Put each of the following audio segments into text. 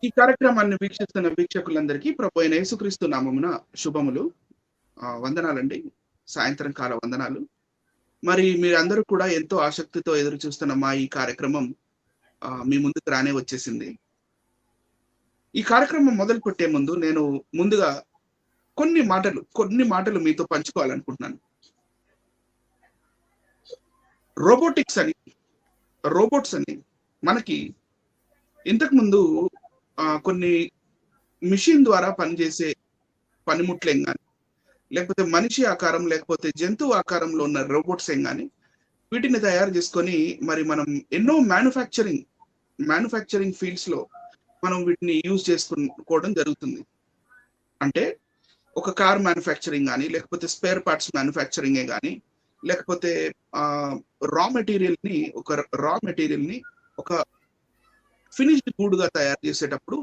ఈ కార్యక్రమాన్ని వీక్షిస్తున్న వీక్షకులందరికీ ప్రభు అయిన యేసుక్రీస్తు నామమున శుభములు. వందనాలండి. సాయంత్రం కాల వందనాలు. మరి మీరందరూ కూడా ఎంతో ఆసక్తితో ఎదురు చూస్తున్న మా ఈ కార్యక్రమం మీ ముందుకు రానే వచ్చేసింది. ఈ కార్యక్రమం మొదలు పెట్టే ముందు నేను ముందుగా కొన్ని మాటలు మీతో పంచుకోవాలనుకుంటున్నాను. రోబోట్స్ అని మనకి ఇంతకు ముందు కొన్ని మిషన్ ద్వారా పనిచేసే పనిముట్లేం కానీ, లేకపోతే మనిషి ఆకారం లేకపోతే జంతువు ఆకారంలో ఉన్న రోబోట్స్ ఏం కానీ, వీటిని తయారు చేసుకొని మరి మనం ఎన్నో మ్యానుఫ్యాక్చరింగ్ ఫీల్డ్స్ లో మనం వీటిని యూజ్ చేసుకోవడం జరుగుతుంది. అంటే ఒక కార్ మ్యానుఫ్యాక్చరింగ్ కానీ, లేకపోతే స్పేర్ పార్ట్స్ మ్యానుఫ్యాక్చరింగే కానీ, లేకపోతే రా మెటీరియల్ ని ఒక ఫినిష్డ్ గూడ్ గా తయారు చేసేటప్పుడు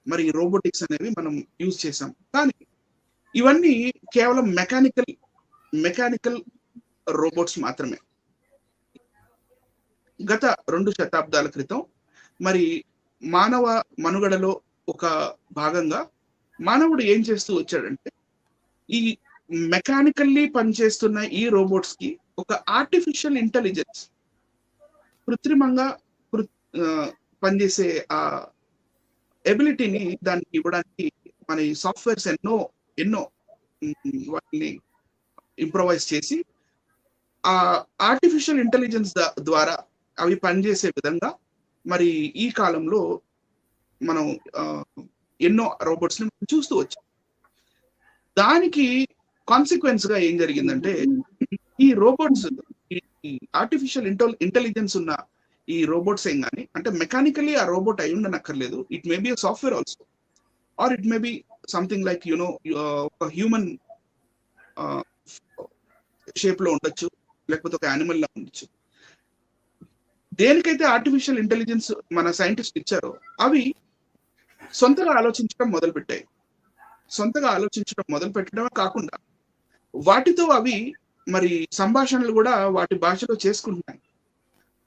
మరి రోబోటిక్స్ అనేవి మనం యూజ్ చేసాం. కానీ ఇవన్నీ కేవలం మెకానికల్ రోబోట్స్ మాత్రమే. గత 2 శతాబ్దాల క్రితం మరి మానవ మనుగడలో ఒక భాగంగా మానవుడు ఏం చేస్తూ వచ్చాడంటే, ఈ మెకానికల్లీ పనిచేస్తున్న ఈ రోబోట్స్ కి ఒక ఆర్టిఫిషియల్ ఇంటెలిజెన్స్, కృత్రిమంగా పనిచేసే ఆ ఎబిలిటీని దానికి ఇవ్వడానికి మన ఈ సాఫ్ట్వేర్స్ ఎన్నో వాటిని ఇంప్రొవైజ్ చేసి ఆ ఆర్టిఫిషియల్ ఇంటెలిజెన్స్ ద్వారా అవి పనిచేసే విధంగా మరి ఈ కాలంలో మనం ఎన్నో రోబోట్స్ ని చూస్తూ వచ్చాం. దానికి కాన్సిక్వెన్స్ గా ఏం జరిగిందంటే, ఈ రోబోట్స్, ఈ ఆర్టిఫిషియల్ ఇంటెలిజెన్స్ ఉన్న ఈ రోబోట్స్ ఏం కానీ, అంటే మెకానికలీ ఆ రోబోట్ అయి ఉండనక్కర్లేదు. It may be software also, or it may be something like ఒక హ్యూమన్ షేప్ లో ఉండొచ్చు, లేకపోతే ఒక యానిమల్ లా ఉండొచ్చు. దేనికైతే ఆర్టిఫిషియల్ ఇంటెలిజెన్స్ మన సైంటిస్ట్ ఇచ్చారో అవి సొంతగా ఆలోచించడం మొదలు పెట్టడమే కాకుండా వాటితో అవి మరి సంభాషణలు కూడా వాటి భాషలో చేసుకుంటున్నాయి.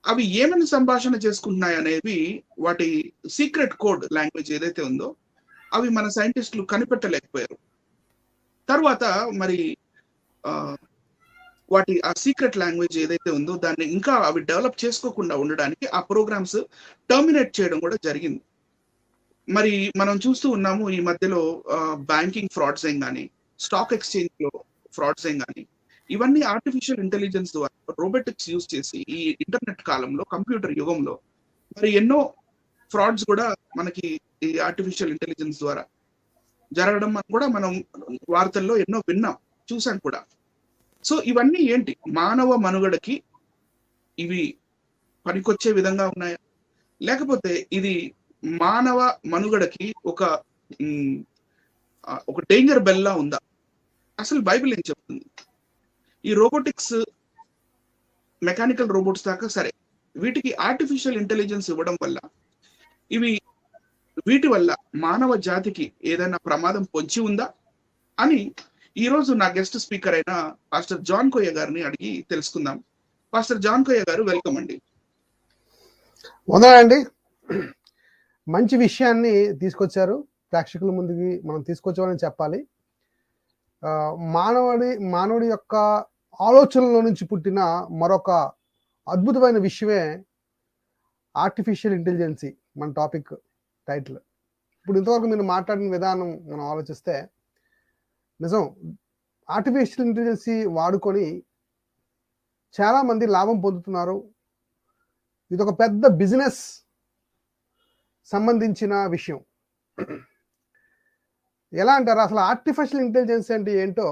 అవి ఏమైనా సంభాషణ చేసుకుంటున్నాయి అనేవి వాటి సీక్రెట్ కోడ్ లాంగ్వేజ్ ఏదైతే ఉందో అవి మన సైంటిస్టులు కనిపెట్టలేకపోయారు. తర్వాత మరి వాటి ఆ సీక్రెట్ లాంగ్వేజ్ ఏదైతే ఉందో దాన్ని ఇంకా అవి డెవలప్ చేసుకోకుండా ఉండడానికి ఆ ప్రోగ్రామ్స్ టర్మినేట్ చేయడం కూడా జరిగింది. మరి మనం చూస్తూ ఉన్నాము ఈ మధ్యలో బ్యాంకింగ్ ఫ్రాడ్స్ ఏం కానీ, స్టాక్ ఎక్స్చేంజ్ లో ఫ్రాడ్స్ ఏం కానీ, ఇవన్నీ ఆర్టిఫిషియల్ ఇంటెలిజెన్స్ ద్వారా రోబోటిక్స్ యూజ్ చేసి ఈ ఇంటర్నెట్ కాలంలో, కంప్యూటర్ యుగంలో మరి ఎన్నో ఫ్రాడ్స్ కూడా మనకి ఈ ఆర్టిఫిషియల్ ఇంటెలిజెన్స్ ద్వారా జరగడం కూడా మనం వార్తల్లో ఎన్నో చూసాం కూడా. సో ఇవన్నీ ఏంటి, మానవ మనుగడకి ఇవి పనికొచ్చే విధంగా ఉన్నాయా, లేకపోతే ఇది మానవ మనుగడకి ఒక డేంజర్ బెల్ లా ఉందా? అసలు బైబిల్ ఏం చెప్తుంది? ఈ రోబోటిక్స్, మెకానికల్ రోబోట్స్ దాకా సరే, వీటికి ఆర్టిఫిషియల్ ఇంటెలిజెన్స్ ఇవ్వడం వల్ల వీటి వల్ల మానవ జాతికి ఏదైనా ప్రమాదం పొంచి ఉందా అని ఈ రోజు నా గెస్ట్ స్పీకర్ అయిన పాస్టర్ జాన్ కోయ గారిని అడిగి తెలుసుకుందాం. పాస్టర్ జాన్ కోయ గారు, వెల్కమ్ అండి. వందనాలండి. మంచి విషయాన్ని తీసుకొచ్చారు, ప్రేక్షకుల ముందుకి మనం తీసుకొచ్చామని చెప్పాలి. మానవుడి యొక్క ఆలోచనలో నుంచి పుట్టిన మరొక అద్భుతమైన విషయమే ఆర్టిఫిషియల్ ఇంటెలిజెన్సీ, మన టాపిక్ టైటిల్. ఇప్పుడు ఇంతవరకు మీరు మాట్లాడిన విధానం మనం ఆలోచిస్తే నిజం, ఆర్టిఫిషియల్ ఇంటెలిజెన్సీ వాడుకొని చాలామంది లాభం పొందుతున్నారు. ఇది ఒక పెద్ద బిజినెస్ సంబంధించిన విషయం. ఎలా అంటారు, అసలు ఆర్టిఫిషియల్ ఇంటెలిజెన్స్ అంటే ఏంటో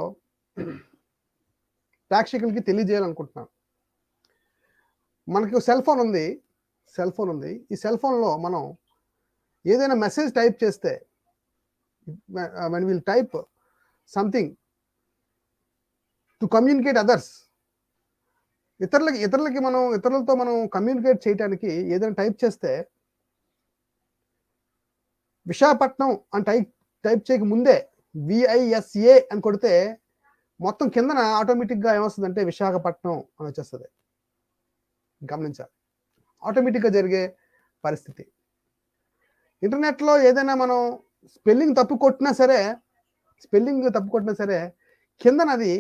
ప్రేక్షకులకి తెలియజేయాలనుకుంటున్నాను. మనకి సెల్ ఫోన్ ఉంది. ఈ సెల్ ఫోన్లో మనం ఏదైనా మెసేజ్ టైప్ చేస్తే, when we'll type something to communicate others, ఇతరులతో మనం కమ్యూనికేట్ చేయడానికి ఏదైనా టైప్ చేస్తే, విశాఖపట్నం అని టైప్ చేయక ముందే VISA అని కొడితే మొత్తం కిందన ఆటోమేటిక్గా ఏమొస్తుందంటే విశాఖపట్నం అని వచ్చేస్తుంది. గమనించాలి, ఆటోమేటిక్గా జరిగే పరిస్థితి. ఇంటర్నెట్లో ఏదైనా మనం స్పెల్లింగ్ తప్పు కొట్టినా సరే కిందనది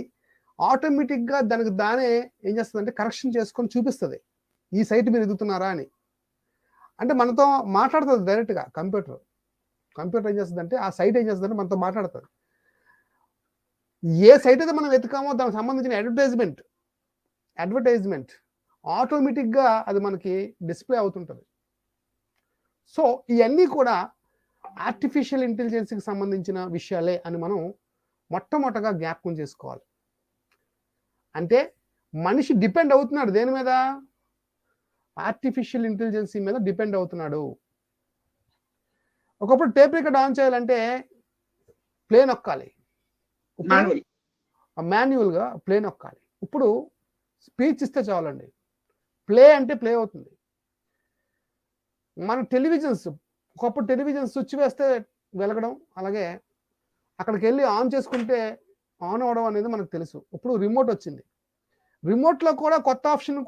ఆటోమేటిక్గా దానికి దానే ఏం చేస్తుందంటే కరెక్షన్ చేసుకొని చూపిస్తుంది, ఈ సైట్ మీరు ఎదుగుతున్నారా అని. అంటే మనతో మాట్లాడుతుంది డైరెక్ట్గా కంప్యూటర్ ఏం చేస్తుందంటే, ఆ సైట్ ఏం చేస్తుందంటే మనతో మాట్లాడుతుంది. ఏ సైట్ అయితే మనం వెతుకామో దానికి సంబంధించిన అడ్వర్టైజ్మెంట్ ఆటోమేటిక్గా అది మనకి డిస్ప్లే అవుతుంటుంది. సో ఇవన్నీ కూడా ఆర్టిఫిషియల్ ఇంటెలిజెన్స్కి సంబంధించిన విషయాలే అని మనం మొట్టమొదటగా జ్ఞాపకం చేసుకోవాలి. అంటే మనిషి డిపెండ్ అవుతున్నాడు దేని మీద? ఆర్టిఫిషియల్ ఇంటెలిజెన్స్ మీద డిపెండ్ అవుతున్నాడు. ఒకప్పుడు టేప్ రికార్డ్ ఆన్ చేయాలంటే ప్లే నొక్కాలి, మాన్యువల్గా ప్లే నొక్కాలి. ఇప్పుడు స్పీచ్ ఇస్తే చాలండి, ప్లే అంటే ప్లే అవుతుంది. మన ఒకప్పుడు టెలివిజన్ స్విచ్ వేస్తే వెలగడం, అలాగే అక్కడికి వెళ్ళి ఆన్ చేసుకుంటే ఆన్ అవడం అనేది మనకు తెలుసు. ఇప్పుడు రిమోట్ వచ్చింది, రిమోట్లో కూడా కొత్త ఆప్షన్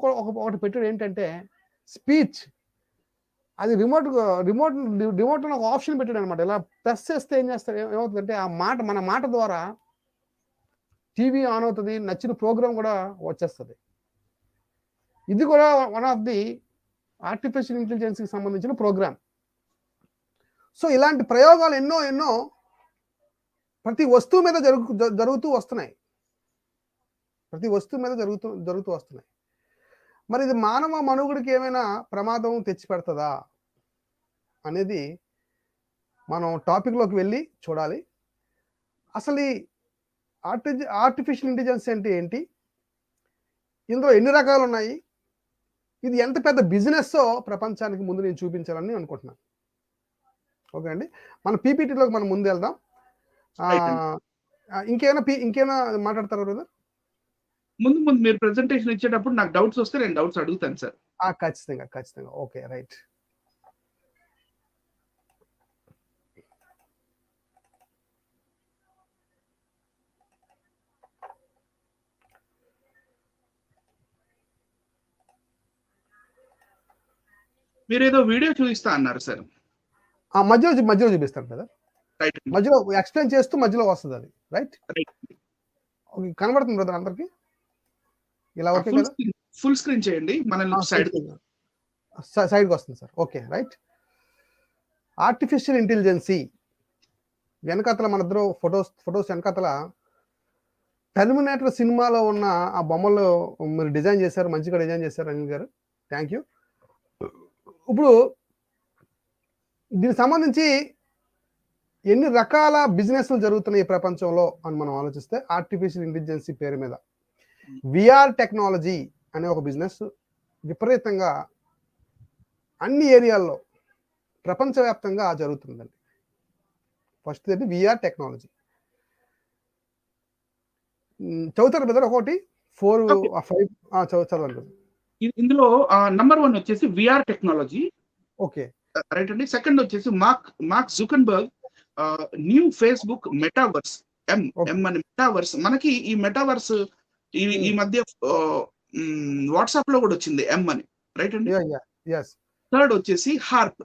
ఒకటి పెట్టాడు, ఏంటంటే స్పీచ్. అది రిమోట్లో ఒక ఆప్షన్ పెట్టాడు అనమాట. ఇలా ప్రెస్ చేస్తే ఏమవుతుందంటే మన మాట ద్వారా టీవీ ఆన్ అవుతుంది, నచ్చిన ప్రోగ్రామ్ కూడా వచ్చేస్తుంది. ఇది కూడా వన్ ఆఫ్ ది ఆర్టిఫిషియల్ ఇంటెలిజెన్స్కి సంబంధించిన ప్రోగ్రామ్. సో ఇలాంటి ప్రయోగాలు ఎన్నో ప్రతి వస్తువు మీద జరుగుతూ వస్తున్నాయి. మరి ఇది మానవ మనుగడకి ఏమైనా ప్రమాదం తెచ్చిపెడుతుందా అనేది మనం టాపిక్లోకి వెళ్ళి చూడాలి. అసలు ఈ ఆర్టిఫిషియల్ ఇంటెలిజెన్స్ అంటే ఏంటి, ఇందులో ఎన్ని రకాలు ఉన్నాయి, ఇది ఎంత పెద్ద బిజినెస్ ప్రపంచానికి ముందు నేను చూపించాలని అనుకుంటున్నాను. ఓకే అండి, మన పీపీటీలోకి మనం ముందు వెళ్దాం. ఇంకేమైనా మాట్లాడతారా బ్రదర్? ముందు మీరు ప్రెజెంటేషన్ ఇచ్చేటప్పుడు నాకు డౌట్స్ వస్తే నేను డౌట్స్ అడుగుతాను సార్. ఖచ్చితంగా. Okay, right. మీరు ఏదో వీడియో చూపిస్తా అన్నారు సార్. మధ్యలో చూపిస్తాను కదా, మధ్యలో ఎక్స్ప్లెయిన్ చేస్తూ మధ్యలో వస్తుంది అది. రైట్, కనబడుతుంది బ్రదర్ అందరికి? ఇలా ఓకే కదా? ఫుల్ స్క్రీన్ చేయండి, మనల్ని సైడ్కి వస్తుంది sir. Okay, right. Artificial intelligence వెనకాతల మన ఇద్దరు ఫొటోస్ వెనకాతల టెర్మినేటర్ సినిమాలో ఉన్న ఆ బొమ్మలు మీరు డిజైన్ చేశారు, మంచిగా డిజైన్ చేశారు అనిల్ గారు, థ్యాంక్ యూ. ఇప్పుడు దీనికి సంబంధించి ఎన్ని రకాల బిజినెస్లు జరుగుతున్నాయి ఈ ప్రపంచంలో అని మనం ఆలోచిస్తే, ఆర్టిఫిషియల్ ఇంటెలిజెన్సీ పేరు మీద విఆర్ టెక్నాలజీ అనే ఒక బిజినెస్ విపరీతంగా అన్ని ఏరియాల్లో ప్రపంచవ్యాప్తంగా జరుగుతుందండి. ఫస్ట్ ఏంటి? VR technology. చదువుతారు బ్రదర్? 1, 4, 5 చదవండి. ఇందులో నంబర్ 1 వచ్చేసి విఆర్ టెక్నాలజీ. ఓకే, రైట్ అండి. సెకండ్ వచ్చేసి Mark Zuckerberg new Facebook metaverse, ఎం అని మెటావర్స్. మనకి ఈ మెటావర్స్ ఈ మధ్య వాట్సాప్ లో కూడా వచ్చింది ఎం అని, రైట్ అండి. థర్డ్ వచ్చేసి HAARP,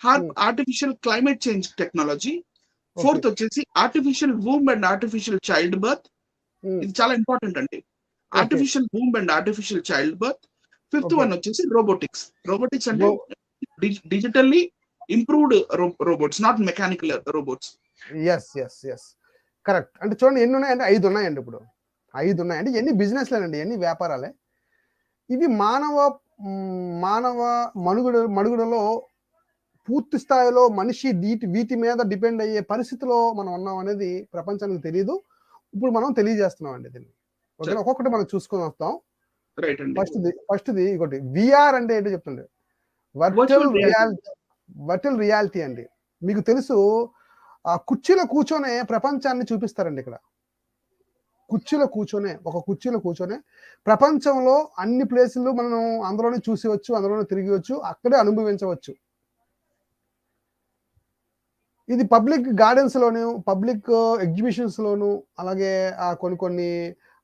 HAARP artificial climate change technology. Fourth వచ్చేసి artificial womb and artificial child birth. ఇది చాలా ఇంపార్టెంట్ అండి, artificial womb and artificial child birth. Fifth one వచ్చేసి రోబోటిక్స్ అంటే digitally improved robots, not mechanical robots. Correct. అంటే చూడండి ఎన్ని ఉన్నాయంటే 5 ఉన్నాయండి. ఇప్పుడు 5 ఉన్నాయండి. ఎన్ని బిజినెస్లేనండి, ఎన్ని వ్యాపారాలే. ఇవి మానవ మనుగడలో పూర్తి స్థాయిలో మనిషి వీటి మీద డిపెండ్ అయ్యే పరిస్థితిలో మనం ఉన్నాం అనేది ప్రపంచానికి తెలియదు. ఇప్పుడు మనం తెలియజేస్తున్నాం అండి దీన్ని. ఓకే, ఒక్కొక్కటి మనం చూసుకొని వస్తాం. ఫస్ట్ది ఇంకోటి విఆర్ అంటే ఏంటో చెప్తుండే, వర్చువల్ రియాలిటీ అండి. మీకు తెలుసు, ఆ కుర్చీలో కూర్చొనే ప్రపంచాన్ని చూపిస్తారండి. ఇక్కడ ఒక కుర్చీలో కూర్చొనే ప్రపంచంలో అన్ని ప్లేసులు మనం అందులోనే చూసేవచ్చు, అందులోనే తిరిగివచ్చు, అక్కడే అనుభవించవచ్చు. ఇది పబ్లిక్ గార్డెన్స్ లోను, పబ్లిక్ ఎగ్జిబిషన్స్ లోను, అలాగే కొన్ని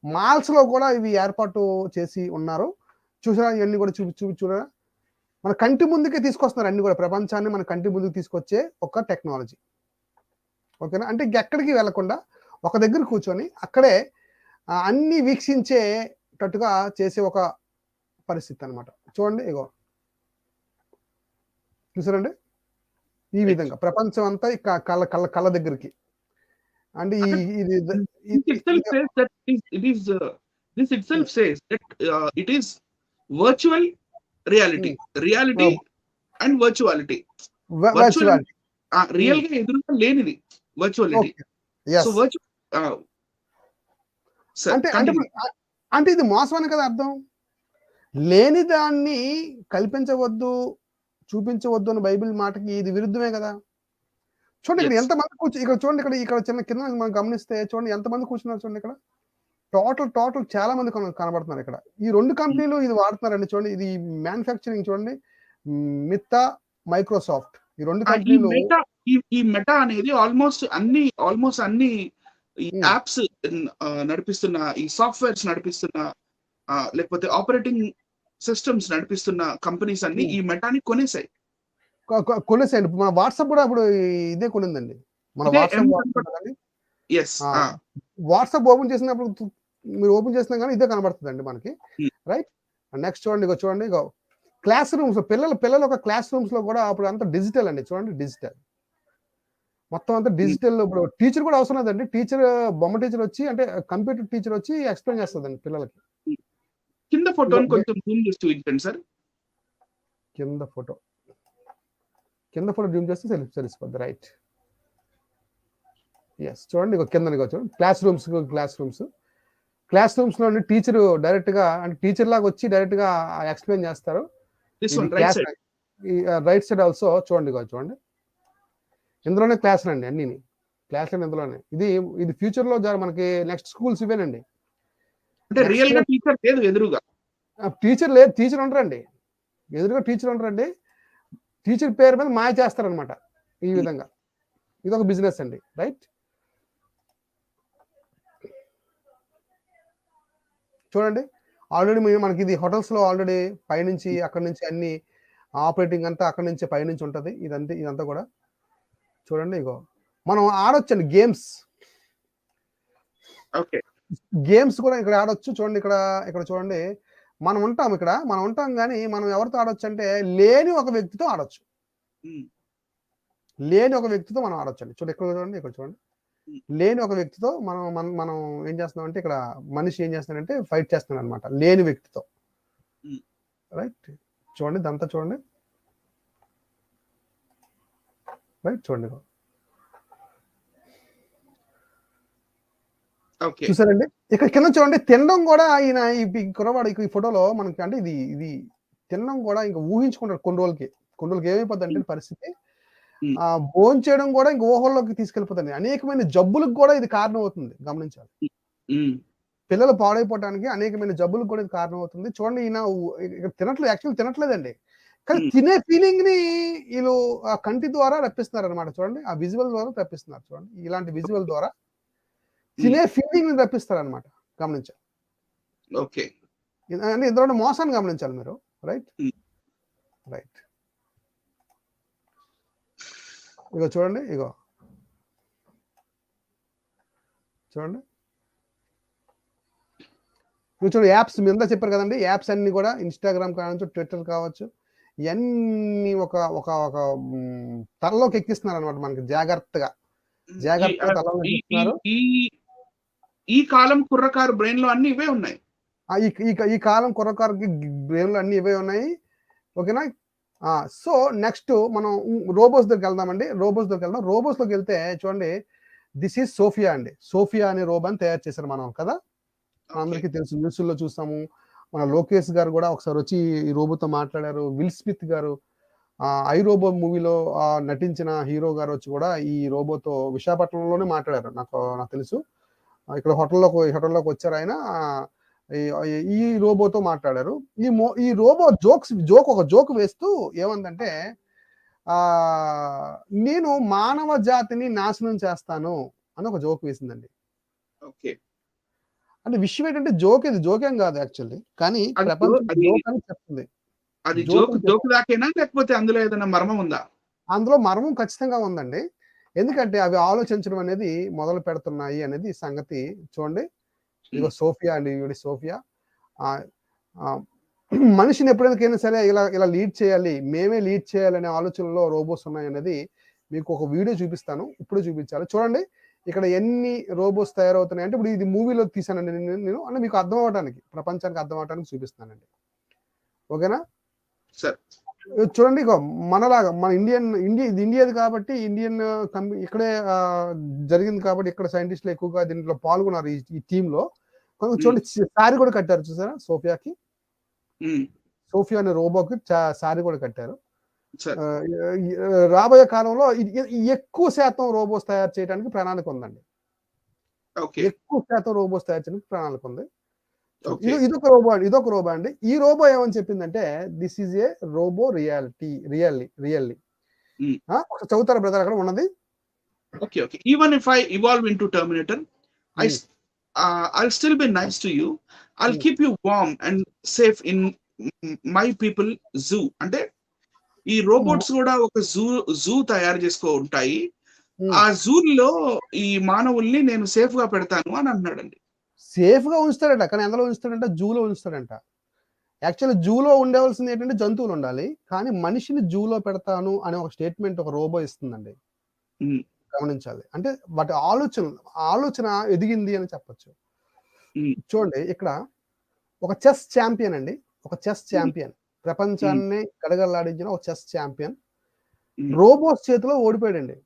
మాల్స్ లో కూడా ఇవి ఏర్పాటు చేసి ఉన్నారు. చూసారా? ఇవన్నీ కూడా చూడరా? మన కంటి ముందుకే తీసుకొస్తున్నారు అన్ని కూడా, ప్రపంచాన్ని మన కంటి ముందుకు తీసుకొచ్చే ఒక టెక్నాలజీ. ఓకేనా, అంటే ఇంకెక్కడికి వెళ్లకుండా ఒక దగ్గర కూర్చొని అక్కడే అన్ని వీక్షించేటట్టుగా చేసే ఒక పరిస్థితి అన్నమాట. చూడండి ఇగో, చూసారండి ఈ విధంగా ప్రపంచం అంతా కళ్ళ కళ్ళ కళ్ళ దగ్గరికి. అంటే ఇది this itself says that it is virtual reality and virtuality. Virtuality real గా ఎదురుగా లేనిది వర్చువాలిటీ. సో అంటే ఇది మోసం అని కదా అర్థం. లేని దాన్ని కల్పించవద్దు, చూపించవద్దు అని బైబిల్ మాటకి ఇది విరుద్ధమే కదా. చూడండి ఇక్కడ ఎంతమంది ఇక్కడ చూడండి, ఇక్కడ చిన్న కింద మనం గమనిస్తే చూడండి ఎంతమంది కూర్చున్నారు చూడండి. ఇక్కడ టోటల్ చాలా మంది కనబడుతున్నారు. ఇక్కడ ఈ 2 కంపెనీలు ఇది వాడుతున్నారండి. చూడండి ఇది మ్యానుఫ్యాక్చరింగ్ చూడండి, మిత్తా, మైక్రోసాఫ్ట్, ఈ 2 కంపెనీలు. ఈ మెటా అనేది ఆల్మోస్ట్ అన్ని ఈ యాప్స్ నడిపిస్తున్న, ఈ సాఫ్ట్వేర్స్ నడిపిస్తున్న, లేకపోతే ఆపరేటింగ్ సిస్టమ్స్ నడిపిస్తున్న కంపెనీస్ అన్ని ఈ మెటాని కొనేసాయి. మన వాట్సాప్ కూడా ఇప్పుడు ఇదే కొనిందండి. మన వాట్సాప్ ఓపెన్ చేసినప్పుడు మీరు ఓపెన్ చేసినా కానీ ఇదే కనబడుతుందండి మనకి, రైట్. నెక్స్ట్ చూడండి ఇగో క్లాస్ రూమ్స్, పిల్లలు ఒక క్లాస్ రూమ్స్ లో కూడా అప్పుడు అంతా డిజిటల్ అండి. చూడండి డిజిటల్, మొత్తం అంతా డిజిటల్. ఇప్పుడు టీచర్ కూడా అవసరం లేదండి, బొమ్మ టీచర్ వచ్చి, అంటే కంప్యూటర్ టీచర్ వచ్చి ఎక్స్ప్లెయిన్ చేస్తుందండి పిల్లలకి. కింద ఫోటోని కొంచెం జూమ్ చేసి చూపించండి సార్. కింద ఫోటో జూమ్ చేస్తే తెలిసిపోద్ది, రైట్. ఎస్ చూడండి కింద చూడండి క్లాస్ రూమ్స్ లో టీచర్ డైరెక్ట్ గా, అంటే టీచర్ లాగా వచ్చి డైరెక్ట్ గా ఎక్స్ప్లెయిన్ చేస్తారు. రైట్ సైడ్ ఆల్సో చూడండి ఇందులోనే క్లాసులు అండి, అన్ని క్లాసులు ఇందులోనే. ఇది ఫ్యూచర్ లో మనకి నెక్స్ట్ స్కూల్స్ ఇవేనండి. అంటే రియల్ గా టీచర్ లేదు, ఎదురుగా టీచర్ ఉండరండి, ఎదురుగా టీచర్ ఉండరండి. టీచర్ పేరు మీద మాయ చేస్తారనమాట. ఈ విధంగా ఇది ఒక బిజినెస్ అండి, రైట్. చూడండి ఆల్రెడీ మనకి ఇది హోటల్స్ లో ఆల్రెడీ పైనుంచి అక్కడి నుంచి అన్ని ఆపరేటింగ్ అంతా అక్కడి నుంచి పైనుంచి ఉంటది. ఇదంతా కూడా చూడండి ఇగో మనం ఆడొచ్చండి గేమ్స్. గేమ్స్ కూడా ఇక్కడ ఆడొచ్చు. చూడండి ఇక్కడ చూడండి మనం ఉంటాం కానీ మనం ఎవరితో ఆడొచ్చు అంటే లేని ఒక వ్యక్తితో ఆడొచ్చు. మనం ఆడొచ్చండి. చూడండి ఇక్కడ చూడండి లేని ఒక వ్యక్తితో మనం ఏం చేస్తున్నాం అంటే, ఇక్కడ మనిషి ఏం చేస్తున్నాడంటే ఫైట్ చేస్తున్నాడు అనమాట లేని వ్యక్తితో, రైట్. చూడండి ఇదంతా చూడండి, రైట్. చూడండి చూసారండి ఇక్కడ కింద చూడండి తినడం కూడా ఈయన ఈ కురవాడు ఈ ఫోటోలో మనకి, అంటే ఇది తినడం కూడా ఇంకా ఊహించుకుంటారు కొన్ని రోజులకి ఏమైపోద్ది అంటే పరిస్థితి, భోజనం చేయడం కూడా ఇంక ఊహల్లోకి తీసుకెళ్ళిపోతుంది. అనేకమైన జబ్బులకు కూడా ఇది కారణం అవుతుంది, గమనించాలి. పిల్లలు పాడైపోవడానికి అనేకమైన జబ్బులకు కూడా ఇది కారణం అవుతుంది. చూడండి ఈయన యాక్చువల్ తినట్లేదండి, కానీ తినే ఫీలింగ్ ని వీళ్ళు ఆ కంటి ద్వారా రప్పిస్తున్నారు అనమాట. చూడండి ఆ విజువల్ ద్వారా రప్పిస్తున్నారు. చూడండి ఇలాంటి విజువల్ ద్వారా తినే ఫీలింగ్ ని రప్పిస్తారు అనమాట, గమనించాలి. ఓకే, అంటే ఇందులో మోసాన్ని గమనించాలి మీరు, రైట్. ఇగో చూడండి చూడండి యాప్స్ మీద చెప్పారు కదండి. యాప్స్ అన్ని కూడా ఇన్స్టాగ్రామ్ కావచ్చు, ట్విట్టర్ కావచ్చు, ఇవన్నీ ఒక తలలోకి ఎక్కిస్తున్నారు అనమాట మనకి. జాగ్రత్తగా తలలోకి ఎక్కిస్తున్నారు. ఈ కాలం కుర్రకారు బ్రెయిన్ లో అన్ని ఇవే ఉన్నాయి. ఈ కాలం కుర్రకారుకి బ్రెయిన్ లో అన్ని ఇవే ఉన్నాయి. ఓకేనా. సో నెక్స్ట్ మనం రోబోస్ దగ్గరికి వెళ్దామండి. రోబోస్ లోకి వెళ్తే చూడండి, దిస్ ఈజ్ సోఫియా అండి. సోఫియా అనే రోబోని తయారు చేశారు మనం కదా, అందరికీ తెలుసు, న్యూస్లో చూస్తాము. మన లోకేష్ గారు కూడా ఒకసారి వచ్చి ఈ రోబోతో మాట్లాడారు. విల్ స్మిత్ గారు ఐ రోబో మూవీలో నటించిన హీరో గారు వచ్చి కూడా ఈ రోబోతో విశాఖపట్నంలోనే మాట్లాడారు. నాకు తెలుసు. ఇక్కడ హోటల్లోకి వచ్చారు ఆయన. ఈ రోబోతో మాట్లాడారు. ఈ రోబో ఒక జోక్ వేస్తూ ఏమందంటే, నేను మానవ జాతిని నాశనం చేస్తాను అని ఒక జోక్ వేసిందండి. అంటే విషయం ఏంటంటే జోకేం కాదు యాక్చువల్లీ, కానీ ప్రపంచం జోక్ అని చెప్తుంది. అది జోకులు జోక్ దాకేనా లేకపోతే అందులో ఏదైనా మర్మం ఉందా? అందులో మర్మం ఖచ్చితంగా ఉందండి. ఎందుకంటే అవి ఆలోచించడం అనేది మొదలు పెడుతున్నాయి అనేది సంగతి చూడండి. ఇదిగో సోఫియా అండి, ఈవిడ సోఫియా. ఆహ్, ఆహ్, మనిషిని ఎప్పుడైనా సరే ఇలా లీడ్ చేయాలి, మేమే లీడ్ చేయాలనే ఆలోచనలో రోబోట్స్ ఉన్నాయనేది మీకు ఒక వీడియో చూపిస్తాను. ఇప్పుడే చూపించాలి. చూడండి ఇక్కడ ఎన్ని రోబోట్స్ తయారవుతున్నాయి అంటే, ఇప్పుడు ఇది మూవీలో తీసానండి నేను అంటే మీకు అర్థం అవ్వడానికి, ప్రపంచానికి అర్థం అవ్వడానికి చూపిస్తున్నానండి. ఓకేనా? సరే. చూడండి ఇగో మనలాగా మన ఇండియాది కాబట్టి ఇండియన్ ఇక్కడే జరిగింది కాబట్టి ఇక్కడ సైంటిస్టులు ఎక్కువగా దీంట్లో పాల్గొన్నారు ఈ టీంలో. చూడండి శారీ కూడా కట్టారు చూసారా సోఫియాకి. సోఫియా అనే రోబోకి శారీ కూడా కట్టారు. రాబోయే కాలంలో ఎక్కువ శాతం రోబోట్స్ తయారు చేయడానికి ప్రణాళిక ఉందండి. ఎక్కువ శాతం రోబోట్స్ తయారు చేయడానికి ప్రణాళిక ఉంది. ఇదొక రోబో అండి. ఈ రోబో ఏమని చెప్పిందంటే this is a robot really చదువుతారా బ్రదర్ అక్కడ ఉన్నది? Okay. Even if I evolve into Terminator, I'll still be nice to you. I'll keep you warm and safe in my people zoo. అంటే ఈ robots కూడా ఒక zoo తయారు చేసుకో ఉంటాయి. ఆ జూలో ఈ మానవుల్ని నేను సేఫ్ గా పెడతాను అని అన్నాడండి. సేఫ్ గా ఉంచుతాడంట, కానీ ఎందులో ఉంచుతాడంట? జూలో ఉంచుతాడంట. యాక్చువల్లీ జూలో ఉండవలసింది ఏంటంటే జంతువులు ఉండాలి, కానీ మనిషిని జూలో పెడతాను అనే ఒక స్టేట్మెంట్ ఒక రోబో ఇస్తుందండి. గమనించాలి. అంటే వాటి ఆలోచన ఎదిగింది అని చెప్పచ్చు. చూడండి ఇక్కడ ఒక చెస్ ఛాంపియన్ అండి, ఒక చెస్ ఛాంపియన్, ప్రపంచాన్ని గడగడలాడించిన ఒక చెస్ ఛాంపియన్ రోబోట్స్ చేతిలో ఓడిపోయాడండి.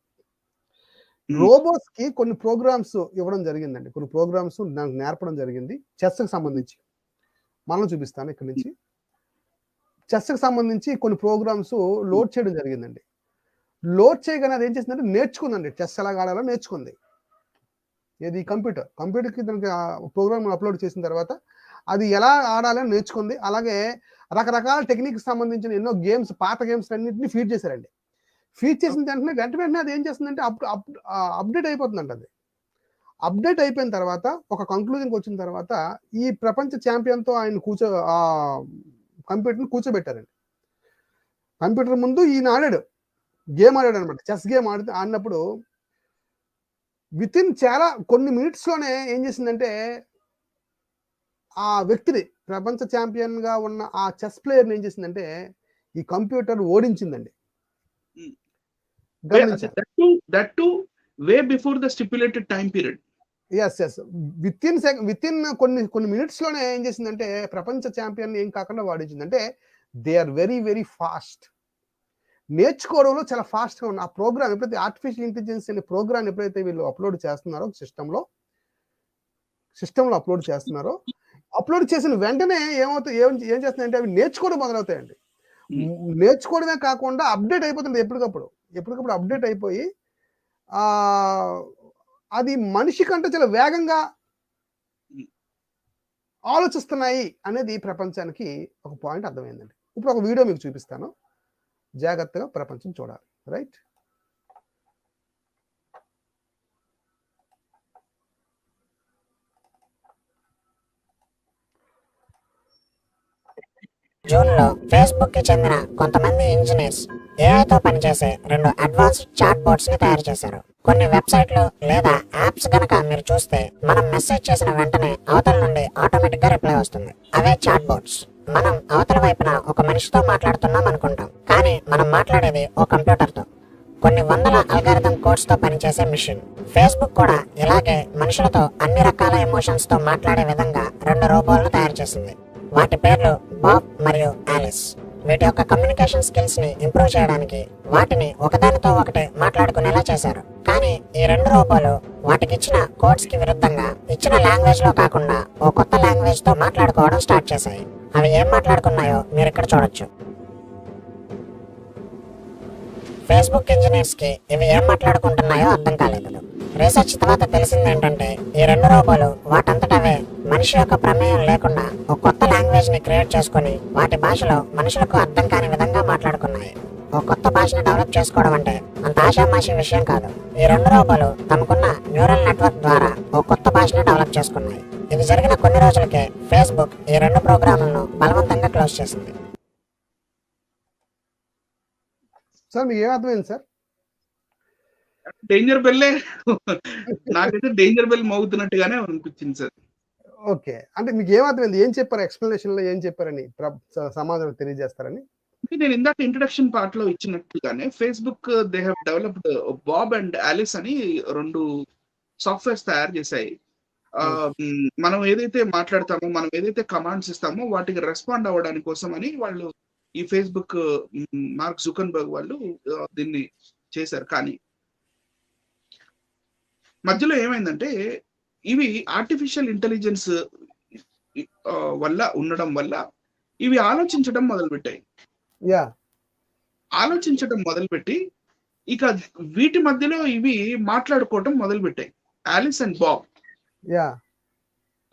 రోబోట్స్ కి కొన్ని ప్రోగ్రామ్స్ ఇవ్వడం జరిగిందండి, కొన్ని ప్రోగ్రామ్స్ నాకు నేర్పడం జరిగింది చెస్ కి సంబంధించి. మనం చూపిస్తాను ఇక్కడ నుంచి. చెస్ కి సంబంధించి కొన్ని ప్రోగ్రామ్స్ లోడ్ చేయడం జరిగిందండి. లోడ్ చేయగానే అది ఏం చేసిందంటే నేర్చుకుందండి, చెస్ ఎలా ఆడాలో నేర్చుకుంది. ఇది కంప్యూటర్కి దానికి ప్రోగ్రామ్ అప్లోడ్ చేసిన తర్వాత అది ఎలా ఆడాలని నేర్చుకుంది. అలాగే రకరకాల టెక్నిక్ సంబంధించిన ఎన్నో గేమ్స్, పాత గేమ్స్ అన్నింటినీ ఫీడ్ చేశారండి. ఫీడ్ చేసిన వెంటనే అది ఏం చేస్తుందంటే అప్డేట్ అయిపోతుందంట. అది అప్డేట్ అయిపోయిన తర్వాత ఒక కంక్లూజన్కి వచ్చిన తర్వాత ఈ ప్రపంచ ఛాంపియన్తో ఆయన కంప్యూటర్ని కూర్చోబెట్టారండి. కంప్యూటర్ ముందు ఈయన గేమ్ ఆడాడు అనమాట. చెస్ గేమ్ ఆడినప్పుడు వితిన్ కొన్ని మినిట్స్లోనే ఏం చేసిందంటే ఆ వ్యక్తిని, ప్రపంచ ఛాంపియన్ గా ఉన్న ఆ చెస్ ప్లేయర్ని ఏం చేసిందంటే ఈ కంప్యూటర్ ఓడించిందండి. That too way before the stipulated time period. Yes within కొన్ని మినిట్స్ లోనే ఏం చేసిందంటే ప్రపంచ ఛాంపియన్ ఏం కాకుండా వాడించిందంటే they are very very fast. నేర్చుకోవడంలో చాలా ఫాస్ట్ గా ఉన్న ఆ ప్రోగ్రామ్ ఎప్పుడైతే ఆర్టిఫిషియల్ ఇంటెలిజెన్స్ అనే ప్రోగ్రామ్ ఎప్పుడైతే వీళ్ళు అప్లోడ్ చేస్తున్నారో సిస్టంలో అప్లోడ్ చేస్తున్నారో, అప్లోడ్ చేసిన వెంటనే ఏం చేస్తున్నాయంటే అవి నేర్చుకోవడం మొదలవుతాయండి. నేర్చుకోవడమే కాకుండా అప్డేట్ అయిపోతుంది ఎప్పటికప్పుడు అప్డేట్ అయిపోయి అది మనిషి కంటే చాలా వేగంగా ఆలోచిస్తున్నాయి అనేది ప్రపంచానికి ఒక పాయింట్ అర్థమైందండి. ఇప్పుడు ఒక వీడియో మీకు చూపిస్తాను, జాగ్రత్తగా ప్రపంచం చూడాలి. రైట్? జూన్లో ఫేస్బుక్కి చెందిన కొంతమంది ఇంజనీర్స్ ఏఐతో పనిచేసే 2 అడ్వాన్స్డ్ చాట్ బోట్స్ ని తయారు చేశారు. కొన్ని వెబ్సైట్లు లేదా యాప్స్ గనక మీరు చూస్తే మనం మెసేజ్ చేసిన వెంటనే అవతల నుండి ఆటోమేటిక్ గా రిప్లై వస్తుంది. అవే చాట్ బోట్స్. మనం అవతల వైపున ఒక మనిషితో మాట్లాడుతున్నాం అనుకుంటాం, కానీ మనం మాట్లాడేది ఓ కంప్యూటర్తో. కొన్ని వందల అల్గారిథం కోడ్స్ తో పనిచేసే మిషన్. ఫేస్బుక్ కూడా ఇలాగే మనుషులతో అన్ని రకాల ఎమోషన్స్ తో మాట్లాడే విధంగా 2 రోబోలను తయారు చేసింది. వాటి పేర్లు బాబ్ మరియు ఆలిస్. వీటి యొక్క కమ్యూనికేషన్ స్కిల్స్ ని ఇంప్రూవ్ చేయడానికి వాటిని ఒకదానితో ఒకటి మాట్లాడుకునేలా చేశారు. కానీ ఈ 2 రోబోలు వాటికి ఇచ్చిన కోడ్స్ కి విరుద్ధంగా ఇచ్చిన లాంగ్వేజ్ లో కాకుండా ఓ కొత్త లాంగ్వేజ్ తో మాట్లాడుకోవడం స్టార్ట్ చేశాయి. అవి ఏం మాట్లాడుకున్నాయో మీరు ఇక్కడ చూడొచ్చు. ఫేస్బుక్ ఇంజనీర్స్ కి ఇవి ఏం మాట్లాడుకుంటున్నాయో అర్థం కాలేదు. రీసెర్చ్ తర్వాత తెలిసింది ఏంటంటే ఈ 2 రోబోలు వాటంతటవే మనిషి యొక్క ప్రమేయం లేకుండా ఒక కొత్త లాంగ్వేజ్ ని క్రియేట్ చేసుకుని వాటి భాషలో మనుషులకు అర్థం కాని విధంగా మాట్లాడుకున్నాయి. ఒక కొత్త భాషను డెవలప్ చేసుకోవడం అంటే అంత ఆషామాషి విషయం కాదు. ఈ 2 రోబోలు తమకున్న న్యూరల్ నెట్వర్క్ ద్వారా ఒక కొత్త భాషను డెవలప్ చేసుకున్నాయి. ఇది జరిగిన కొన్ని రోజులకే ఫేస్బుక్ ఈ 2 ప్రోగ్రాములను బలవంతంగా క్లోజ్ చేసింది. సార్ మీకు ఏం అర్థమైంది సార్? డేంజర్ బెల్లే నాకైతే డేంజర్ బెల్ మోగుతున్నట్టుగానే అనిపించింది సార్. ఓకే. అంటే మీకు ఏం అర్థమైంది? ఏం చెప్పారు? ఎక్స్‌ప్లనేషన్‌లో ఏం చెప్పారని సమాజానికి తెలియజేస్తారని? నేను ఇందాక ఇంట్రడక్షన్ పార్ట్ లో ఇచ్చినట్టుగానే Facebook they have developed Bob and Alice అని 2 సాఫ్ట్‌వేర్స్ తయారు చేశాయి. మనం ఏదైతే మాట్లాడతామో, మనం ఏదైతే కమాండ్స్ ఇస్తామో వాటికి రెస్పాండ్ అవ్వడానికి కోసం అని వాళ్ళు ఈ ఫేస్బుక్ మార్క్ జుకర్బర్గ్ వాళ్ళు దీన్ని చేశారు. కానీ మధ్యలో ఏమైందంటే ఇవి ఆర్టిఫిషియల్ ఇంటెలిజెన్స్ వల్ల ఉండడం వల్ల ఇవి ఆలోచించడం మొదలుపెట్టాయి. యాహ్! ఆలోచించడం మొదలుపెట్టి ఇక వీటి మధ్యలో ఇవి మాట్లాడుకోవటం మొదలుపెట్టాయి. Alice and Bob. యాహ్!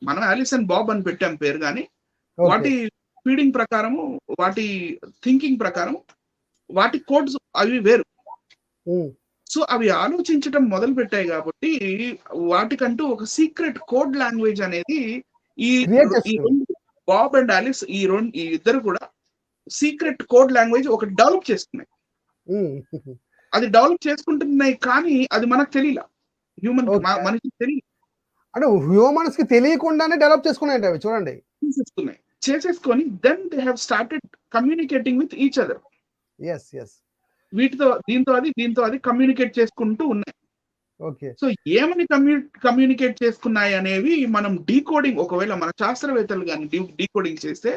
మనం ఆలిస్ అండ్ బాబ్ అని పెట్టాం పేరు, కానీ ఓకే. వాటి ఫీడింగ్ ప్రకారము, వాటి థింకింగ్ ప్రకారం వాటి కోడ్స్ అవి వేరు. హ్మ్. సో అవి ఆలోచించడం మొదలు పెట్టాయి కాబట్టి వాటికంటూ ఒక సీక్రెట్ కోడ్ లాంగ్వేజ్ అనేది ఈ క్రియేట్ ఈ చేస్తుంది. రెండు బాబ్ అండ్ ఆలిస్ ఈ ఇద్దరు కూడా సీక్రెట్ కోడ్ లాంగ్వేజ్ ఒకటి డెవలప్ చేసుకున్నాయి. హ్మ్. అది డెవలప్ చేసుకుంటున్నాయి కానీ అది మనకు తెలియలా, హ్యూమన్ ఓకే. మనిషికి తెలియదు. అంటే హ్యూమన్స్ కి తెలియకుండానే డెవలప్ చేసుకున్నాయంట అవి చూడండి. చేసేసుకొని then they have started communicating with each other. Yes. Yes. దీంతో అది కమ్యూనికేట్ చేసుకుంటూ ఉన్నాయి. ఓకే. సో ఏమని కమ్యూనికేట్ చేసుకున్నాయి అనేవి మనం డీకోడింగ్, ఒకవేళ మన శాస్త్రవేత్తలు కానీ డీకోడింగ్ చేస్తే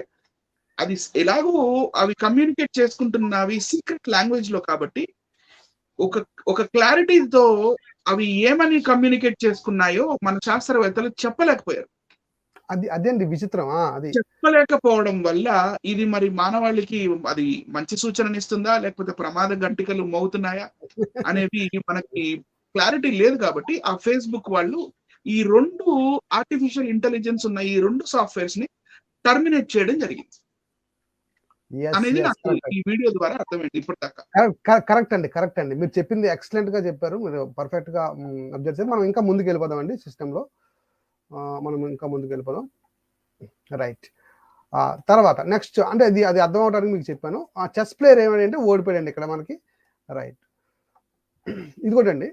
అది ఎలాగో అవి కమ్యూనికేట్ చేసుకుంటున్నవి సీక్రెట్ లాంగ్వేజ్ లో కాబట్టి ఒక క్లారిటీతో అవి ఏమని కమ్యూనికేట్ చేసుకున్నాయో మన శాస్త్రవేత్తలు చెప్పలేకపోయారు. అదేండి విచిత్రం. అది చెప్పలేకపోవడం వల్ల ఇది మరి మానవాళికి అది మంచి సూచననిస్తుందా లేకపోతే ప్రమాద గంటికలు మోగుతున్నాయా అనేవి మనకి క్లారిటీ లేదు. కాబట్టి ఆ ఫేస్బుక్ వాళ్ళు ఈ 2 ఆర్టిఫిషియల్ ఇంటెలిజెన్స్ ఉన్న ఈ 2 సాఫ్ట్వేర్స్ ని టర్మినేట్ చేయడం జరిగింది అనేది నాకు ఈ వీడియో ద్వారా అర్థమైంది ఇప్పటిదాకా. కరెక్ట్ అండి. మీరు చెప్పింది ఎక్సలెంట్ గా చెప్పారు. మీరు పర్ఫెక్ట్ గా అబ్జర్వ్ చేసి మనం ఇంకా ముందుకు వెళ్ళిపోదాం అండి సిస్టమ్ లో. మనం ఇంకా ముందుకు వెళ్ళిపోదాం. రైట్. తర్వాత నెక్స్ట్ అంటే అది అర్థం అవడానికి మీకు చెప్పాను. ఆ చెస్ ప్లేయర్ ఏమంటే ఓడిపోయాడండి ఇక్కడ మనకి. రైట్. ఇది కూడా అండి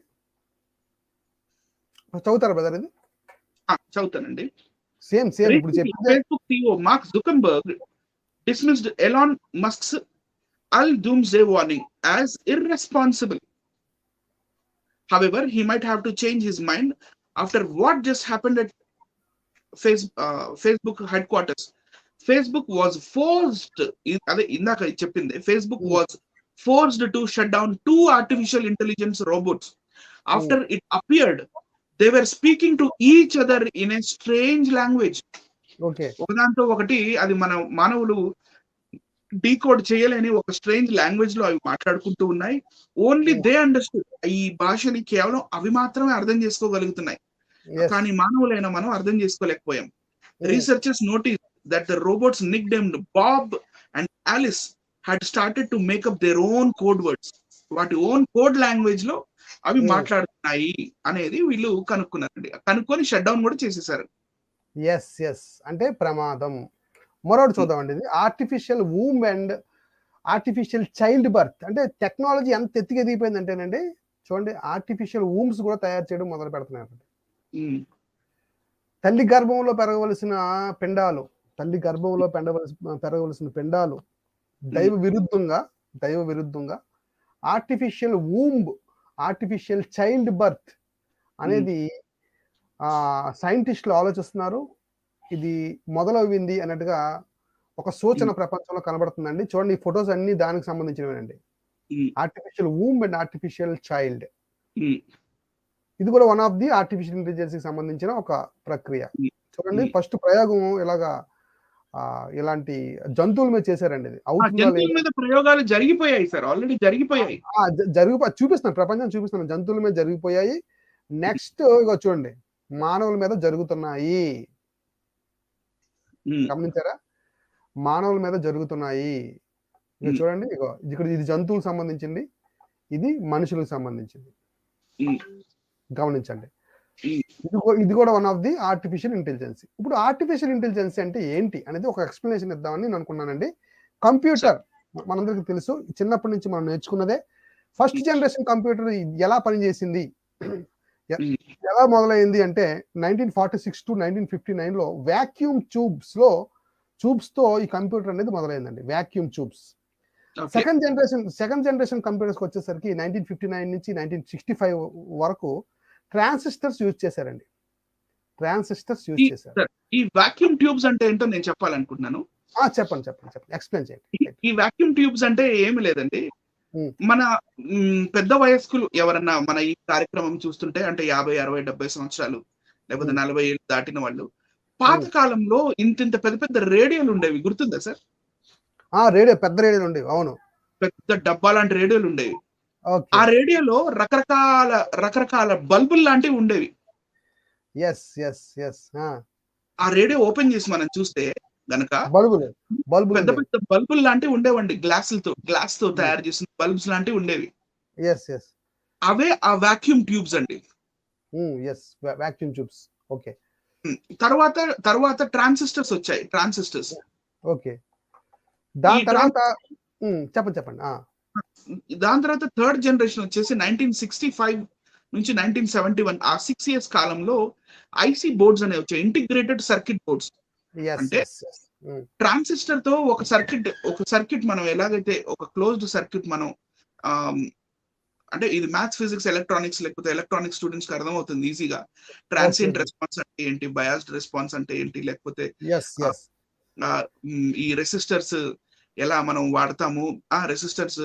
చదువుతారా బ్రదర్? ఇది చదువుతానండి. సేమ్ ఇప్పుడు చెప్పింది. Facebook CEO mark Zuckerberg dismissed Elon Musk's doomsday warning as irresponsible. However, he might have to change his mind after what just happened at Facebook headquarters. Facebook was forced, indaka cheppinde, Facebook was forced to shut down 2 artificial intelligence robots after it appeared they were speaking to each other in a strange language. Okay. ఒకదాంతో ఒకటి అది మన మానవులు decode చేయలేని ఒక strange language లో అవి మాట్లాడుకుంటూ ఉన్నాయి. Only they understood. ఈ భాషని కేవలం అవి మాత్రమే అర్థం చేసుకోగలుగుతున్నాయి, కానీ మానవులైన మనం అర్థం చేసుకోలేకపోయాం. Researchers notice that the robots nicknamed Bob and Alice had started to make up their own code words. వాటి ఓన్ కోడ్ లాంగ్వేజ్ లో అవి మాట్లాడుతున్నాయి అనేది వీళ్ళు కనుక్కున్నారండి. కనుక్కొని షట్ డౌన్ కూడా చేసేసారు. ఎస్ అంటే ప్రమాదం. మరొకటి చూద్దామండి. ఇది artificial womb and artificial child birth. అంటే టెక్నాలజీ ఎంత ఎత్తుకు ఎదిగిపోయిందంటేనండి చూడండి, ఆర్టిఫిషియల్ వూమ్స్ కూడా తయారు చేయడం మొదలు పెడుతున్నారు. తల్లి గర్భంలో పెరగవలసిన పిండాలు దైవ విరుద్ధంగా artificial womb, artificial child birth అనేది సైంటిస్టులు ఆలోచిస్తున్నారు. ఇది మొదలవుంది అన్నట్టుగా ఒక సూచన ప్రపంచంలో కనబడుతుందండి. చూడండి, ఈ ఫొటోస్ అన్ని దానికి సంబంధించినవేనండి. Artificial womb and artificial child. ఇది కూడా one of the artificial intelligence కి సంబంధించిన ఒక ప్రక్రియ. చూడండి, ఫస్ట్ ప్రయోగం ఇలాంటి జంతువుల మీద చేశారండి. ఇది జంతువుల మీద ప్రయోగాలు జరిగిపోయాయి సార్, ఆల్రెడీ జరిగిపోయాయి. చూపిస్తాను, ప్రపంచం చూపిస్తాను. జంతువుల మీద జరిగిపోయాయి. నెక్స్ట్ ఇగో చూడండి, మానవుల మీద జరుగుతున్నాయి. గమనించారా? మానవుల మీద జరుగుతున్నాయి. ఇక చూడండి, ఇగో ఇక్కడ ఇది జంతువులకు సంబంధించింది, ఇది మనుషులకు సంబంధించింది. గమనించండి, ఇది కూడా one of the artificial intelligence. ఇప్పుడు ఆర్టిఫిషియల్ ఇంటెలిజెన్స్ అంటే ఏంటి అనేది ఒక ఎక్స్ప్లెనేషన్ ఇద్దామని నేను అనుకున్నానండి. కంప్యూటర్ మనందరికీ తెలుసు, చిన్నప్పటి నుంచి మనం నేర్చుకున్నదే. ఫస్ట్ జనరేషన్ కంప్యూటర్ ఎలా పనిచేసింది, ఉమ్, ఎలా మొదలైంది అంటే 1946 టు 1959లో వ్యాక్యూమ్ ట్యూబ్స్ తో ఈ కంప్యూటర్ అనేది మొదలైందండి. Vacuum tubes. Okay. Second generation computers వచ్చేసరికి 1959 నుంచి 1965 వరకు ట్రాన్సిస్టర్స్ యూజ్ చేశారండి. సార్, ఈ వాక్యూమ్ ట్యూబ్స్ అంటే ఏంటో నేను చెప్పాలనుకుంటున్నాను. చెప్పండి ఎక్స్ప్లెయిన్ చేయండి. ఈ వాక్యూమ్ ట్యూబ్స్ అంటే ఏమి లేదండి. ఉమ్, మన పెద్ద వయస్కులు ఎవరన్నా మన ఈ కార్యక్రమం చూస్తుంటే అంటే 50, 60, 70 సంవత్సరాలు లేకపోతే 40 ఏళ్ళు దాటిన వాళ్ళు పాత కాలంలో ఇంత పెద్ద పెద్ద రేడియోలు ఉండేవి, గుర్తుందా సార్? రేడియో, పెద్ద రేడియోలు ఉండేవి. అవును. పెద్ద డబ్బా లాంటి రేడియోలు ఉండేవి. ఓకే. ఆ రేడియోలో రకరకాల బల్బులు లాంటివి ఉండేవి. ఎస్. ఆ రేడియో ఓపెన్ చేసి మనం చూస్తే గనక బల్బులు పెద్ద పెద్ద బల్బులు లాంటివి ఉండేవండి. గ్లాస్ తో తయారు చేసిన బల్బ్స్ లాంటివి ఉండేవి. ఎస్. అవే ఆ వాక్యూమ్ ట్యూబ్స్ అండి. Vacuum tubes. ఓకే. తర్వాత ట్రాన్సిస్టర్స్ వచ్చాయి. ఓకే. దాని తర్వాత చెప్పండి. దాని తర్వాత థర్డ్ జనరేషన్ వచ్చేసి 1965 నుంచి 1971 ఆ 6 years కాలంలో ఐసి బోర్డ్స్ అనేవి వచ్చాయి. Integrated circuit boards. అంటే ట్రాన్సిస్టర్ తో ఒక సర్క్యూట్ మనం ఎలాగైతే ఒక క్లోజ్డ్ సర్క్యూట్ మనం అంటే ఇది మ్యాథ్స్, ఫిజిక్స్, ఎలక్ట్రానిక్స్ లేకపోతే ఎలక్ట్రానిక్స్ స్టూడెంట్స్ కి అర్థమవుతుంది ఈజీగా. ట్రాన్సియంట్ రెస్పాన్స్ అంటే ఏంటి, బయాస్డ్ రెస్పాన్స్ అంటే ఏంటి, లేకపోతే ఈ రెసిస్టర్స్ ఎలా మనం వాడతాము, ఆ రెసిస్టర్స్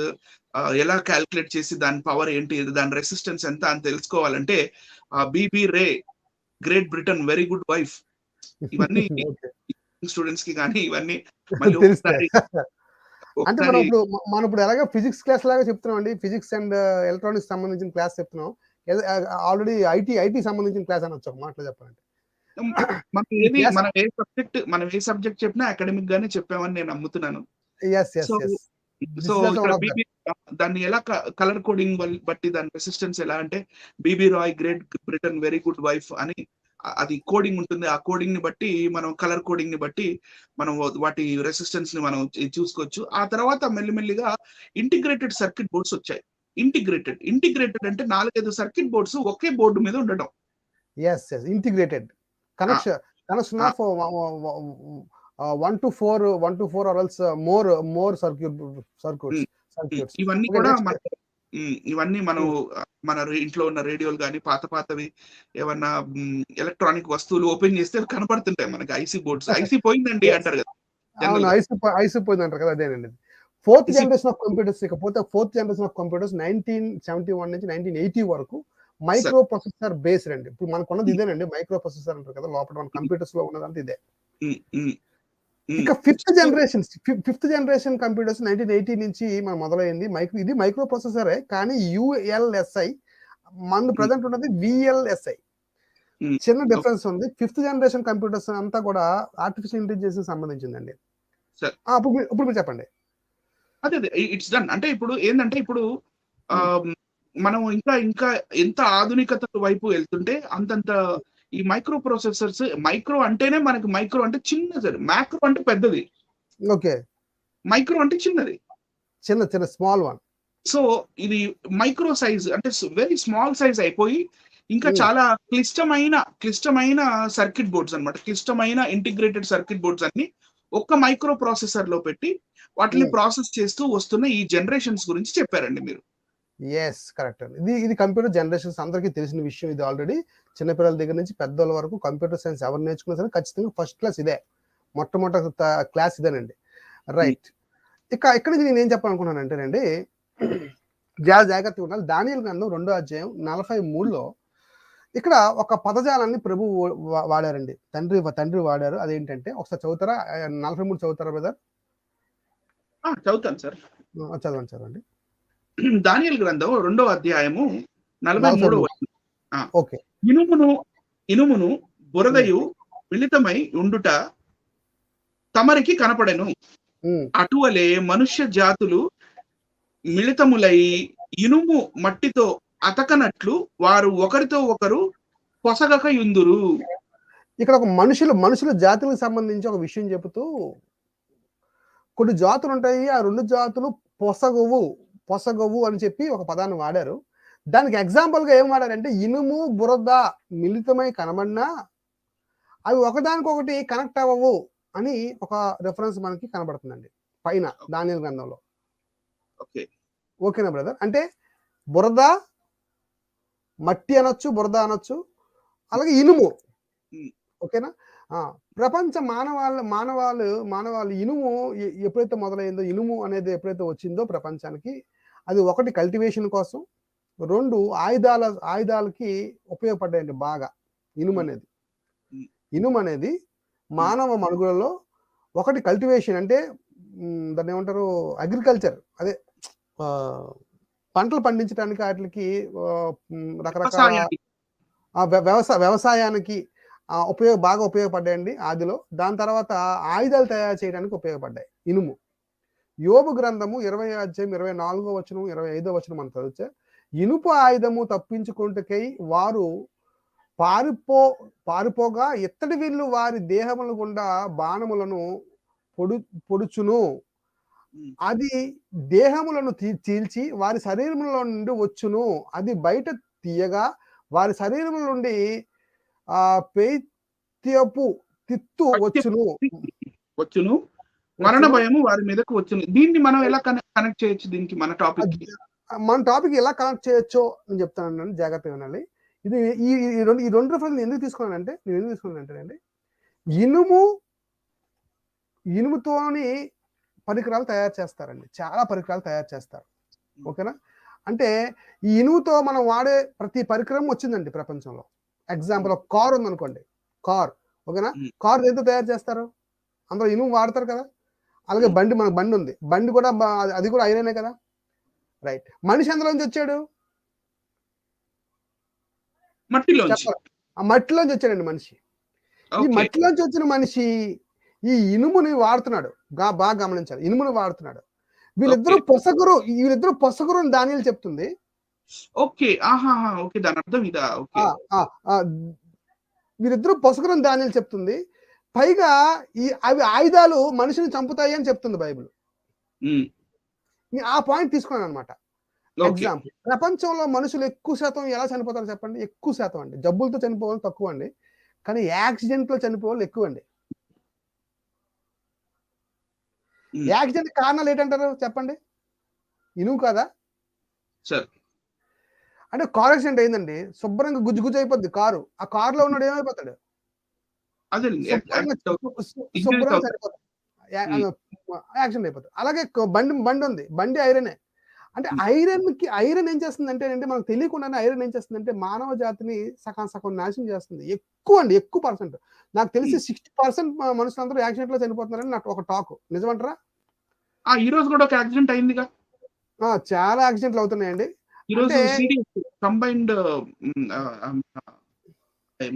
ఎలా క్యాల్కులేట్ చేసి దాని పవర్ ఏంటి, దాని రెసిస్టెన్స్ ఎంత అని తెలుసుకోవాలంటే B B ray, Great Britain, very good wife, ఇవన్నీ స్టూడెంట్స్ కి కానీ ఇవన్నీ మళ్ళీ అంటే మనం ఇప్పుడు ఎలాగో ఫిజిక్స్ క్లాస్ లాగా చెప్తున్నాం అండి. ఫిజిక్స్ అండ్ ఎలక్ట్రానిక్స్ సంబంధించిన క్లాస్ చెప్తున్నాం. ఆల్రెడీ ఐటీ సంబంధించిన క్లాస్ అనొచ్చు ఒక మాటలో చెప్పాలంటే. మనం ఏ సబ్జెక్ట్ చెప్పినా అకాడమిక్ గానే చెప్పామని నేను నమ్ముతున్నాను. సో దాన్ని ఎలా కలర్ కోడింగ్ బట్టి దాని రెసిస్టెన్స్ ఎలా అంటే B B, Great Britain, very good wife అని అది కోడింగ్ ఉంటుంది. ఆ కోడింగ్ ని బట్టి మనం కలర్ కోడింగ్ ని బట్టి మనం వాటి రెసిస్టెన్స్ ని మనం చూసుకోవచ్చు. ఆ తర్వాత మెల్లిమెల్లిగా ఇంటిగ్రేటెడ్ సర్క్యూట్ బోర్డ్స్ వచ్చాయి. ఇంటిగ్రేటెడ్ అంటే 4-5 సర్క్యూట్ బోర్డ్స్ ఒకే బోర్డు మీద ఉండడం. Integrated connection of 1 to 4 or else more circuits. ఇవన్నీ మనం మన ఇంట్లో ఉన్న రేడియోలు కానీ పాతవి ఏమన్నా ఎలక్ట్రానిక్ వస్తువులు ఓపెన్ చేస్తే కనపడుతుంటాయి మనకి ఐసీ బోర్డ్స్. ఐసీ పోయిందండి అంటారు కదా. ఐసీ పోయింది అంటారు కదా. అదేనండి. Fourth generation of computers. ఇకపోతే ఫోర్త్ జనరేషన్ ఆఫ్ కంప్యూటర్స్ 1971 నుంచి 1980 వరకు మైక్రో ప్రొసెసర్ బేస్డ్ అండి. ఇప్పుడు మనకు ఉన్నది ఇదేనండి, మైక్రో ప్రొసెసర్ అంటారు కదా. లోపల మన కంప్యూటర్స్ లో ఉన్నదంటే ఇదే. ఇక ఫిఫ్త్ జనరేషన్ కంప్యూటర్స్ 1980 నుంచి మనం మొదలైంది. ఇది మైక్రో ప్రొసెసరే, కానీ యుఎల్ఎస్ఐ. మన ప్రజెంట్ ఉన్నది విఎల్ఎస్ఐ. చిన్న డిఫరెన్స్ ఉంది. ఫిఫ్త్ జనరేషన్ కంప్యూటర్స్ అంతా కూడా ఆర్టిఫిషియల్ ఇంటెలిజెన్స్ సంబంధించిందండి. ఇప్పుడు మీరు చెప్పండి. అదే ఇట్స్ డన్. అంటే ఇప్పుడు ఏంటంటే ఇప్పుడు మనం ఇంకా ఎంత ఆధునికత వైపు వెళ్తుంటే అంతంత ఈ మైక్రో ప్రాసెసర్స్, మైక్రో అంటేనే మనకి మైక్రో అంటే చిన్నది, మ్యాక్రో అంటే పెద్దది, ఓకే, మైక్రో అంటే చిన్నది, చిన్న స్మాల్ వన్. సో ఇది మైక్రో సైజ్ అంటే వెరీ స్మాల్ సైజ్ అయిపోయి ఇంకా చాలా క్లిష్టమైన సర్క్యూట్ బోర్డ్స్ అన్నమాట. క్లిష్టమైన ఇంటిగ్రేటెడ్ సర్క్యూట్ బోర్డ్స్ అన్ని ఒక్క మైక్రో ప్రాసెసర్ లో పెట్టి వాటిని ప్రాసెస్ చేస్తూ వస్తున్న ఈ జనరేషన్స్ గురించి చెప్పారండి మీరు. ఎస్, కరెక్ట్ అండి. ఇది కంప్యూటర్ జనరేషన్స్ అందరికీ తెలిసిన విషయం. ఇది ఆల్రెడీ చిన్నపిల్లల దగ్గర నుంచి పెద్దల వరకు కంప్యూటర్ సైన్స్ ఎవరు నేర్చుకున్నా సరే ఖచ్చితంగా ఫస్ట్ క్లాస్ ఇదే, మొట్టమొదటి క్లాస్ ఇదేనండి. రైట్. ఇక్కడ నుంచి నేను ఏం చెప్పాలనుకున్నానంటేనండి, జాగ్రత్తగా ఉండాలి. దానియేలు గ్రంథం 2వ అధ్యాయం 43లో ఇక్కడ ఒక పదజాలాన్ని ప్రభువు వాడారండి, తండ్రి వాడారు. అదేంటంటే ఒకసారి చదువుతారా? 43 చదువుతారా బ్రదర్? చదువుతాను సార్. చదవండి. దానియేలు గ్రంథం 2వ అధ్యాయము 43వ వచనం. ఓకే. ఇనుమును బురదయు మిళితమై ఉండుట తమరికి కనపడెను. అటువలే మనుష్య జాతులు మిళితములై ఇనుము మట్టితో అతకనట్లు వారు ఒకరితో ఒకరు పొసగక యుందురు. ఇక్కడ ఒక మనుషుల జాతులకు సంబంధించి ఒక విషయం చెబుతూ, కొన్ని జాతులు ఉంటాయి, ఆ 2 జాతులు పొసగవు అని చెప్పి ఒక పదాన్ని వాడారు. దానికి ఎగ్జాంపుల్గా ఏం వాడారంటే ఇనుము బురద మిళితమై కనబడినా అవి ఒకదానికొకటి కనెక్ట్ అవ్వవు అని ఒక రెఫరెన్స్ మనకి కనబడుతుందండి పైన దానియేలు గ్రంథంలో. ఓకేనా బ్రదర్? అంటే బురద మట్టి అనొచ్చు, బురద అనొచ్చు, అలాగే ఇనుము. ఓకేనా? ప్రపంచ మానవాళ్ళు ఇనుము ఎప్పుడైతే మొదలైందో, ఇనుము అనేది ఎప్పుడైతే వచ్చిందో ప్రపంచానికి, అది ఒకటి కల్టివేషన్ కోసం, 2 ఆయుధాలకి ఉపయోగపడ్డాయండి బాగా. ఇనుము అనేది మానవ మనుగడలో ఒకటి కల్టివేషన్ అంటే దాన్ని ఏమంటారు, అగ్రికల్చర్, అదే పంటలు పండించడానికి వాటికి రకరకాల వ్యవసాయానికి బాగా ఉపయోగపడ్డాయండి ఆదిలో. దాని తర్వాత ఆయుధాలు తయారు చేయడానికి ఉపయోగపడ్డాయి ఇనుము. యోబు గ్రంథము 20వ అధ్యాయం 24వ వచనం 25వ వచనం మనం చదివితే, ఇనుప ఆయుధము తప్పించుకుంటకై వారు పారిపోగా ఇత్తడి విల్లు వారి దేహముల గుండా బాణములను పొడుచును, అది దేహములను చీల్చి వారి శరీరములో నుండి వచ్చును, అది బయట తీయగా వారి శరీరముల నుండి పైత్యపు తిత్తు వచ్చును, మరణ భయము వారి మీదకు వచ్చును. దీన్ని మనం ఎలా కనెక్ట్ చేయొచ్చు దీనికి? మన టాపిక్ ఎలా కనెక్ట్ చేయొచ్చో నేను చెప్తాను, జాగ్రత్తగా వినాలి. ఇది ఈ రెండు రిఫరెన్స్ ఎందుకు తీసుకున్నానంటే ఇనుముతోని పరికరాలు తయారు చేస్తారండి, చాలా పరికరాలు తయారు చేస్తారు. ఓకేనా? అంటే ఈ ఇనుముతో మనం వాడే ప్రతి పరికరం వచ్చిందండి ప్రపంచంలో. ఎగ్జాంపుల్ ఒక కార్ ఉందనుకోండి, కార్. ఓకేనా? కార్ ఎంత తయారు చేస్తారు? అందులో ఇనుము వాడతారు కదా. అలాగే మనకు బండి ఉంది, బండి కూడా అది కూడా ఐరనే కదా. రైట్. మనిషి ఎందులోంచి వచ్చాడు? మట్టిలోంచి వచ్చాడండి మనిషి. ఈ మట్టిలోంచి వచ్చిన మనిషి ఈ ఇనుముని వాడుతున్నాడు. బాగా గమనించాలి, ఇనుముని వాడుతున్నాడు. వీళ్ళిద్దరూ పొసగురు అని దానియేలు చెప్తుంది. వీరిద్దరూ పొసగురు అని దానియేలు చెప్తుంది. పైగా అవి ఆయుధాలు మనిషిని చంపుతాయి అని చెప్తుంది బైబిల్. ఆ పాయింట్ తీసుకున్నాను అనమాట. ఎగ్జాంపుల్, ప్రపంచంలో మనుషులు ఎక్కువ శాతం ఎలా చనిపోతారో చెప్పండి? ఎక్కువ శాతం అండి జబ్బులతో చనిపోవాలి తక్కువ అండి, కానీ యాక్సిడెంట్ లో చనిపోవాలి ఎక్కువ అండి. యాక్సిడెంట్ కారణాలు ఏంటంటారు చెప్పండి? ఇనుము కదా. అంటే కార్ యాక్సిడెంట్ అయిందండి, శుభ్రంగా గుజ్జు అయిపోద్ది కారు. ఆ కారులో ఉన్నాడు ఏమైపోతాడు? శుభ్రంగా చనిపోతాడు, యాక్సిడెంట్ అయిపోతాడు. అలాగే బండి ఉంది, బండి ఐరనే. అంటే ఐరన్ ఏం చేస్తుందంటే మనకు తెలియకుండానే ఐరన్ ఏం చేస్తుందంటే మానవ జాతిని సగం నాశనం చేస్తుంది. ఎక్కువ పర్సెంట్, నాకు తెలిసి 60% మనుషులందరూ యాక్సిడెంట్ లో చనిపోతున్నారని నాకు ఒక టాక్. నిజమంటారా? ఈ రోజు కూడా ఒక యాక్సిడెంట్ అయిందిగా. చాలా యాక్సిడెంట్లు అవుతున్నాయండి. కంబైన్డ్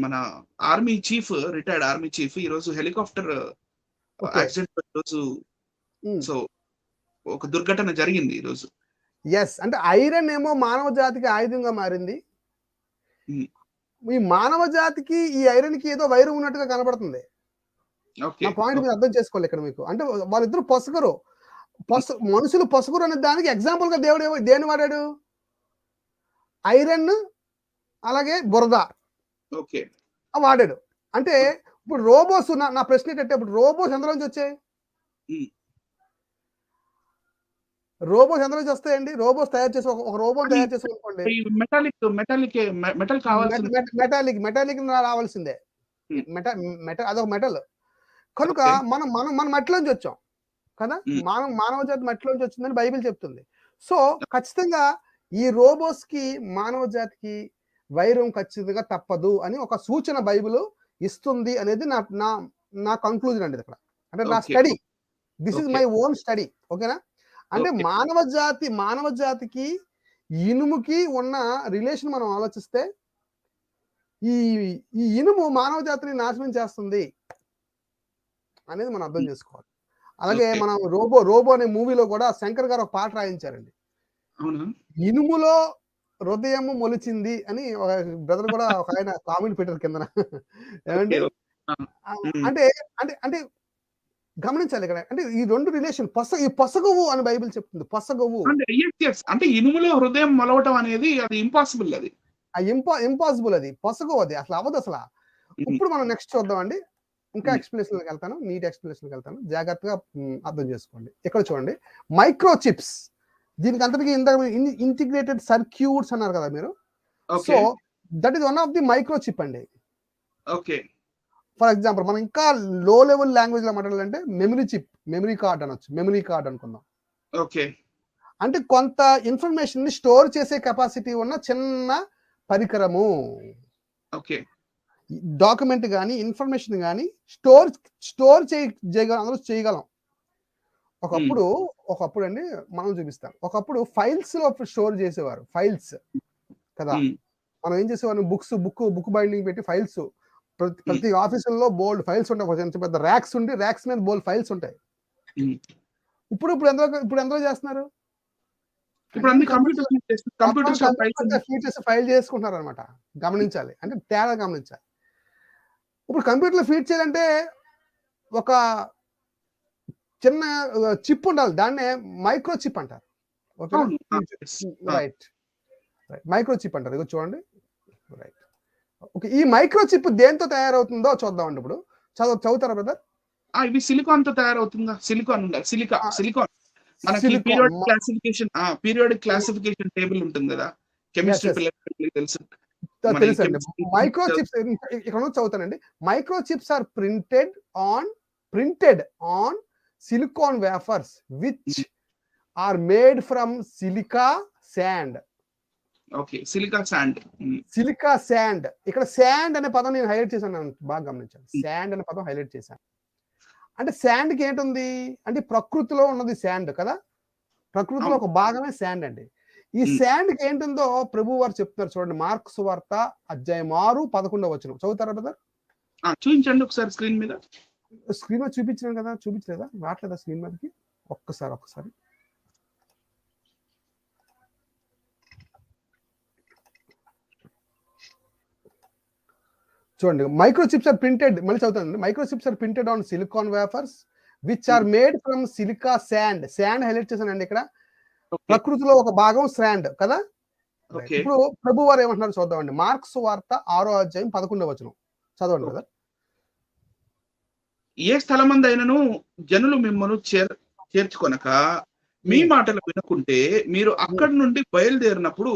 మన army chief, retired army chief ఈ రోజు హెలికాప్టర్ యాక్సిడెంట్ రోజు సో ఒక దుర్ఘటన జరిగింది ఈ రోజు. అంటే ఐరన్ ఏమో మానవ జాతికి ఆయుధంగా మారింది. ఈ మానవ జాతికి ఈ ఐరన్ కి ఏదో వైరం ఉన్నట్టుగా కనబడుతుంది. నా పాయింట్ మీరు అర్థం చేసుకోవాలి ఇక్కడ మీకు. అంటే వాళ్ళిద్దరు మనుషులు పొసగురు అనే దానికి ఎగ్జాంపుల్ గా దేవుడు దేని వాడాడు? ఐరన్ అలాగే బురద వాడాడు. అంటే ఇప్పుడు రోబోస్, నా ప్రశ్న ఏంటంటే, ఇప్పుడు రోబోస్ ఎందులోంచి వచ్చాయి? రోబోస్ ఎందులోంచి వస్తాయండి? రోబోస్ తయారు చేసి ఒక రోబోని తయారు చేసి అనుకోండి, మెటాలిక్ రావాల్సిందే. అదొక మెటల్ కనుక మనం మట్టిలోంచి వచ్చాం కదా. మానవ జాతి మట్టిలోంచి వచ్చిందని బైబిల్ చెప్తుంది. సో ఖచ్చితంగా ఈ రోబోస్ కి మానవ జాతికి వైరం ఖచ్చితంగా తప్పదు అని ఒక సూచన బైబిల్ ఇస్తుంది అనేది నా కంక్లూజన్ అండి ఇక్కడ. అంటే నా study, this is my own study. ఓకేనా? అంటే మానవ జాతికి ఇనుముకి ఉన్న రిలేషన్ మనం ఆలోచిస్తే ఈ ఇనుము మానవ జాతిని నాశనం చేస్తుంది అనేది మనం అర్థం చేసుకోవాలి. అలాగే మనం రోబో అనే మూవీలో కూడా శంకర్ గారు ఒక పాట రాయించారండి, ఇనుములో హృదయము మొలిచింది అని. బ్రదర్ కూడా ఒక ఆయన కామెంట్ పెట్టారు కింద. ఏమండి? అంటే గమనించాలి ఇక్కడ. అంటే ఈ రెండు రిలేషన్ ఈ పొసగవు అని బైబిల్ చెప్తుంది. పొసగవు అంటే ఇనుములో హృదయం మొలవటం అనేది అది ఇంపాసిబుల్. అది ఇంపాసిబుల్. అది పొసగవు. అది అసలు అవ్వదు అసలు. ఇప్పుడు మనం నెక్స్ట్ చూద్దామండి. ఇంకా ఎక్స్ప్లెనేషన్కి వెళ్తాను, నీట్ ఎక్స్ప్లెనేషన్కి వెళ్తాను. జాగ్రత్తగా అర్థం చేసుకోండి. ఇక్కడ చూడండి, మైక్రో చిప్స్. దీనికి అంతటికి ఇంటిగ్రేటెడ్ సర్క్యూట్స్ అన్నారు కదా మీరు. So that is one of the micro chip అండి. ఓకే. ఫర్ ఎగ్జాంపుల్ మనం ఇంకా లో లెవెల్ లాంగ్వేజ్ లో మాట్లాడాలంటే మెమరీ చిప్, మెమరీ కార్డ్ అనొచ్చు. మెమరీ కార్డ్ అనుకుందాం. ఓకే. అంటే కొంత ఇన్ఫర్మేషన్ ని స్టోర్ చేసే కెపాసిటీ ఉన్న చిన్న పరికరము. ఓకే. డాక్యుమెంట్ కానీ ఇన్ఫర్మేషన్ కానీ స్టోర్ చేయగలం. ఒకప్పుడు అండి మనం చూపిస్తాం. ఒకప్పుడు ఫైల్స్ లో స్టోర్ చేసేవారు. ఫైల్స్ కదా. మనం ఏం చేసేవారు, బుక్ బైండింగ్ పెట్టి ఫైల్స్, ప్రతి ఆఫీసుల్లో బోల్డ్ ఫైల్స్ ఉంటాయి. పెద్ద ర్యాక్స్ ఉండి ర్యాక్స్ మీద బోల్డ్ ఫైల్స్ ఉంటాయి. ఇప్పుడు ఎందులో చేస్తున్నారు, ఫైల్ చేసుకుంటున్నారు అనమాట. గమనించాలి, అంటే తేడా గమనించాలి. ఇప్పుడు కంప్యూటర్లో ఫీడ్ చేయాలంటే ఒక చిన్న చిప్ ఉండాలి. దాన్నే మైక్రో చిప్ అంటారు. రైట్, మైక్రో చిప్ అంటారు. ఇదిగో చూడండి. రైట్. ఓకే. ఈ మైక్రో చిప్ దేంతో తయారవుతుందో చూద్దామండి. ఇప్పుడు చదువుతారా బ్రదర్? ఇవి సిలికాన్ తో తయారవుతుందా? సిలికాన్ ఉండాలి. సిలికాన్ మనకి పీరియాడిక్ క్లాసిఫికేషన్ టేబుల్ ఉంటుంది కదా, కెమిస్ట్రీ పిల్లలకి తెలుసు. తెలుసండి. మైక్రో చిప్స్ ఇక్కడ చదువుతానండి. Micro chips are printed on silicon wafers which are made from silica sand. Okay. Silica sand. ఇక్కడ శాండ్ అనే పదం నేను హైలైట్ చేశాను, బాగా గమనించాను. శాండ్ అనే పదం హైలైట్ చేశాను. అంటే శాండ్ కి ఏంటుంది అంటే ప్రకృతిలో ఉన్నది శాండ్ కదా. ప్రకృతిలో ఒక భాగమే శాండ్ అండి. ఈ శాండ్ కి ఏంటుందో ప్రభు వారు చెప్తున్నారు. చూడండి, మార్కు సువార్త అధ్యాయం 6:11 చదువుతారా బ్రదర్? చూపించండి ఒకసారి స్క్రీన్ మీద. స్క్రీన్ మీద చూపించాను కదా, చూపించలేదా? రావట్లేదా స్క్రీన్ మీదకి? ఒక్కసారి చూడండి. మైక్రో చిప్స్ ఆర్ ప్రింటెడ్, మళ్ళీ చదువుతానండి. Micro chips are printed on silicon wafers which are made from silica sand. Sand highlight చేశానండి ఇక్కడ. ప్రకృతిలో ఒక భాగం శాండ్ కదా. ఇప్పుడు ప్రభు వారు ఏమంటున్నారు చూద్దామండి. మార్కు సువార్త 6:11 చదవండి కదా. ఏ స్థలమందైనను జనులు మిమ్మల్ని చేర్చుకొనక మీ మాటలు వినకుంటే మీరు అక్కడి నుండి బయలుదేరినప్పుడు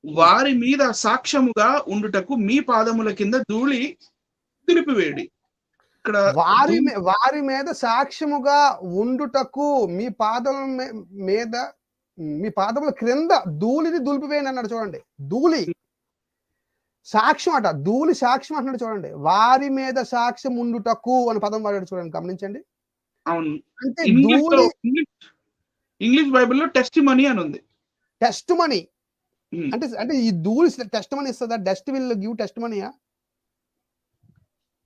వారి మీద సాక్ష్యముగా ఉండుటకు మీ పాదముల కింద ధూళి దులిపివేయడి. ఇక్కడ వారి మీద సాక్ష్యముగా ఉండుటకు మీ పాదముల క్రింద ధూళిని దులిపివేయండి అన్నాడు. చూడండి, ధూళి సాక్ష్యం అట. ధూళి సాక్ష్యం అంటున్నాడు. చూడండి, వారి మీద సాక్ష్యం ఉండుటకు అని పదం వాడాడు. చూడండి, గమనించండి. అవును. అంటే ఇంగ్లీష్ బైబిల్లో టెస్ట్ మనీ అని ఉంది. టెస్ట్ మనీ అంటే ఈ ధూళి టెస్ట్ మనీ ఇస్తుందా? డస్ట్ విల్ గివ్ టెస్ట్ మనీయా?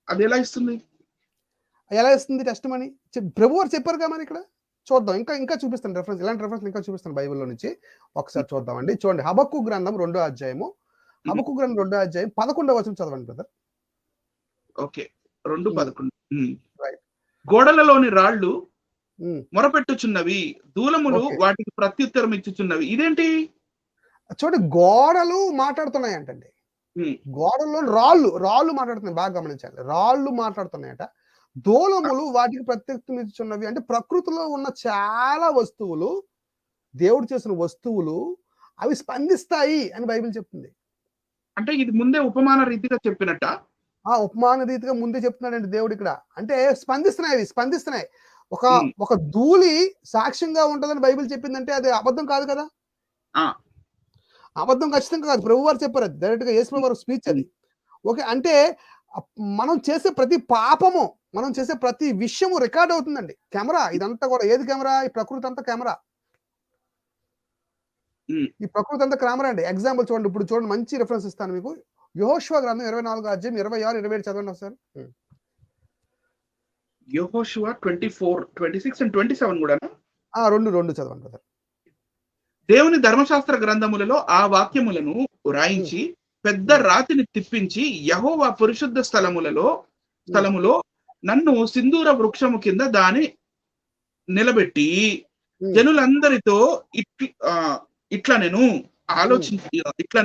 అది ఎలా ఇస్తుంది టెస్ట్ మనీ? ప్రభు వారు చెప్పారు కదా. మరి ఇక్కడ చూద్దాం. ఇంకా చూపిస్తాను రెఫరెన్స్. ఇలాంటి రెఫరెన్స్ ఇంకా చూపిస్తాను బైబిల్లో నుంచి. ఒకసారి చూద్దామండి. చూడండి, హబక్కు గ్రంథం 2వ అధ్యాయము. హబక్కు గ్రంథం 2వ అధ్యాయం 11వ చదవండి బ్రదర్. ఓకే. 2:11. గోడలలోని రాళ్ళు మొరపెట్టుచున్నవి, దూలములు వాటికి ప్రత్యుత్తరం ఇచ్చుచున్నవి. ఇదేంటి? చూడండి, గోడలు మాట్లాడుతున్నాయి అంటండి. గోడల్లో రాళ్ళు మాట్లాడుతున్నాయి. బాగా గమనించాలి. రాళ్ళు మాట్లాడుతున్నాయట. దూలములు వాటికి ప్రత్యుత్తరం ఇచ్చుచున్నవి. అంటే ప్రకృతిలో ఉన్న చాలా వస్తువులు, దేవుడు చేసిన వస్తువులు, అవి స్పందిస్తాయి అని బైబిల్ చెప్తుంది. అంటే ఇది ముందే ఉపమాన రీతిగా చెప్పినట్ట? ఉపమాన రీతిగా ముందే చెప్తున్నాడండి దేవుడు ఇక్కడ. అంటే స్పందిస్తున్నాయి. ఒక ధూళి సాక్ష్యంగా ఉంటుందని బైబిల్ చెప్పిందంటే అది అబద్ధం కాదు కదా. అబద్ధం ఖచ్చితంగా కాదు. ప్రభు వారు చెప్పారు. అది డైరెక్ట్ గా యేసు వారు స్పీచ్ అది. ఓకే. అంటే మనం చేసే ప్రతి పాపము, మనం చేసే ప్రతి విషయము రికార్డ్ అవుతుందండి. కెమెరా ఇదంతా కూడా. ఏది కెమెరా? ఈ ప్రకృతి అంతా కెమెరా. ఈ ప్రకృతి అంతా కెమెరా అండి. ఎగ్జాంపుల్ చూడండి. ఇప్పుడు చూడండి, మంచి రిఫరెన్స్ ఇస్తాను మీకు. యెహోషువ గ్రంథం 24వ అధ్యాయం 26, 27 చదవండి ఒకసారి. యెహోషువ 24, 26 and 27 కూడా రెండు చదవండి బ్రదర్. దేవుని ధర్మశాస్త్ర గ్రంథములలో ఆ వాక్యములను వ్రాయించి పెద్ద రాతిని తిప్పించి యెహోవా పరిశుద్ధ స్థలములో నన్ను సింధూర వృక్షము కింద దాని నిలబెట్టి ఉమ్, జనులందరితో ఇట్లా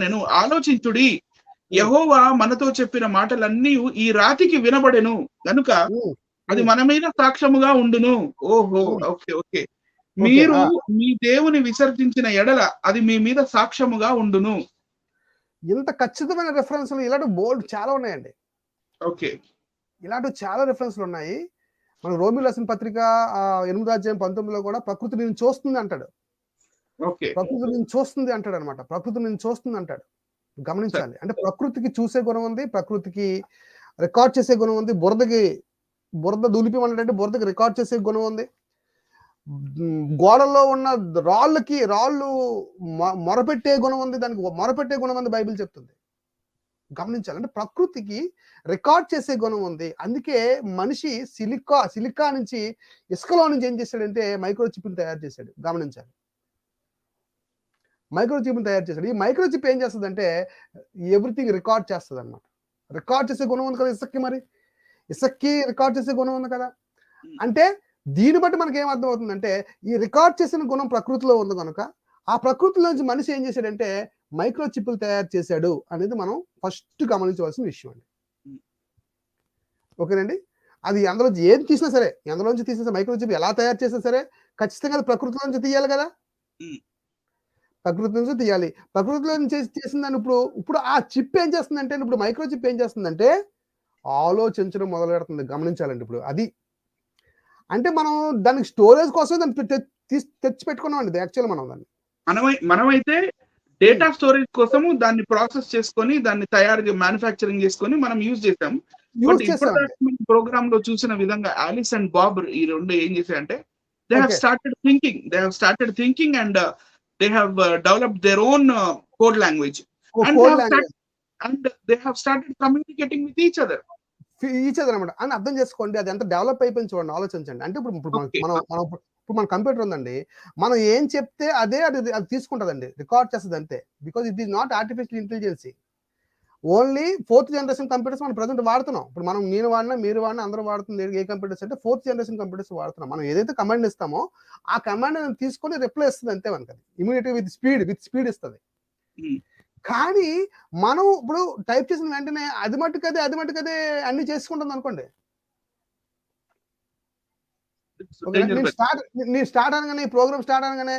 నేను ఆలోచించుడి, యెహోవా మనతో చెప్పిన మాటలన్నీ ఈ రాతికి వినబడెను గనుక ఉమ్, అది మన మీద సాక్ష్యముగా ఉండును. ఓహో, ఉమ్. Okay okay. ఓకే, మీరు మీ దేవుని విసర్జించిన ఎడల అది మీ మీద సాక్ష్యముగా ఉండును. ఇంత ఖచ్చితమైన రెఫరెన్స్లు ఇలాంటి బోల్డ్ చాలా ఉన్నాయండి. ఓకే, ఇలాంటి చాలా రెఫరెన్స్లు ఉన్నాయి. మన రోమియోలు రాసిన పత్రిక 8వ అధ్యాయం 19లో కూడా ప్రకృతి నేను చూస్తుంది అంటాడు. ఓకే. ప్రకృతి నేను చూస్తుంది అంటాడు అనమాట. ప్రకృతి నేను చూస్తుంది అంటాడు. గమనించాలి. అంటే ప్రకృతికి చూసే గుణం ఉంది, ప్రకృతికి రికార్డ్ చేసే గుణం ఉంది, బురద దులిపిమన్నాడంటే బురదకి రికార్డ్ చేసే గుణం ఉంది. గోడల్లో ఉన్న రాళ్ళు మొరపెట్టే గుణం ఉంది, దానికి మొరపెట్టే గుణం ఉంది బైబిల్ చెప్తుంది. గమనించాలి. అంటే ప్రకృతికి రికార్డ్ చేసే గుణం ఉంది. అందుకే మనిషి సిలికా నుంచి ఇసుకలో నుంచి ఏం చేశాడంటే మైక్రోచిప్ని తయారు చేశాడు. గమనించాలి. మైక్రోచిప్ని తయారు చేశాడు. ఈ మైక్రోచిప్ ఏం చేస్తుందంటే ఎవ్రీథింగ్ రికార్డ్ చేస్తుంది అనమాట. రికార్డ్ చేసే గుణం ఉంది కదా ఇసుక్కి. మరి ఇసుక్కి రికార్డ్ చేసే గుణం ఉంది కదా. అంటే దీన్ని బట్టి మనకి ఏం అర్థం అవుతుందంటే ఈ రికార్డ్ చేసిన గుణం ప్రకృతిలో ఉంది కనుక ఆ ప్రకృతిలోంచి మనిషి ఏం చేశాడంటే మైక్రోచిప్లు తయారు చేశాడు అనేది మనం ఫస్ట్ గమనించవలసిన విషయం అండి. ఓకేనండి. అది అందులోంచి ఏది తీసినా సరే, అందులోంచి తీసినా మైక్రోచిప్ ఎలా తయారు చేసినా సరే ఖచ్చితంగా అది ప్రకృతిలోంచి తీయాలి కదా. ప్రకృతి నుంచి తీయాలి. ప్రకృతిలో చేసిన దాన్ని ఇప్పుడు ఆ చిప్ ఏం చేస్తుందంటే ఇప్పుడు మైక్రోచిప్ ఏం చేస్తుందంటే ఆలోచించడం మొదలు పెడుతుంది. గమనించాలండి. ఇప్పుడు అది అంటే మనం దానికి స్టోరేజ్ కోసం దాన్ని తెచ్చి పెట్టుకున్నాం అండి. యాక్చువల్ మనమైతే డేటా స్టోరేజ్ కోసము దాన్ని ప్రాసెస్ చేసుకొని దాన్ని మ్యానుఫ్యాక్చరింగ్ చేసుకొని మనం యూజ్ చేసాం. ప్రోగ్రామ్ లో చూసిన విధంగా ఆలిస్ అండ్ బాబ్ ఈ రెండు ఏం చేశాయంటే they have started thinking and they have developed their own code language and they have started communicating with each other అనమాట అని అర్థం చేసుకోండి. అది ఎంత డెవలప్ అయిపోయింది చూడండి, ఆలోచించండి. అంటే ఇప్పుడు మన కంప్యూటర్ ఉందండి, మనం ఏం చెప్తే అదే అది తీసుకుంటుందండి, రికార్డ్ చేస్తుంది అంతే. Because it is not artificial intelligence. Only 4th generation computers మనం ప్రజెంట్ వాడుతున్నాం. ఇప్పుడు మనం నేను వాడినా మీరు వాడినా అందరూ వాడుతుంది ఏ కంప్యూటర్స్ అంటే 4th జనరేషన్ కంప్యూటర్స్ వాడుతున్నాం. మనం ఏదైతే కమాండ్ ఇస్తామో ఆ కమాండ్ తీసుకొని రిప్లై ఇస్తుంది అంతే. మనకి అది ఇమీడియట్ విత్ స్పీడ్ ఇస్తుంది. కానీ మనం ఇప్పుడు టైప్ చేసిన వెంటనే అది మట్టుకదే అన్ని చేసుకుంటుంది అనుకోండి. నేను స్టార్ట్ అనగానే ఈ ప్రోగ్రామ్ స్టార్ట్ అనగానే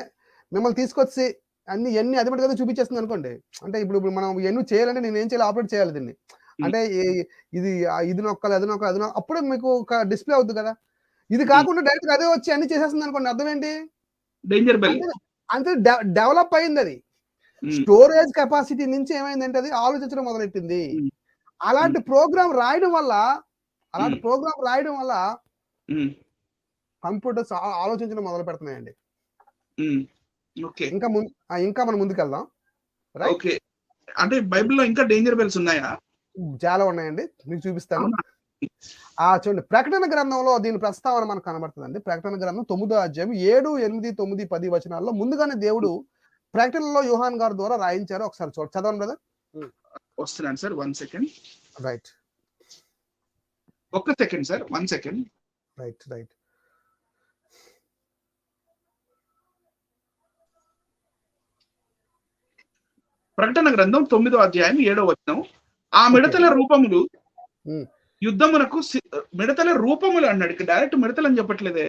మిమ్మల్ని తీసుకొచ్చి అన్ని అది మట్టుకదే చూపించేస్తుంది అనుకోండి. అంటే ఇప్పుడు మనం ఎన్ని చేయాలంటే నేను ఏం చేయాలి, ఆపరేట్ చేయాలి దీన్ని. అంటే ఇది నొక్కాలి, అది నొక్కాలి, అప్పుడే మీకు ఒక డిస్ప్లే అవుతుంది కదా. ఇది కాకుండా డైరెక్ట్ అదే వచ్చి అన్ని చేసేస్తుంది అనుకోండి. అర్థం ఏంటి? అంటే డెవలప్ అయింది. అది స్టోరేజ్ కెపాసిటీ నుంచి ఏమైందంటే అది ఆలోచించడం మొదలెట్టింది. అలాంటి ప్రోగ్రామ్ రాయడం వల్ల కంప్యూటర్స్ ఆలోచించడం మొదలు పెడుతున్నాయండి. ఇంకా మనం ముందుకెళ్దాం. ఓకే. అంటే బైబిల్లో ఇంకా డేంజర్ బెల్స్ ఉన్నాయా? చాలా ఉన్నాయండి, మీకు చూపిస్తాను. చూడండి, ప్రకటన గ్రంథంలో దీని ప్రస్తావన మనకు కనబడుతుందండి. ప్రకటన గ్రంథం 9వ అధ్యాయం 7, 8, 9, 10 వచనాల్లో ముందుగానే దేవుడు ప్రకటనలో యోహాన్ గారి ద్వారా రాయించారు. ఒకసారి చదవండి బ్రదర్. వస్తున్నాను సార్, 1 సెకండ్. రైట్, ఒక్క సెకండ్ సార్, 1 సెకండ్. రైట్. ప్రకటన గ్రంథం 9వ అధ్యాయం 7వ వచనం. ఆ మిడతల రూపములు యుద్ధమునకు మిడతల రూపములు అన్నాడు. డైరెక్ట్ మిడతలు అని చెప్పట్లేదే.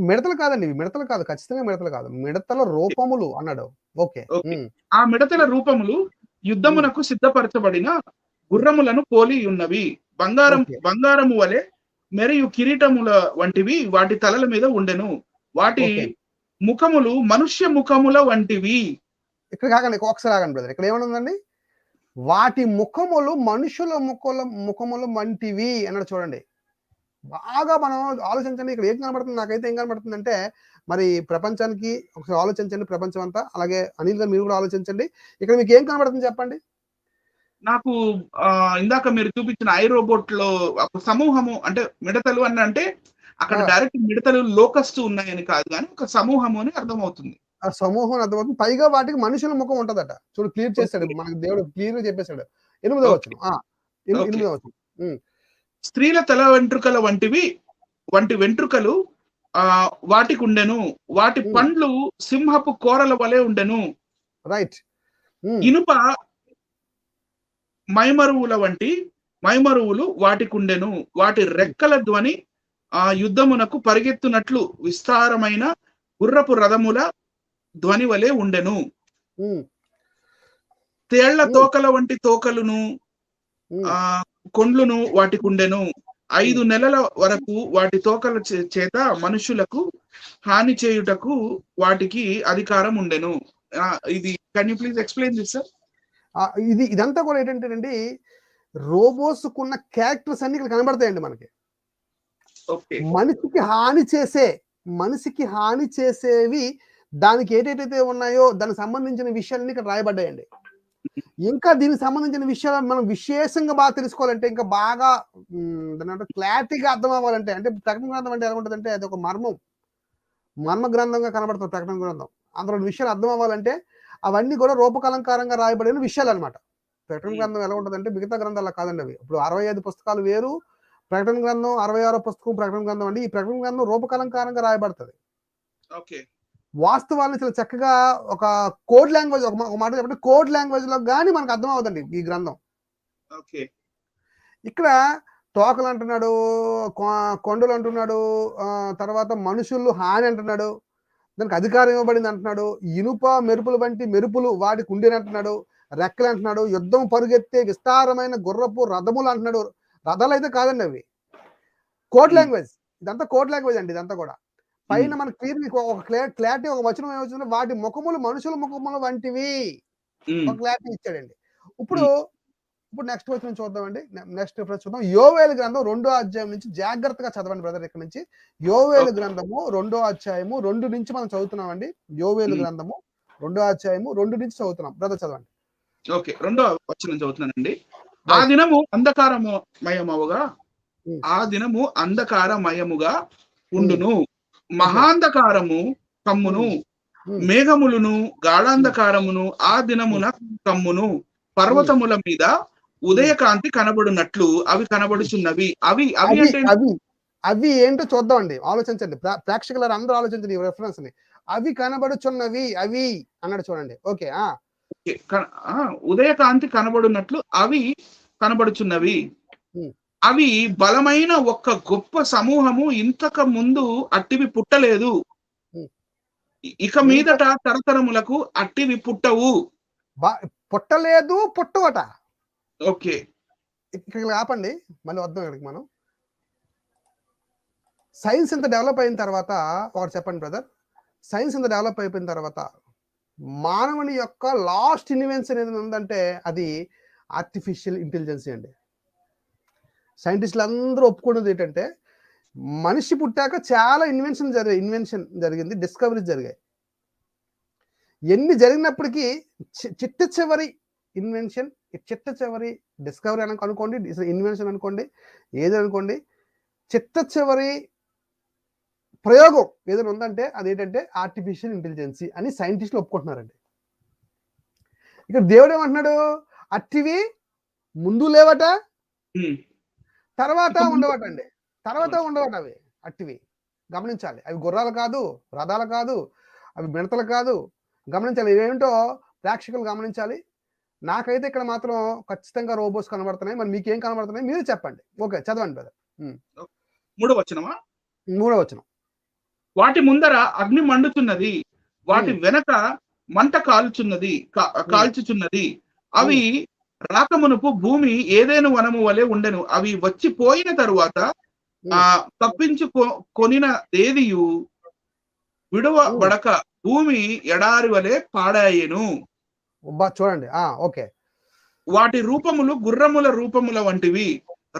మిడతలు కాదండి, మిడతలు కాదు, ఖచ్చితంగా మిడతలు కాదు, మిడతల రూపములు అన్నాడు. ఓకే. ఆ మిడతల రూపములు యుద్ధమునకు సిద్ధపరచబడిన గుర్రములను పోలి ఉన్నవి. బంగారము వలె మరియు కిరీటముల వంటివి వాటి తలల మీద ఉండెను. వాటి ముఖములు మనుష్య ముఖముల వంటివి. ఇక్కడ కాకండి, ఒకసారి ఆగండి బ్రదర్. ఇక్కడ ఏమనుందండి? వాటి ముఖములు మనుషుల ముఖముల వంటివి అన్నాడు. చూడండి, బాగా మనం ఆలోచించండి. ఇక్కడ ఏం కనబడుతుంది? నాకైతే ఏం కనబడుతుంది అంటే, మరి ప్రపంచానికి ఒకసారి ఆలోచించండి, ప్రపంచం అంతా. అలాగే అనిల్ గారు మీరు కూడా ఆలోచించండి. ఇక్కడ మీకు ఏం కనబడుతుంది చెప్పండి. నాకు ఇందాక మీరు చూపించిన ఐ రోబోట్ లో ఒక సమూహము, అంటే మిడతలు అని అంటే అక్కడ డైరెక్ట్ మిడతలు లోకస్ట్ ఉన్నాయని కాదు, కానీ ఒక సమూహము అని అర్థమవుతుంది. ఆ సమూహం అర్థమవుతుంది. పైగా వాటికి మనుషుల ముఖం ఉంటదట. చూడు, క్లియర్ చేశాడు మనకు దేవుడు, క్లియర్ గా చెప్పేశాడు. 8వ వచనం. స్త్రీల తల వెంట్రుకల వంటి వెంట్రుకలు వాటికి ఉండెను. వాటి పండ్లు సింహపు కోరల వలె ఉండెను. రైట్. ఇనుప మైమరువులు వాటికి ఉండెను. వాటి రెక్కల ధ్వని యుద్ధమునకు పరిగెత్తునట్లు విస్తారమైన గుర్రపు రథముల ధ్వని వలె ఉండెను. తేళ్ల తోకల వంటి తోకలును కొండ్లును వాటికి ఉండెను. 5 నెలల వరకు వాటి తోకల చేత మనుషులకు హాని చేయుటకు వాటికి అధికారం ఉండెను. ఇది can you please explain this sir? ఇదంతా కూడా ఏంటంటేనండి, రోబోస్ కున్న క్యారెక్టర్స్ అన్ని ఇక్కడ కనబడతాయండి మనకి. మనిషికి హాని చేసేవి దానికి ఏటైతే ఉన్నాయో దానికి సంబంధించిన విషయాలన్నీ ఇక్కడ రాయబడ్డాయండి. ఇంకా దీనికి సంబంధించిన విషయాలు మనం విశేషంగా బాగా తెలుసుకోవాలంటే, ఇంకా బాగా క్లారిటీగా అర్థం అవ్వాలంటే, అంటే ప్రకటన గ్రంథం అంటే ఎలా ఉంటుందంటే అది ఒక మర్మ గ్రంథంగా కనబడుతుంది. ప్రకటన గ్రంథం అందులో విషయాలు అర్థం అవ్వాలంటే అవన్నీ కూడా రూపకలంకారంగా రాయబడిన విషయాలు అనమాట. ప్రకటన గ్రంథం ఎలా ఉంటుందంటే మిగతా గ్రంథాలు కాదండి అవి. ఇప్పుడు 65 పుస్తకాలు వేరు, ప్రకటన గ్రంథం 66వ పుస్తకం ప్రకటన గ్రంథం అండి. ఈ ప్రకటన గ్రంథం రూపకలంకారంగా రాయబడుతుంది. వాస్తవాన్ని చాలా చక్కగా ఒక కోడ్ లాంగ్వేజ్, ఒక మాట చెప్పండి, కోడ్ లాంగ్వేజ్ లో కానీ మనకు అర్థం అవుతుంది ఈ గ్రంథం. ఇక్కడ తోకలు అంటున్నాడు, కొండలు అంటున్నాడు, తర్వాత మనుషులు హాని అంటున్నాడు, దానికి అధికారం ఇవ్వబడింది అంటున్నాడు, ఇనుప మెరుపులు వంటి మెరుపులు వాటికి ఉండేది అంటున్నాడు, రెక్కలు అంటున్నాడు, యుద్ధం పరుగెత్తే విస్తారమైన గుర్రపు రథములు అంటున్నాడు. రథాలు అయితే కాదండి అవి, కోడ్ లాంగ్వేజ్. ఇదంతా కోడ్ లాంగ్వేజ్ అండి. ఇదంతా కూడా పైన మనకు క్లియర్ ఒక క్లారిటీ, ఒక వచనం ఏమవుతుంది, వాటి ముఖములు మనుషుల ముఖములు వంటివి, ఒక క్లారిటీ ఇచ్చాడండి. ఇప్పుడు నెక్స్ట్ వచనం చూద్దామండి. నెక్స్ట్ చూద్దాం. యోవేలు గ్రంథం 2వ అధ్యాయం నుంచి జాగ్రత్తగా చదవండి బ్రదర్. ఇక్కడ నుంచి యోవేలు గ్రంథము 2వ అధ్యాయము 2 నుంచి మనం చదువుతున్నామండి. యోవేలు గ్రంథము 2వ అధ్యాయము 2 నుంచి చదువుతున్నాం. బ్రదర్ చదవండి. ఓకే, 2వ వచనం చదువుతున్నానండి. ఆ దినము అంధకారమయముగా ఉండును, మహాంధకారము కమ్మును, మేఘములను గాఢాంధకారమును ఆ దినమున కమ్మును, పర్వతముల మీద ఉదయకాంతి కనబడునట్లు అవి కనబడుచున్నవి. అవి ఏంటో చూద్దామండి, ఆలోచించండి. ప్రేక్షకులు అందరూ ఆలోచించండి ఈ రెఫరెన్స్ ని. అవి కనబడుచున్నవి, అవి అన్నాడు చూడండి. ఓకే, ఉదయకాంతి కనబడునట్లు అవి కనబడుచున్నవి. అవి బలమైన ఒక్క గొప్ప సమూహము, ఇంతకు ముందు అట్టివి పుట్టలేదు, ఇక మీదట తరతరములకు అట్టివి పుట్టవు. పుట్టలేదు, పుట్టవట. ఓకే, ఇక్కడ ఆపండి, మళ్ళీ వద్దాం ఇక్కడికి. మనం సైన్స్ ఇంత డెవలప్ అయిన తర్వాత ఒకటి చెప్పండి బ్రదర్. సైన్స్ ఇంత డెవలప్ అయిపోయిన తర్వాత మానవుని యొక్క లాస్ట్ ఇన్వెన్షన్ ఏదైనా ఉందంటే అది ఆర్టిఫిషియల్ ఇంటెలిజెన్స్ అండి. సైంటిస్టులు అందరూ ఒప్పుకున్నది ఏంటంటే మనిషి పుట్టాక చాలా ఇన్వెన్షన్ జరిగింది, డిస్కవరీస్ జరిగాయి. ఎన్ని జరిగినప్పటికీ చిట్ట చివరి ఇన్వెన్షన్, చిట్ట చివరి డిస్కవరీ అనుకోండి, ఇన్వెన్షన్ అనుకోండి, ఏది అనుకోండి, చిట్ట చివరి ప్రయోగం ఏదైనా ఉందంటే అదేంటంటే ఆర్టిఫిషియల్ ఇంటెలిజెన్స్ అని సైంటిస్టులు ఒప్పుకుంటున్నారండి. ఇక్కడ దేవుడు ఏమంటున్నాడు, అట్టివి ముందు లేవట, తర్వాత ఉండవట అండి. తర్వాత ఉండవట అవి అట్టివి. గమనించాలి, అవి గుర్రాలు కాదు, రథాలు కాదు, అవి మిడతలు కాదు. గమనించాలి, ఇవేంటో ప్రేక్షకులు గమనించాలి. నాకైతే ఇక్కడ మాత్రం ఖచ్చితంగా రోబోట్స్ కనబడుతున్నాయి. మరి మీకేం కనబడుతున్నాయి మీరు చెప్పండి. ఓకే, చదవండి బ్రదర్. 3వ వచనం. వాటి ముందర అగ్ని మండుతున్నది, వాటి వెనక మంట కాల్చుచున్నది. అవి రాకమునుపు భూమి ఏదేను వనము వలె ఉండెను. అవి వచ్చి పోయిన తరువాత తప్పించుకొనిన దేదియు విడవబడక భూమి ఎడారి వలె పాడాయెను. చూడండి. ఓకే, వాటి రూపములు గుర్రముల రూపముల వంటివి,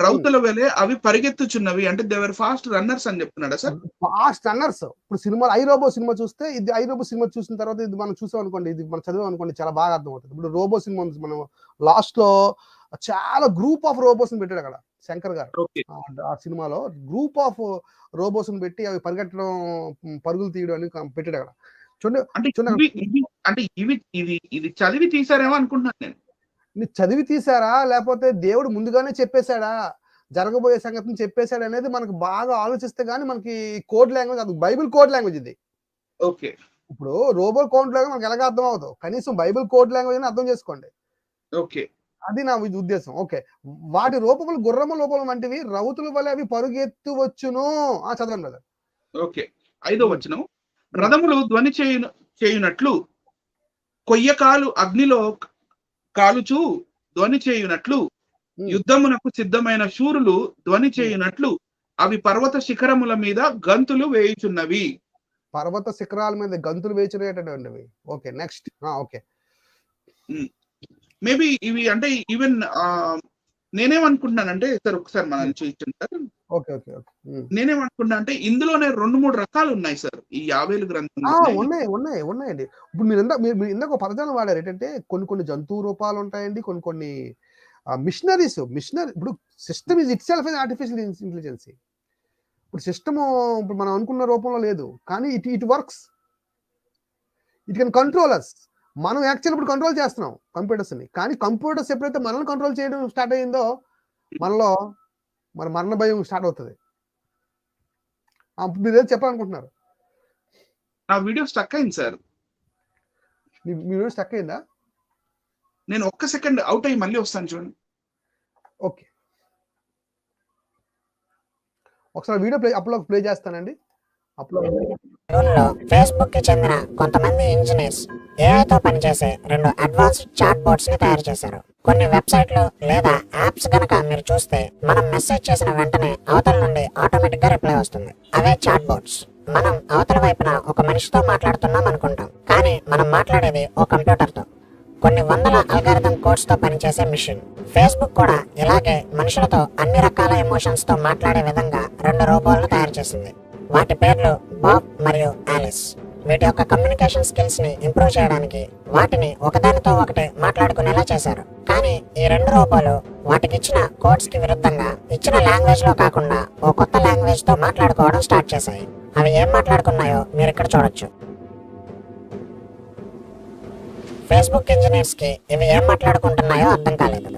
రౌతుల వలె అవి పరిగెత్తుచున్నవి. అంటే దే వర్ ఫాస్ట్ రన్నర్స్ అని చెప్తున్నాడా సార్? Fast runners. ఇప్పుడు సినిమా ఐరోబో సినిమా చూస్తే, ఇది ఐరోబో సినిమా చూసిన తర్వాత ఇది మనం చూసాం అనుకోండి, ఇది మనం చదివాం అనుకోండి, చాలా బాగా అర్థం అవుతుంది. ఇప్పుడు రోబో సినిమా మనం లాస్ట్ లో చాలా గ్రూప్ ఆఫ్ రోబోస్ ని పెట్టాడు అక్కడ శంకర్ గారు. ఆ సినిమాలో గ్రూప్ ఆఫ్ రోబోస్ ని పెట్టి అవి పరిగెట్టడం, పరుగులు తీయడం అని పెట్టాడు అక్కడ. చూడండి, అంటే ఇది చదివి తీసారేమో అనుకుంటున్నాను నేను. చదివి తీసారా లేకపోతే దేవుడు ముందుగానే చెప్పేశాడా? జరగబోయే సంగతిని చెప్పేశాడు అనేది మనకు బాగా ఆలోచిస్తే గానీ మనకి కోడ్ లాంగ్వేజ్, అది బైబిల్ కోడ్ లాంగ్వేజ్ ఇది. ఓకే. ఇప్పుడు రోబో కోడ్ లాంగ్వేజ్ మనకు ఎలాగ అర్థం అవుతావు, కనీసం బైబిల్ కోడ్ లాంగ్వేజ్ అని అర్థం చేసుకోండి. ఓకే. అది నా ఉద్దేశం. ఓకే, వాటి రూపములు గుర్రము రూపములు వంటివి, రౌతుల వలె అవి పరుగెత్తు వచ్చును. చదవండి బ్రదర్. ఓకే. 5వ వచనం, రథములు ధ్వని చేయునట్లు, కొయ్యకాలు అగ్నిలో కాలుచు ధ్వని చేయునట్లు, యుద్ధమునకు సిద్ధమైన శూరులు ధ్వని చేయునట్లు, అవి పర్వత శిఖరముల మీద గంతులు వేయుచున్నవి. పర్వత శిఖరాల మీద గంతులు వేయించినటువంటివి. Okay, next. ఓకే, మేబీ ఇవి అంటే ఈవెన్ నేనేమనుకుంటున్నానంటే సార్, ఒకసారి మనం చూపించండి సార్. Okay okay okay. నేనేమనుకుంటున్నా అంటే ఇందులోనే 2-3 రకాలు ఉన్నాయి సార్ ఈ యావేలు గ్రంథం. ఉన్నాయండి. ఇప్పుడు మీరు ఇందాక ఒక పదజాలం వాడారు ఏంటంటే కొన్ని జంతువు రూపాలు ఉంటాయండి, కొన్ని మిషనరీ. ఇప్పుడు system is itself artificial intelligence. ఇప్పుడు సిస్టమ్ ఇప్పుడు మనం అనుకున్న రూపంలో లేదు, కానీ it works, it can control us. మనం యాక్చువల్ ఇప్పుడు కంట్రోల్ చేస్తున్నాం కంప్యూటర్స్ ని, కానీ కంప్యూటర్స్ ఎప్పుడైతే మనల్ని కంట్రోల్ చేయడం స్టార్ట్ అయ్యిందో మనలో మన మరణ భయం స్టార్ట్ అవుతుంది. మీరు ఏదో చెప్పాలనుకుంటున్నారు? నా వీడియో స్టక్ అయింది సార్. మీ వీడియో స్టక్ అయిందా? నేను 1 సెకండ్ అవుట్ అయ్యి మళ్ళీ వస్తాను చూడండి. ఓకే, ఒకసారి వీడియో అప్లోడ్ ప్లే చేస్తానండి. జూన్లో ఫేస్బుక్ కి చెందిన కొంతమంది ఇంజనీర్స్ ఏఐతో పనిచేసే 2 అడ్వాన్స్డ్ చాట్ బోట్స్ ని తయారు చేశారు. కొన్ని వెబ్సైట్లు లేదా యాప్స్ గనక మీరు చూస్తే మనం మెసేజ్ చేసిన వెంటనే అవతల నుండి ఆటోమేటిక్ గా రిప్లై వస్తుంది. అవే చాట్ బోట్స్. మనం అవతల వైపున ఒక మనిషితో మాట్లాడుతున్నాం అనుకుంటాం, కానీ మనం మాట్లాడేది ఓ కంప్యూటర్ తో. కొన్ని వందల అల్గారిథం కోడ్స్ తో పనిచేసే మిషన్. ఫేస్బుక్ కూడా ఇలాగే మనుషులతో అన్ని రకాల ఎమోషన్స్ తో మాట్లాడే విధంగా 2 రోబోలను తయారు చేసింది. వాటి పేర్లు బాబ్ మరియు ఆలిస్. వీటి యొక్క కమ్యూనికేషన్ స్కిల్స్ ని ఇంప్రూవ్ చేయడానికి వాటిని ఒకదానితో ఒకటి మాట్లాడుకునేలా చేశారు. కానీ ఈ 2 రోబోలు వాటికి ఇచ్చిన కోడ్స్ కి విరుద్ధంగా ఇచ్చిన లాంగ్వేజ్ లో కాకుండా ఓ కొత్త లాంగ్వేజ్ తో మాట్లాడుకోవడం స్టార్ట్ చేశాయి. అవి ఏం మాట్లాడుకున్నాయో మీరు ఇక్కడ చూడొచ్చు. ఫేస్బుక్ ఇంజనీర్స్ కి ఇవి ఏం మాట్లాడుకుంటున్నాయో అర్థం కాలేదు.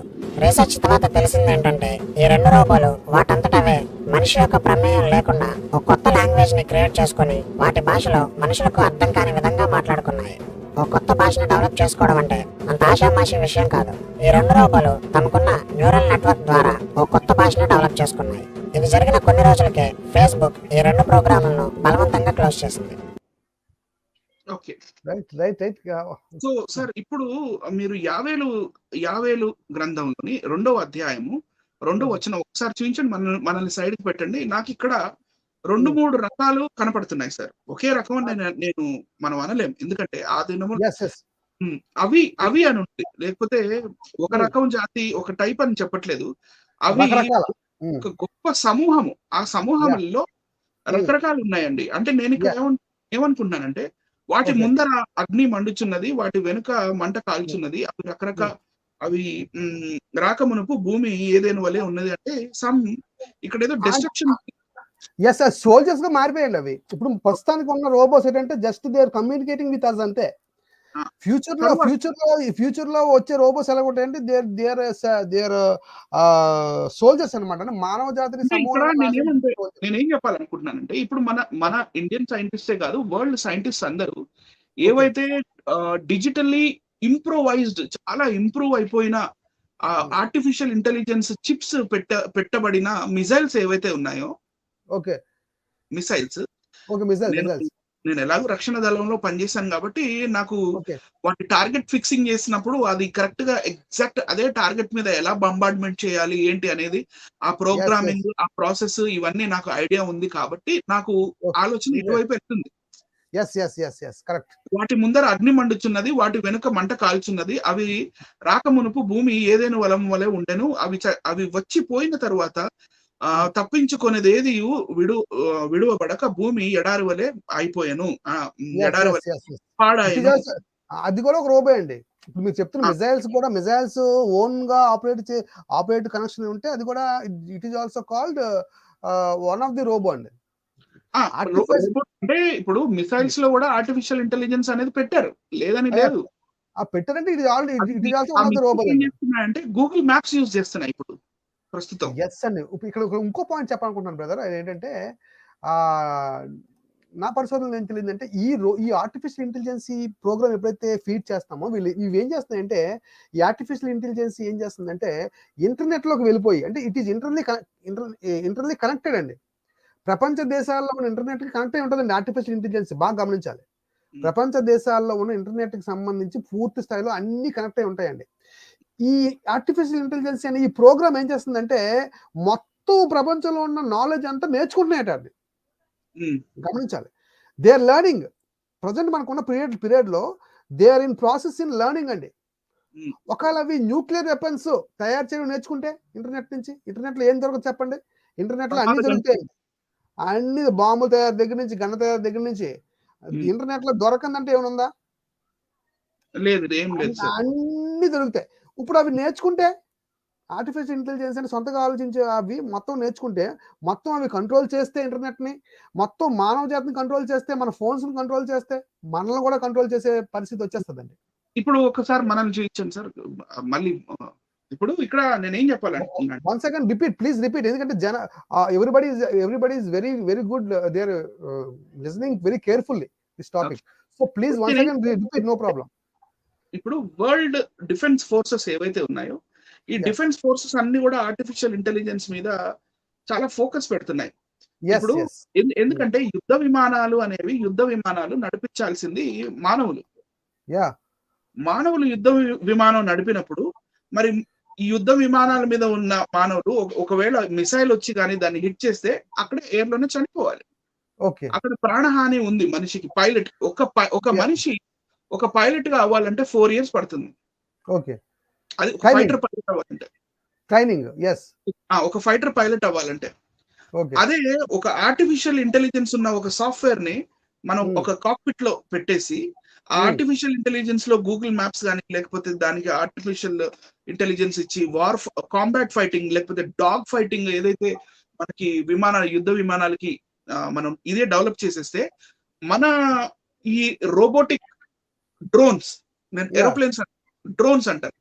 రీసెర్చ్ తర్వాత తెలిసింది ఏంటంటే ఈ 2 రోబోలు వాటంతటవే మనిషి యొక్క ప్రమేయం లేకుండా ఒక కొత్త లాంగ్వేజ్ ని క్రియేట్ చేసుకుని వాటి భాషలో మనుషులకు అర్థం కాని విధంగా మాట్లాడుకున్నాయి. ఒక కొత్త భాషను డెవలప్ చేసుకోవడం అంటే అంత ఆషామాషి విషయం కాదు. ఈ 2 రోబోలు తమకున్న న్యూరల్ నెట్వర్క్ ద్వారా ఒక కొత్త భాషను డెవలప్ చేసుకున్నాయి. ఇది జరిగిన కొన్ని రోజులకే ఫేస్బుక్ ఈ 2 ప్రోగ్రాములను బలవంతంగా క్లోజ్ చేసింది. Okay, right. సో సార్, ఇప్పుడు మీరు యావేలు గ్రంథంలోని 2వ అధ్యాయము 2వ వచనం ఒకసారి చూపించండి. మనల్ని సైడ్ కి పెట్టండి. నాకు ఇక్కడ 2-3 రకాలు కనపడుతున్నాయి సార్. ఒకే రకం నేను మనం అనలేం, ఎందుకంటే ఆ దినము అవి అని ఉంటుంది, లేకపోతే ఒక రకం జాతి ఒక టైప్ అని చెప్పట్లేదు. అవి ఒక గొప్ప సమూహము. ఆ సమూహంలో రకరకాలు ఉన్నాయండి. అంటే నేను ఇక్కడ ఏమనుకుంటున్నానంటే వాటి ముందర అగ్ని మండుచున్నది, వాటి వెనుక మంట కాల్చున్నది. అవి రకరకాల అవి రాకమునుపు భూమి ఏదేను వలె ఉన్నది. అంటే ఇక్కడ ఏదో డిస్ట్రక్షన్. సోల్జర్స్ గా మారిపోయాయండి అవి. ఇప్పుడు ప్రస్తుతానికి ఉన్న రోబోస్ ఏంటంటే just they are communicating with us అంతే. ఫ్యూచర్ లో వచ్చే రోబోస్ ఎలా ఉంటాయంటే దేర్ సోల్జర్స్ అన్నమాట. అంటే మానవ జాతిని నేనేం చెప్పాలనుకుంటున్నానంటే ఇప్పుడు మన ఇండియన్ సైంటిస్టే కాదు, వరల్డ్ సైంటిస్ట్ అందరూ ఏవైతే డిజిటల్లీ ఇంప్రూవైజ్డ్, చాలా ఇంప్రూవ్ అయిపోయిన ఆర్టిఫిషియల్ ఇంటెలిజెన్స్ చిప్స్ పెట్టబడిన మిసైల్స్ ఏవైతే ఉన్నాయో, ఓకే మిసైల్స్, మిసైల్స్ నేను ఎలాగో రక్షణ దళంలో పనిచేశాను కాబట్టి నాకు వాటి టార్గెట్ ఫిక్సింగ్ చేసినప్పుడు అది కరెక్ట్ గా ఎగ్జాక్ట్ అదే టార్గెట్ మీద ఎలా బంబార్డ్మెంట్ చేయాలి ఏంటి అనేది ఆ ప్రోగ్రామింగ్, ఆ ప్రాసెస్ ఇవన్నీ నాకు ఐడియా ఉంది కాబట్టి నాకు ఆలోచన ఇటువైపు వెళ్తుంది. కరెక్ట్. వాటి ముందర అగ్ని మండుచున్నది, వాటి వెనుక మంట కాల్చున్నది. అవి రాకమునుపు భూమి ఏదైనా వలం వలె ఉండెను. అవి వచ్చి పోయిన తరువాత తప్పించుకునేది ఏది విడువబడక భూమి ఎడారి వలె అయిపోయాను, ఎడారి వలె పాడాయను. అది కూడా ఒక రోబో అండి. ఇప్పుడు మీరు చెప్తున్న మిజైల్స్ ఓన్ గా ఆపరేట్ కనెక్షన్ ఉంటే అది కూడా it is also called one of the robo అండి. అంటే ఇప్పుడు మిసైల్స్ లో కూడా ఆర్టిఫిషియల్ ఇంటెలిజెన్స్ అనేది పెట్టారు, లేదని లేదు. పెట్టారంటే ఇది already one of the robo అంటే గూగుల్ మ్యాప్స్ యూజ్ చేస్తున్నాయి ఇప్పుడు. ప్రస్తుతం. ఎస్ అండి. ఇక్కడ ఇంకో పాయింట్ చెప్పాలనుకుంటున్నాను బ్రదర్. అదేంటంటే నా పరిశోధనలో ఏం తెలియదంటే ఈ ఆర్టిఫిషియల్ ఇంటెలిజెన్సీ ప్రోగ్రామ్ ఎప్పుడైతే ఫీడ్ చేస్తామో ఇవి ఏం చేస్తున్నాయంటే ఈ ఆర్టిఫిషియల్ ఇంటెలిజెన్సీ ఏం చేస్తుందంటే ఇంటర్నెట్లోకి వెళ్ళిపోయి, అంటే ఇట్ ఈస్ ఇంటర్నల్లీ కనెక్టెడ్ అండి. ప్రపంచ దేశాల్లో ఉన్న ఇంటర్నెట్ కి కనెక్ట్ అయి ఉంటుందండి ఆర్టిఫిషియల్ ఇంటెలిజెన్స్. బాగా గమనించాలి. ప్రపంచ దేశాల్లో ఉన్న ఇంటర్నెట్ కి సంబంధించి పూర్తి స్థాయిలో అన్ని కనెక్ట్ అయి ఉంటాయండి. ఈ ఆర్టిఫిషియల్ ఇంటెలిజెన్స్ అనే ఈ ప్రోగ్రామ్ ఏం చేస్తుందంటే మొత్తం ప్రపంచంలో ఉన్న నాలెడ్జ్ అంతా నేర్చుకుంటున్నాయట అండి. గమనించాలి. They are learning. ప్రజెంట్ మనకున్న పీరియడ్ లో they are in process in learning అండి. ఒకవేళ అవి న్యూక్లియర్ వెపన్స్ తయారు చేయడం నేర్చుకుంటే ఇంటర్నెట్ నుంచి, ఇంటర్నెట్ లో ఏం దొరకదు చెప్పండి? ఇంటర్నెట్ లో అన్ని దొరుకుతాయి. అన్ని బాంబులు తయారు దగ్గర నుంచి, గన్న తయారు దగ్గర నుంచి ఇంటర్నెట్ లో దొరకందంటే ఏమనుందా? లేదు, ఏం లేదు. అన్ని దొరుకుతాయి. ఇప్పుడు అవి నేర్చుకుంటే ఆర్టిఫిషియల్ ఇంటెలిజెన్స్ అని సొంతగా ఆలోచించే అవి మొత్తం నేర్చుకుంటే, మొత్తం అవి కంట్రోల్ చేస్తే ఇంటర్నెట్ ని, మొత్తం మానవ జాతిని కంట్రోల్ చేస్తే, మన ఫోన్స్ ని కంట్రోల్ చేస్తే, మనల్ని కూడా కంట్రోల్ చేసే పరిస్థితి వచ్చేస్తుందండి. ఇప్పుడు ఒకసారి మనల్ని చూపించండి సార్. మళ్ళీ ఇప్పుడు ఇక్కడ నేనేం చెప్పాలంటున్నాను, వన్ సెకండ్ ప్లీజ్ రిపీట్. ఎందుకంటే everybody is very very good. They are listening very carefully this topic. So please one second repeat, no problem. ఇప్పుడు వరల్డ్ డిఫెన్స్ ఫోర్సెస్ ఏవైతే ఉన్నాయో, ఈ డిఫెన్స్ ఫోర్సెస్ అన్ని కూడా ఆర్టిఫిషియల్ ఇంటెలిజెన్స్ మీద చాలా ఫోకస్ పెడుతున్నాయి. ఇప్పుడు ఎందుకంటే యుద్ధ విమానాలు నడిపించాల్సింది మానవులు. మానవులు యుద్ధ విమానం నడిపినప్పుడు మరి ఈ యుద్ధ విమానాల మీద ఉన్న మానవులు ఒకవేళ మిసైల్ వచ్చి కానీ దాన్ని హిట్ చేస్తే అక్కడ ఎయిర్ లోనే చనిపోవాలి. అక్కడ ప్రాణహాని ఉంది మనిషికి. పైలట్ ఒక మనిషి ఒక పైలట్ గా అవ్వాలంటే 4 years పడుతుంది. అది ఫైటర్ పైలట్ అవ్వాలంటే, ట్రైనింగ్. ఒక ఫైటర్ పైలట్ అవ్వాలంటే. అదే ఒక ఆర్టిఫిషియల్ ఇంటెలిజెన్స్ ఉన్న ఒక సాఫ్ట్వేర్ ని మనం ఒక కాక్పిట్ లో పెట్టేసి ఆర్టిఫిషియల్ ఇంటెలిజెన్స్ లో గూగుల్ మ్యాప్స్ కానీ, లేకపోతే దానికి ఆర్టిఫిషియల్ ఇంటెలిజెన్స్ ఇచ్చి కాంబాట్ ఫైటింగ్, లేకపోతే డాగ్ ఫైటింగ్ ఏదైతే మనకి యుద్ధ విమానాలకి మనం ఇదే డెవలప్ చేసేస్తే, మన ఈ రోబోటిక్ డ్రోన్స్, ఏరోప్లేన్స్ డ్రోన్స్ అంటారు.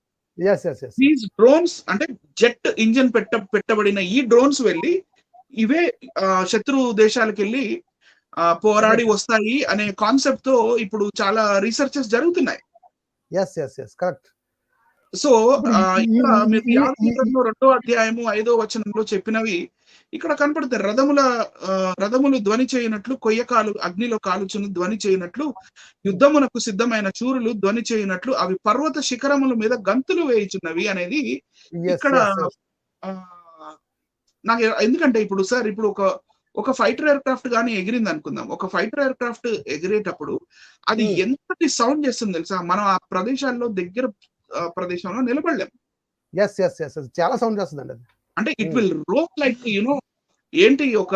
ఈ డ్రోన్స్ అంటే జెట్ ఇంజిన్ పెట్టబడిన ఈ డ్రోన్స్ వెళ్ళి ఇవే శత్రు దేశాలకు వెళ్ళి పోరాడి వస్తాయి అనే కాన్సెప్ట్ తో ఇప్పుడు చాలా రీసెర్చెస్ జరుగుతున్నాయి. సో ఇక్కడ మీరు 2వ అధ్యాయము 5వ వచనంలో చెప్పినవి ఇక్కడ కనపడతాయి. రథములు ధ్వని చేయనట్లు, కొయ్యకాలు అగ్నిలో కాలుచును ధ్వని చేయనట్లు, యుద్ధమునకు సిద్ధమైన చూరులు ధ్వని చేయనట్లు, అవి పర్వత శిఖరముల మీద గంతులు వేయుచున్నవి అనేది ఇక్కడ నాకు. ఎందుకంటే ఇప్పుడు సార్, ఇప్పుడు ఒక ఫైటర్ ఎయిర్ క్రాఫ్ట్ గానీ ఎగిరింది అనుకుందాం. ఒక ఫైటర్ ఎయిర్ క్రాఫ్ట్ ఎగిరేటప్పుడు అది ఎంతటి సౌండ్ చేస్తుంది తెలుసా? మనం ఆ ప్రదేశాల్లో దగ్గర ప్రదేశంలో నిలబడలేం. చాలా సౌండ్ చేస్తుందండి. అంటే ఇట్ విల్ రోర్ లైక్ ఏంటి, ఒక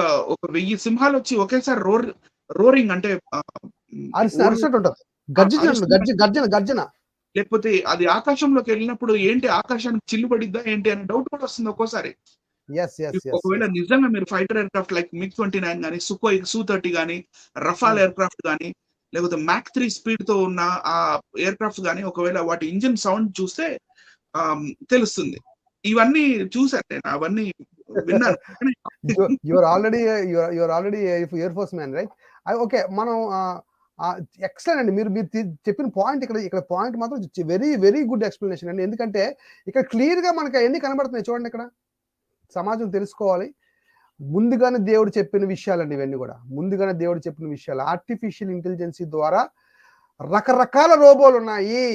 1000 సింహాలు వచ్చి ఒకేసారి రోరింగ్ అంటే గర్జన. లేకపోతే అది ఆకాశంలోకి వెళ్ళినప్పుడు ఏంటి, ఆకాశానికి చిల్లు పడిద్దా ఏంటి అనే డౌట్ కూడా వస్తుంది ఒక్కోసారి. ఒకవేళ నిజంగా మీరు fighter air craft like MiG-29 కానీ, సుఖోయ్ Su-30 కానీ, రఫాల్ ఎయిర్ క్రాఫ్ట్ కానీ, లేకపోతే Mach 3 స్పీడ్ తో ఉన్న ఆ ఎయిర్ క్రాఫ్ట్ కానీ ఒకవేళ వాటి ఇంజిన్ సౌండ్ చూస్తే తెలుస్తుంది. ఇవన్నీ చూసాను నేను, అవన్నీ విన్నాను. Your already air force man, right? Okay, మనం ఎక్సలెంట్ అండి. మీరు చెప్పిన పాయింట్ ఇక్కడ పాయింట్ మాత్రం వెరీ వెరీ గుడ్ ఎక్స్ప్లెనేషన్ అండి. ఎందుకంటే ఇక్కడ క్లియర్ గా మనకి ఎన్ని కనబడుతున్నాయి చూడండి. ఇక్కడ సమాజం తెలుసుకోవాలి. ముందుగానే దేవుడు చెప్పిన విషయాలండి ఇవన్నీ కూడా. ముందుగానే దేవుడు చెప్పిన విషయాలు. ఆర్టిఫిషియల్ ఇంటెలిజెన్సీ ద్వారా రకరకాల రోబోలు ఉన్నాయి.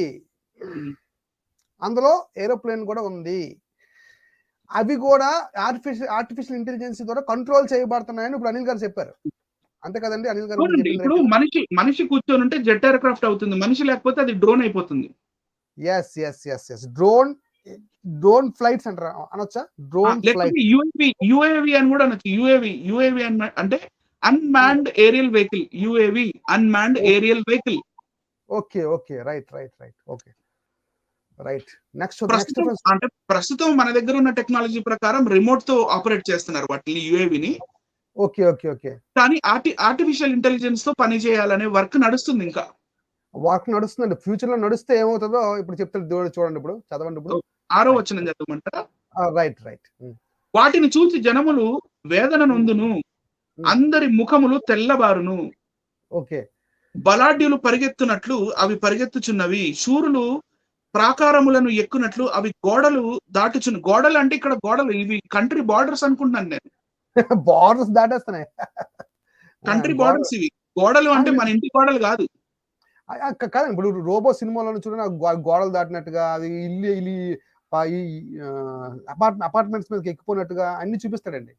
అందులో ఏరోప్లేన్ కూడా ఉంది. అవి కూడా ఆర్టిఫిషియల్ ఇంటెలిజెన్సీ ద్వారా కంట్రోల్ చేయబడుతున్నాయని ఇప్పుడు అనిల్ గారు చెప్పారు. అంతే కదండి అనిల్ గారు? ఇప్పుడు మనిషి కూర్చొని ఉంటే జెట్ ఎయిర్ క్రాఫ్ట్ అవుతుంది, మనిషి లేకపోతే అది డ్రోన్ అయిపోతుంది. డ్రోన్ ఫ్లైట్స్ అంటారా, అనొచ్చా? డ్రోన్ ఫ్లైట్, యుఏవి అని కూడా అనొచ్చు. యుఏవి అంటే unmanned aerial vehicle. UAV unmanned aerial vehicle. Okay right. Next అంటే ప్రస్తుతం మన దగ్గర ఉన్న టెక్నాలజీ ప్రకారం రిమోట్ తో ఆపరేట్ చేస్తున్నారు వాటిని, యుఏవిని. ఓకే. కానీ ఆర్టిఫిషియల్ ఇంటెలిజెన్స్ తో పని చేయాలనే వర్క్ నడుస్తుంది. ఇంకా వర్క్ నడుస్తుందండి. ఫ్యూచర్ లో నడుస్తే ఏమవుతుందో ఇప్పుడు చెప్తాడు దేవుడు. చూడండి, ఇప్పుడు చదవండి. ఇప్పుడు 6వ వచనం చదవమంటారా? రైట్. వాటిని చూసి జనములు వేదన నొందును, అందరి ముఖములు తెల్లబారును. ఓకే. బలాఢ్యులు పరిగెత్తునట్లు అవి పరిగెత్తుచున్నవి, శూరులు ప్రాకారములను ఎక్కునట్లు అవి గోడలు దాటుచున్న. గోడలు అంటే ఇక్కడ గోడలు ఇవి కంట్రీ బార్డర్స్ అనుకుంటున్నాను నేను. బార్డర్స్ దాటేస్తున్నాయి. కంట్రీ బార్డర్స్ ఇవి. గోడలు అంటే మన ఇంటి గోడలు కాదు. కాదండి, ఇప్పుడు రోబో సినిమాలో చూడండి, గోడలు దాటినట్టుగా, అది ఇల్లు ఈ అపార్ట్మెంట్స్ మీదకి ఎక్కిపోయినట్టుగా అన్ని చూపిస్తాడండి.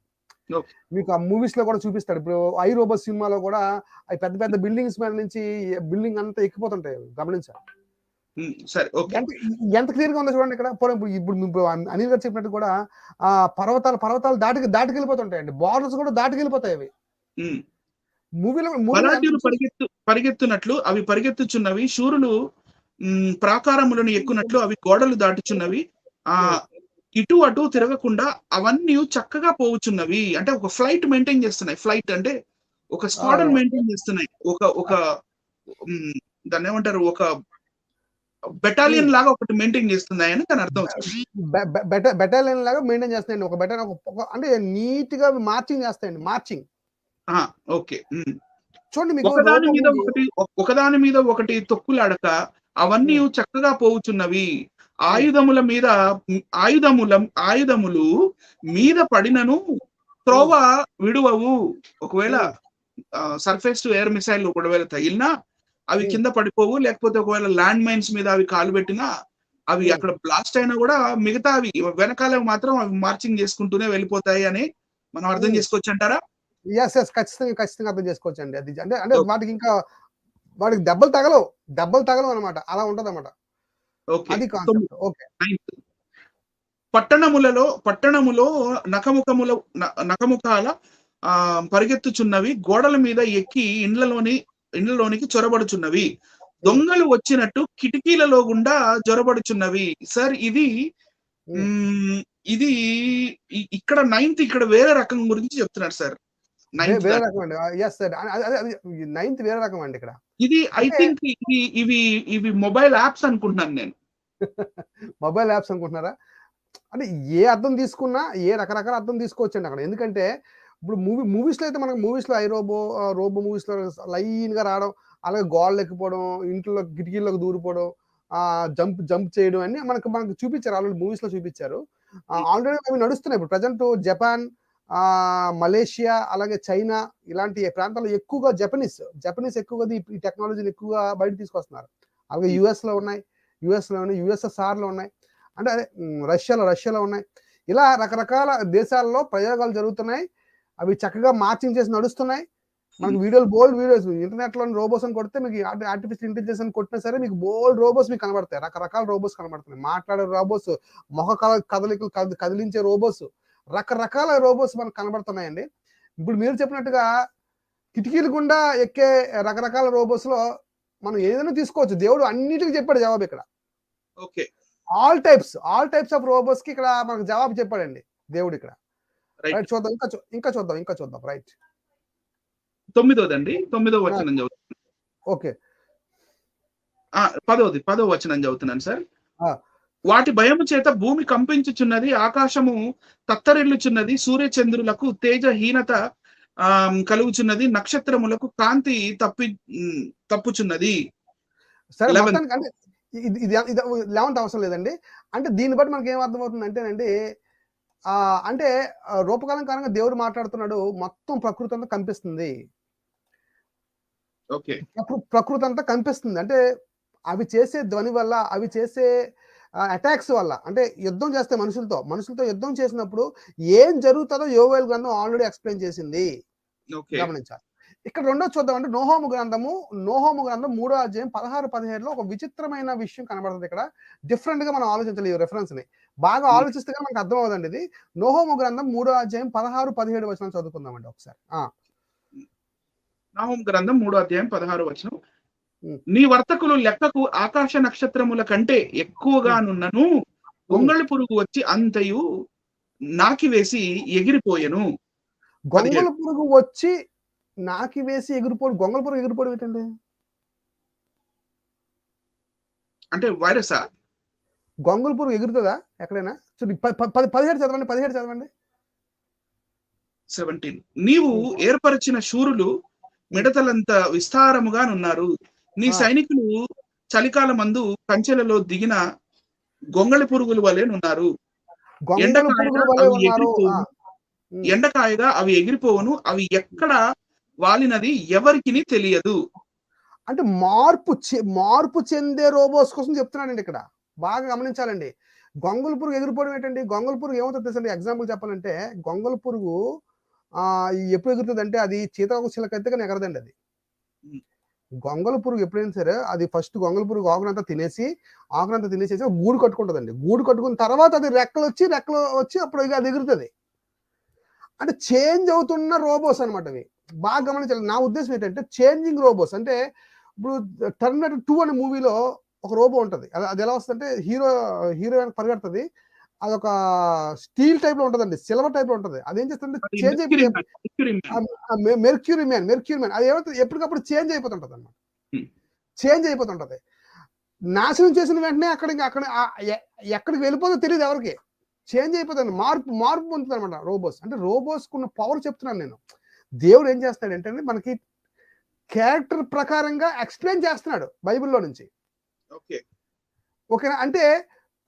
మీకు ఆ మూవీస్ లో కూడా చూపిస్తాడు. ఇప్పుడు ఐ రోబో సినిమాలో కూడా అవి పెద్ద పెద్ద బిల్డింగ్స్ మీద నుంచి బిల్డింగ్ అంతా ఎక్కిపోతుంటాయి, గమనించాలి. సరే, ఓకే. ఎంత క్లియర్ గా ఉందో చూడండి ఇక్కడ. ఇప్పుడు అనిల్ గారు చెప్పినట్టు కూడా ఆ పర్వతాలు దాటికెళ్ళిపోతుంటాయండి. బార్డర్స్ కూడా దాటికెళ్ళిపోతాయి అవి మూవీలో. బలాఢ్యులు పరిగెత్తునట్లు అవి పరిగెత్తుచున్నవి, శూరులు ప్రాకారములను ఎక్కునట్లు అవి గోడలు దాటుచున్నవి, ఇటు అటు తిరగకుండా అవన్నీ చక్కగా పోవుచున్నవి. అంటే ఒక ఫ్లైట్ మెయింటైన్ చేస్తున్నాయి. ఫ్లైట్ అంటే ఒక స్క్వాడన్ మెయింటైన్ చేస్తున్నాయి. ఒక దాన్ని ఏమంటారు, ఒక బెటాలియన్ లాగా ఒకటి మెయింటైన్ చేస్తున్నాయి అని దాని అర్థం. బెటాలియన్ లాగా మెయింటైన్ చేస్తాయండి. ఒక బెటాలియన్ అంటే నీట్ గా మార్చింగ్ చేస్తాయండి. మార్చింగ్. ఓకే. చూడండి, ఒకదాని మీద ఒకటి తొక్కులాడక అవన్నీ చక్కగా పోవుచున్నవి. ఆయుధములు మీద పడినను త్రోవ విడువవు. ఒకవేళ సర్ఫేస్ టు ఎయిర్ మిసైల్ ఒకవేళ తగిలినా అవి కింద పడిపోవు. లేకపోతే ఒకవేళ ల్యాండ్ మైన్స్ మీద అవి కాలు పెట్టినా అవి అక్కడ బ్లాస్ట్ అయినా కూడా మిగతా అవి వెనకాల మాత్రం అవి మార్చింగ్ చేసుకుంటూనే వెళ్ళిపోతాయి అని మనం అర్థం చేసుకోవచ్చు అంటారా? ఖచ్చితంగా అర్థం చేసుకోవచ్చు అండి. అది అంటే వాటికి దెబ్బలు తగలవు అనమాట. అలా ఉంటది అనమాట. అది కాన్సెప్ట్. ఓకే. పట్టణములో నఖముఖాల పరిగెత్తుచున్నవి, గోడల మీద ఎక్కి ఇండ్లలోనికి చొరబడుచున్నవి, దొంగలు వచ్చినట్టు కిటికీలలో గుండా జొరబడుచున్నవి. సార్, ఇది ఇక్కడ 9th ఇక్కడ వేరే రకం గురించి చెప్తున్నారు సార్. వేరే రకం అండి. నైన్త్ వేరే రకం అండి ఇక్కడ. ఇది ఐ థింక్ ఇవి మొబైల్ యాప్స్ అనుకుంటున్నాను నేను. మొబైల్ యాప్స్ అనుకుంటున్నారా? అంటే ఏ అర్థం తీసుకున్నా రకరకాల అర్థం తీసుకోవచ్చండి అక్కడ. ఎందుకంటే ఇప్పుడు మూవీస్ లో అయితే మనకు మూవీస్ లో రోబో మూవీస్ లో లైన్ గా రావడం, అలాగే గోడలు ఎక్కిపోవడం, ఇంట్లో కిటికీల్లోకి దూరిపోవడం, జంప్ చేయడం అన్ని మనకు చూపించారు. ఆల్రెడీ మూవీస్ లో చూపించారు. ఆల్రెడీ అవి నడుస్తున్నాయి. ఇప్పుడు ప్రజెంట్ జపాన్, మలేషియా, అలాగే చైనా ఇలాంటి ప్రాంతాల్లో ఎక్కువగా జపనీస్ ఎక్కువగా ఈ టెక్నాలజీని ఎక్కువగా బయట తీసుకొస్తున్నారు. అలాగే యుఎస్లో ఉన్నాయి, యుఎస్ఎస్ఆర్ లో ఉన్నాయి, అంటే అదే రష్యాలో ఉన్నాయి. ఇలా రకరకాల దేశాల్లో ప్రయోగాలు జరుగుతున్నాయి. అవి చక్కగా మార్చింగ్ చేసి నడుస్తున్నాయి. మనకి బోల్డ్ వీడియోస్ ఇంటర్నెట్ లో రోబోస్ అని కొడితే మీకు ఆర్టిఫిషియల్ ఇంటెలిజెన్స్ అని కొట్టినా సరే మీకు బోల్డ్ రోబోస్ మీకు కనబడతాయి. రకరకాల రోబోస్ కనబడుతున్నాయి. మాట్లాడే రోబోస్, మొహ కదలికలు కదిలించే రోబోస్, రకరకాల రోబోస్ మనకు కనబడుతున్నాయండి. ఇప్పుడు మీరు చెప్పినట్టుగా కిటికీల గుండా ఎక్కే రకరకాల రోబోస్ లో మనం ఏదైనా తీసుకోవచ్చు. దేవుడు అన్నిటికీ చెప్పాడు జవాబు ఇక్కడ. Okay. All types of robots కి ఇక్కడ మనకు జవాబు చెప్పాడండి దేవుడు ఇక్కడ. రైట్, చూద్దాం, ఇంకా చూద్దాం. రైట్, 9వ వచనం చదువుతున్నాను. ఓకే. 10వ వచనం చదువుతున్నాను సార్. వాటి భయము చేత భూమి కంపించుచున్నది, ఆకాశము తత్తరిల్లుచున్నది, సూర్యచంద్రులకు తేజహీనత కలుగుచున్నది, నక్షత్రములకు కాంతి తప్పుచున్నది. సరే, అంటే ఇది 11th అవసరం లేదండి. అంటే దీన్ని బట్టి మనకి ఏం అర్థమవుతుంది అంటేనండి, అంటే రూపకాలం కారణంగా దేవుడు మాట్లాడుతున్నాడు. మొత్తం ప్రకృతి అంతా కనిపిస్తుంది. ఓకే. ప్రకృతి అంతా కనిపిస్తుంది అంటే అవి చేసే ధ్వని వల్ల, అవి చేసే అటాక్స్ వల్ల, అంటే యుద్ధం చేస్తే మనుషులతో యుద్ధం చేసినప్పుడు ఏం జరుగుతుందో యోవేల్ గ్రంథం ఆల్రెడీ ఎక్స్ప్లెయిన్ చేసింది. గమనించాలి. ఇక్కడ రెండో చూద్దాం. అంటే నోహోము గ్రంథం 3వ అధ్యాయం 16-17లో ఒక విచిత్రమైన విషయం కనబడుతుంది. ఇక్కడ డిఫరెంట్ గా మనం ఆలోచించాలి. ఈ రెఫరెన్స్ ని బాగా ఆలోచిస్తే మనకు అర్థం అవుతుందండి. ఇది నోహోము గ్రంథం 3వ అధ్యాయం 16-17 వచనం చదువుకుందామండి ఒకసారి. నహూము గ్రంథం 3వ అధ్యాయం 16వ వచనం. నీ వర్తకులు లెక్కకు ఆకాశ నక్షత్రముల కంటే ఎక్కువగానున్నను, గొంగళి పురుగు వచ్చి అంతయు నాకివేసి ఎగిరిపోయెను. గొంగళి పురుగు వచ్చి నాకివేసి ఎగిరిపోడు. గొంగళి పురుగు ఎగిరిపోవడం ఏంటండి? అంటే వైరసా? గొంగళి పురుగు ఎగురుతుందా ఎక్కడైనా? 17 చదవండి. 17. నీవు ఏర్పరిచిన శూరులు మిడతలంత విస్తారముగానున్నారు. నీ సైనికులు చలికాలమందు కంచెలలో దిగిన గొంగళి పురుగుల వలెనున్నారు. ఎండకాయగా అవి ఎగిరిపోవును, అవి ఎక్కడ వాలినది ఎవరికి తెలియదు. అంటే మార్పు చెందే రోబోస్ కోసం చెప్తున్నానండి ఇక్కడ. బాగా గమనించాలండి. గొంగళి పురుగు ఎగిరిపోవడం ఏంటండి? గొంగళి పురుగు ఏమవుతుంది తెలుసండి? ఎగ్జాంపుల్ చెప్పాలంటే గొంగళి పురుగు ఎప్పుడు ఎగురుతుంది అంటే అది చీతాకు చిలకైతే కానీ ఎగరదండి. అది గొంగళి పురుగు ఎప్పుడైనా సరే అది ఫస్ట్ గొంగళి పురుగు ఆకునంతా తినేసి గూడు కట్టుకుంటుందండి. గూడు కట్టుకున్న తర్వాత అది రెక్కలు వచ్చి అప్పుడు అది ఎగురుతుంది. అంటే చేంజ్ అవుతున్న రోబోస్ అనమాట అవి. బాగా గమనించాలి. నా ఉద్దేశం ఏంటంటే చేంజింగ్ రోబోస్. అంటే ఇప్పుడు టర్మినేటర్ 2 అనే మూవీలో ఒక రోబో ఉంటుంది. అది ఎలా వస్తుంది అంటే హీరో పరిగెడుతుంది. అదొక స్టీల్ టైప్ లో ఉంటుందండి, సిల్వర్ టైప్ లో ఉంటుంది. అదేం చేస్తుంటే చేంజ్ అయిపోతుంది. మెర్క్యూరీ మ్యాన్ అది ఏమవుతుంది ఎప్పటికప్పుడు చేంజ్ అయిపోతుంటది అన్నమాట. చేంజ్ అయిపోతుంటది. నాశనం చేసిన వెంటనే ఎక్కడికి వెళ్ళిపోతుందో తెలియదు ఎవరికి. చేంజ్ అయిపోతుంది, మార్పు పొందుతుంది అనమాట రోబోస్. అంటే రోబోస్ కున్న పవర్ చెప్తున్నాను నేను. దేవుడు ఏం చేస్తాడు అంటే మనకి క్యారెక్టర్ ప్రకారంగా ఎక్స్ప్లెయిన్ చేస్తున్నాడు బైబిల్లో నుంచి. ఓకేనా? అంటే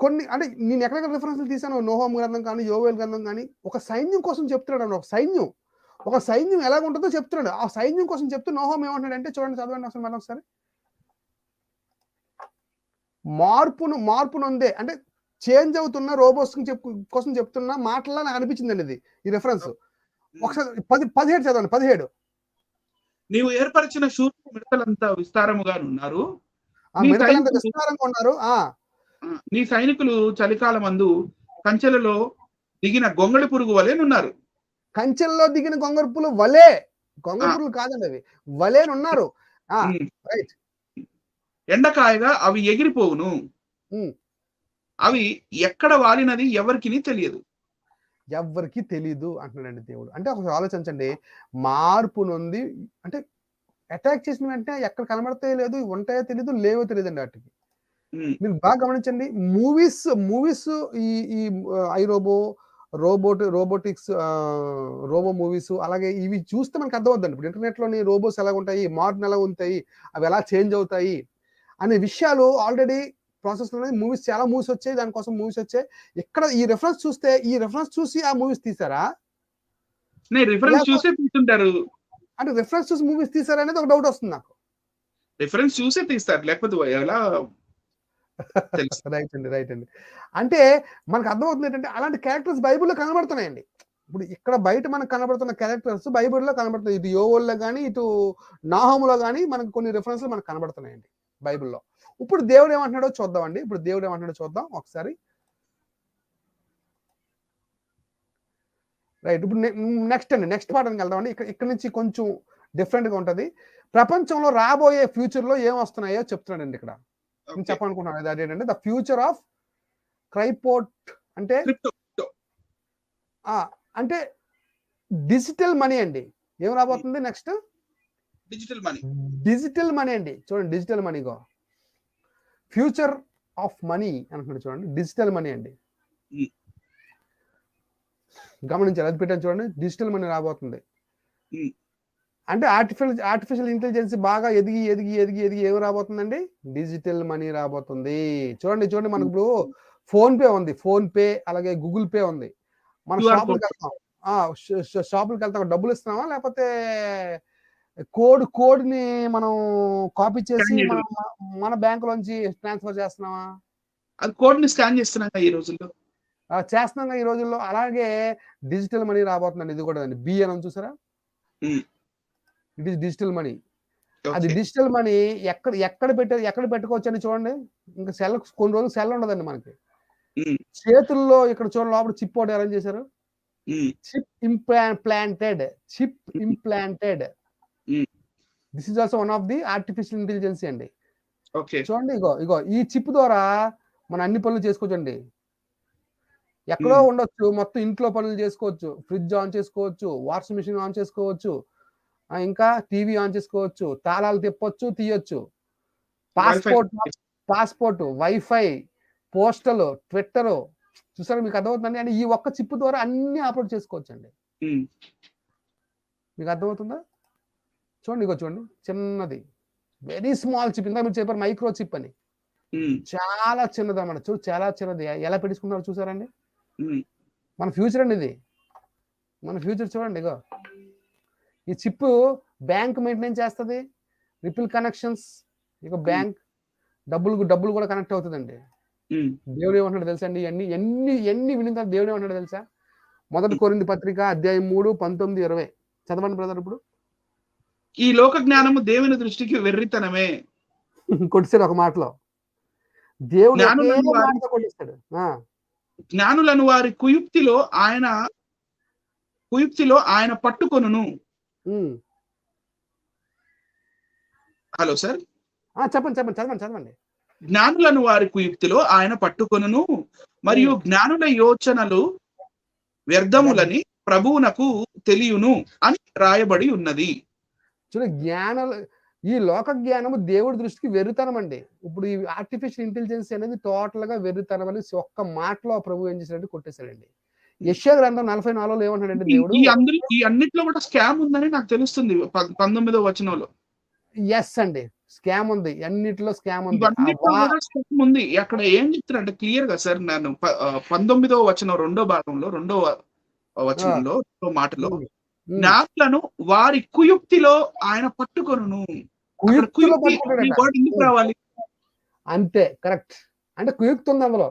కొన్ని అంటే నేను ఎక్కడెక్కడ రిఫరెన్స్లు తీసాను, నోహోం గ్రంథం కానీ యోవేల్ గ్రంథం కానీ, ఒక సైన్యం కోసం చెప్తున్నాడు అన్న. ఒక సైన్యం ఎలాగ ఉంటుందో చెప్తున్నాడు. ఆ సైన్యం కోసం చెప్తూ నోహోం ఏమంటాడు అంటే చూడండి, చదవండి అసలు మనం ఒకసారి. మార్పు నొందే అంటే చేంజ్ అవుతున్న రోబోస్ కోసం చెప్తున్న మాటలా నాకు అనిపించిందండి ఇది ఈ రిఫరెన్స్. ఒకసారి 17 చదవండి. 17. నీవు ఏర్పరిచిన శూరులు మిడతలంతా విస్తారముగా ఉన్నారు. నీ సైనికులు చలికాలమందు కంచెలలో దిగిన గొంగళి పురుగు వలెనున్నారు. కంచెల్లో దిగిన గొంగళి పురుగు వలే, గొంగళి పురుగులు కాదండి అవి, వలేనున్నారు. రైట్. ఎండకాయగా అవి ఎగిరిపోవును, అవి ఎక్కడ వాలినది ఎవరికి తెలియదు అంటున్నాడండి దేవుడు. అంటే ఒకసారి ఆలోచించండి. మార్పు నొంది అంటే అటాక్ చేసిన వెంటనే ఎక్కడ కనబడతాయో లేదు, ఉంటాయో తెలియదు, లేవో తెలియదండి వాటికి. మీరు బాగా గమనించండి. మూవీస్ ఈ రోబోటిక్స్ రోబో మూవీస్ అలాగే ఇవి చూస్తే మనకు అర్థమవుతుందండి. ఇప్పుడు ఇంటర్నెట్ లోని రోబోస్ ఎలా ఉంటాయి, మార్పులు ఎలా ఉంటాయి, అవి ఎలా చేంజ్ అవుతాయి అనే విషయాలు ఆల్రెడీ ప్రాసెస్ లో మూవీస్, చాలా మూవీస్ వచ్చాయి, దానికోసం మూవీస్ వచ్చాయి. ఇక్కడ ఈ రెఫరెన్స్ చూస్తే ఈ రెఫరెన్స్ చూసి ఆ మూవీస్ తీసారా, రిఫరెన్స్ చూసి తీస్తుంటారు. అంటే రిఫరెన్స్ చూసి మూవీస్ తీసారా అనేది ఒక డౌట్ వస్తుంది నాకు. రిఫరెన్స్ చూసి తీస్తారు, లేకపోతే ఎలా? రైట్ అండి. అంటే మనకు అర్థమవుతుంది ఏంటంటే అలాంటి క్యారెక్టర్స్ బైబిల్లో కనబడుతున్నాయండి. ఇప్పుడు ఇక్కడ బయట మనకు కనబడుతున్న క్యారెక్టర్స్ బైబిల్లో కనబడుతున్నాయి. ఇటు యోవేల్లో కానీ ఇటు నాహోములో కానీ మనకు కొన్ని రిఫరెన్స్లు మనకు కనబడుతున్నాయండి బైబిల్లో. ఇప్పుడు దేవుడు ఏమంటున్నాడో చూద్దాం ఒకసారి. రైట్. ఇప్పుడు నెక్స్ట్ పాఠానికి వెళ్దామండి. ఇక్కడ నుంచి కొంచెం డిఫరెంట్ గా ఉంటది. ప్రపంచంలో రాబోయే ఫ్యూచర్ లో ఏం వస్తున్నాయో చెప్తున్నాడండి ఇక్కడ. చెప్పాలనుకుంటున్నాను అదేంటంటే ద ఫ్యూచర్ ఆఫ్ క్రైపోర్ట్ అంటే డిజిటల్ మనీ అండి. ఏం రాబోతుంది నెక్స్ట్? డిజిటల్ మనీ అండి. చూడండి, డిజిటల్ మనీగో ఫ్యూచర్ ఆఫ్ మనీ అంటున్నాడు. చూడండి, డిజిటల్ మనీ అండి. గమనించాలి, అది పెట్టాను చూడండి. డిజిటల్ మనీ రాబోతుంది. అంటే ఆర్టిఫిషియల్ ఇంటెలిజెన్స్ బాగా ఎదిగి ఏమి రాబోతుందండి? డిజిటల్ మనీ రాబోతుంది. చూడండి మనకు ఇప్పుడు ఫోన్ పే ఉంది, అలాగే గూగుల్ పే ఉంది. మన షాపులకు వెళ్తాం డబ్బులు ఇస్తున్నామా, లేకపోతే కోడ్ ని మనం కాపీ చేసి మన బ్యాంక్ లోంచి ట్రాన్స్ఫర్ చేస్తున్నామా? అది కోడ్ ని స్కాన్ చేస్తున్నాం ఈ రోజుల్లో. అలాగే డిజిటల్ మనీ రాబోతుందండి. ఇది కూడా బిఎన్ చూసారా, ఇట్ ఈస్ డిజిటల్ మనీ. అది డిజిటల్ మనీ ఎక్కడ పెట్టుకోవచ్చు అని చూడండి. ఇంకా కొన్ని రోజులు సెల్ ఉండదండి మనకి. చేతుల్లో ఇక్కడ చూడండి, లోపల చిప్ ఒకటి అరేంజ్ చేశారు. Chip implanted. This is also one of the artificial intelligence అండి. చూడండి, ఇగో ఈ చిప్ ద్వారా మనం అన్ని పనులు చేసుకోవచ్చండి. ఎక్కడో ఉండొచ్చు, మొత్తం ఇంట్లో పనులు చేసుకోవచ్చు. ఫ్రిడ్జ్ ఆన్ చేసుకోవచ్చు, వాషింగ్ మిషన్ ఆన్ చేసుకోవచ్చు, ఇంకా టీవీ ఆన్ చేసుకోవచ్చు, తాళాలు తిప్పొచ్చు, తీయొచ్చు. పాస్పోర్ట్, వైఫై, పోస్టల్, ట్విట్టర్ చూసారా, మీకు అర్థమవుతుందండి. అంటే ఈ ఒక్క చిప్ ద్వారా అన్ని ఆపరేట్ చేసుకోవచ్చు అండి. ఉమ్, మీకు అర్థమవుతుందా? చూడండి, ఇగో చూడండి, చిన్నది, వెరీ స్మాల్ చిప్. ఇందా మీరు చెప్పారు మైక్రో చిప్ అని, ఉమ్, చాలా చిన్నది అన్నమాట. చూడు, చాలా చిన్నది. ఎలా పెట్టించుకున్నారో చూసారండి? ఉమ్, మన ఫ్యూచర్ అండి ఇది, మన ఫ్యూచర్ చూడండి. ఇగో ఈ చిప్ బ్యాంక్ మెయింటైన్ చేస్తుంది, రిపిల్ కనెక్షన్స్, ఇక బ్యాంక్ డబ్బులు కూడా కనెక్ట్ అవుతుందండి. ఉమ్, దేవుడు ఏమంటాడు తెలుసా అండి? ఎన్ని వినిన తర్వాత దేవుడు ఏమంటాడు తెలుసా? మొదటి కొరింథీ పత్రిక అధ్యాయం 3, 19, 20 చదవండి బ్రదర్. ఇప్పుడు ఈ లోక జ్ఞానము దేవుని దృష్టికి వెర్రితనమే, కొట్టిస్తాడు ఒక మాటలో, దేవుడు ఒకే జ్ఞానులను వారి మాటతో కొట్టిస్తాడు. జ్ఞానులను వారి కుయుక్తిలో ఆయన పట్టుకొనును. Hello sir. చదవండి. జ్ఞానులను వారి కుయుక్తిలో ఆయన పట్టుకొనును, మరియు జ్ఞానుల యోచనలు వ్యర్థములని ప్రభువునకు తెలియను అని రాయబడి ఉన్నది. చూడ, ఈ లోక జ్ఞానము దేవుడి దృష్టికి వెర్రితనం అండి. ఇప్పుడు ఈ ఆర్టిఫిషియల్ ఇంటెలిజెన్స్ అనేది టోటల్ గా వెర్రితనం అని ఒక్క మాటలో ప్రభు ఏం చేశాడంటే కొట్టేశాడండి. యెషయా గ్రంథం 44లో ఏమంటాడంటే దేవుడు, ఈ అన్నిట్లో కూడా స్కామ్ ఉందని నాకు తెలుస్తుంది 19వ వచనంలో. ఎస్ అండి, స్కామ్ ఉంది, అన్నిటిలో స్కామ్ ఉంది. ఇవన్నిట్లో కూడా స్కామ్ ఉంది. అక్కడ ఏం చెప్తారంటే క్లియర్ గా సార్, నేను 19వ వచనం రెండో వచనంలో రెండో మాటలో, జ్ఞానులను వారి కుయుక్తిలో ఆయన పట్టుకొనును. ఎందుకు రావాలి అంతే, కరెక్ట్. అంటే కుయుక్తి ఉంది అందులో,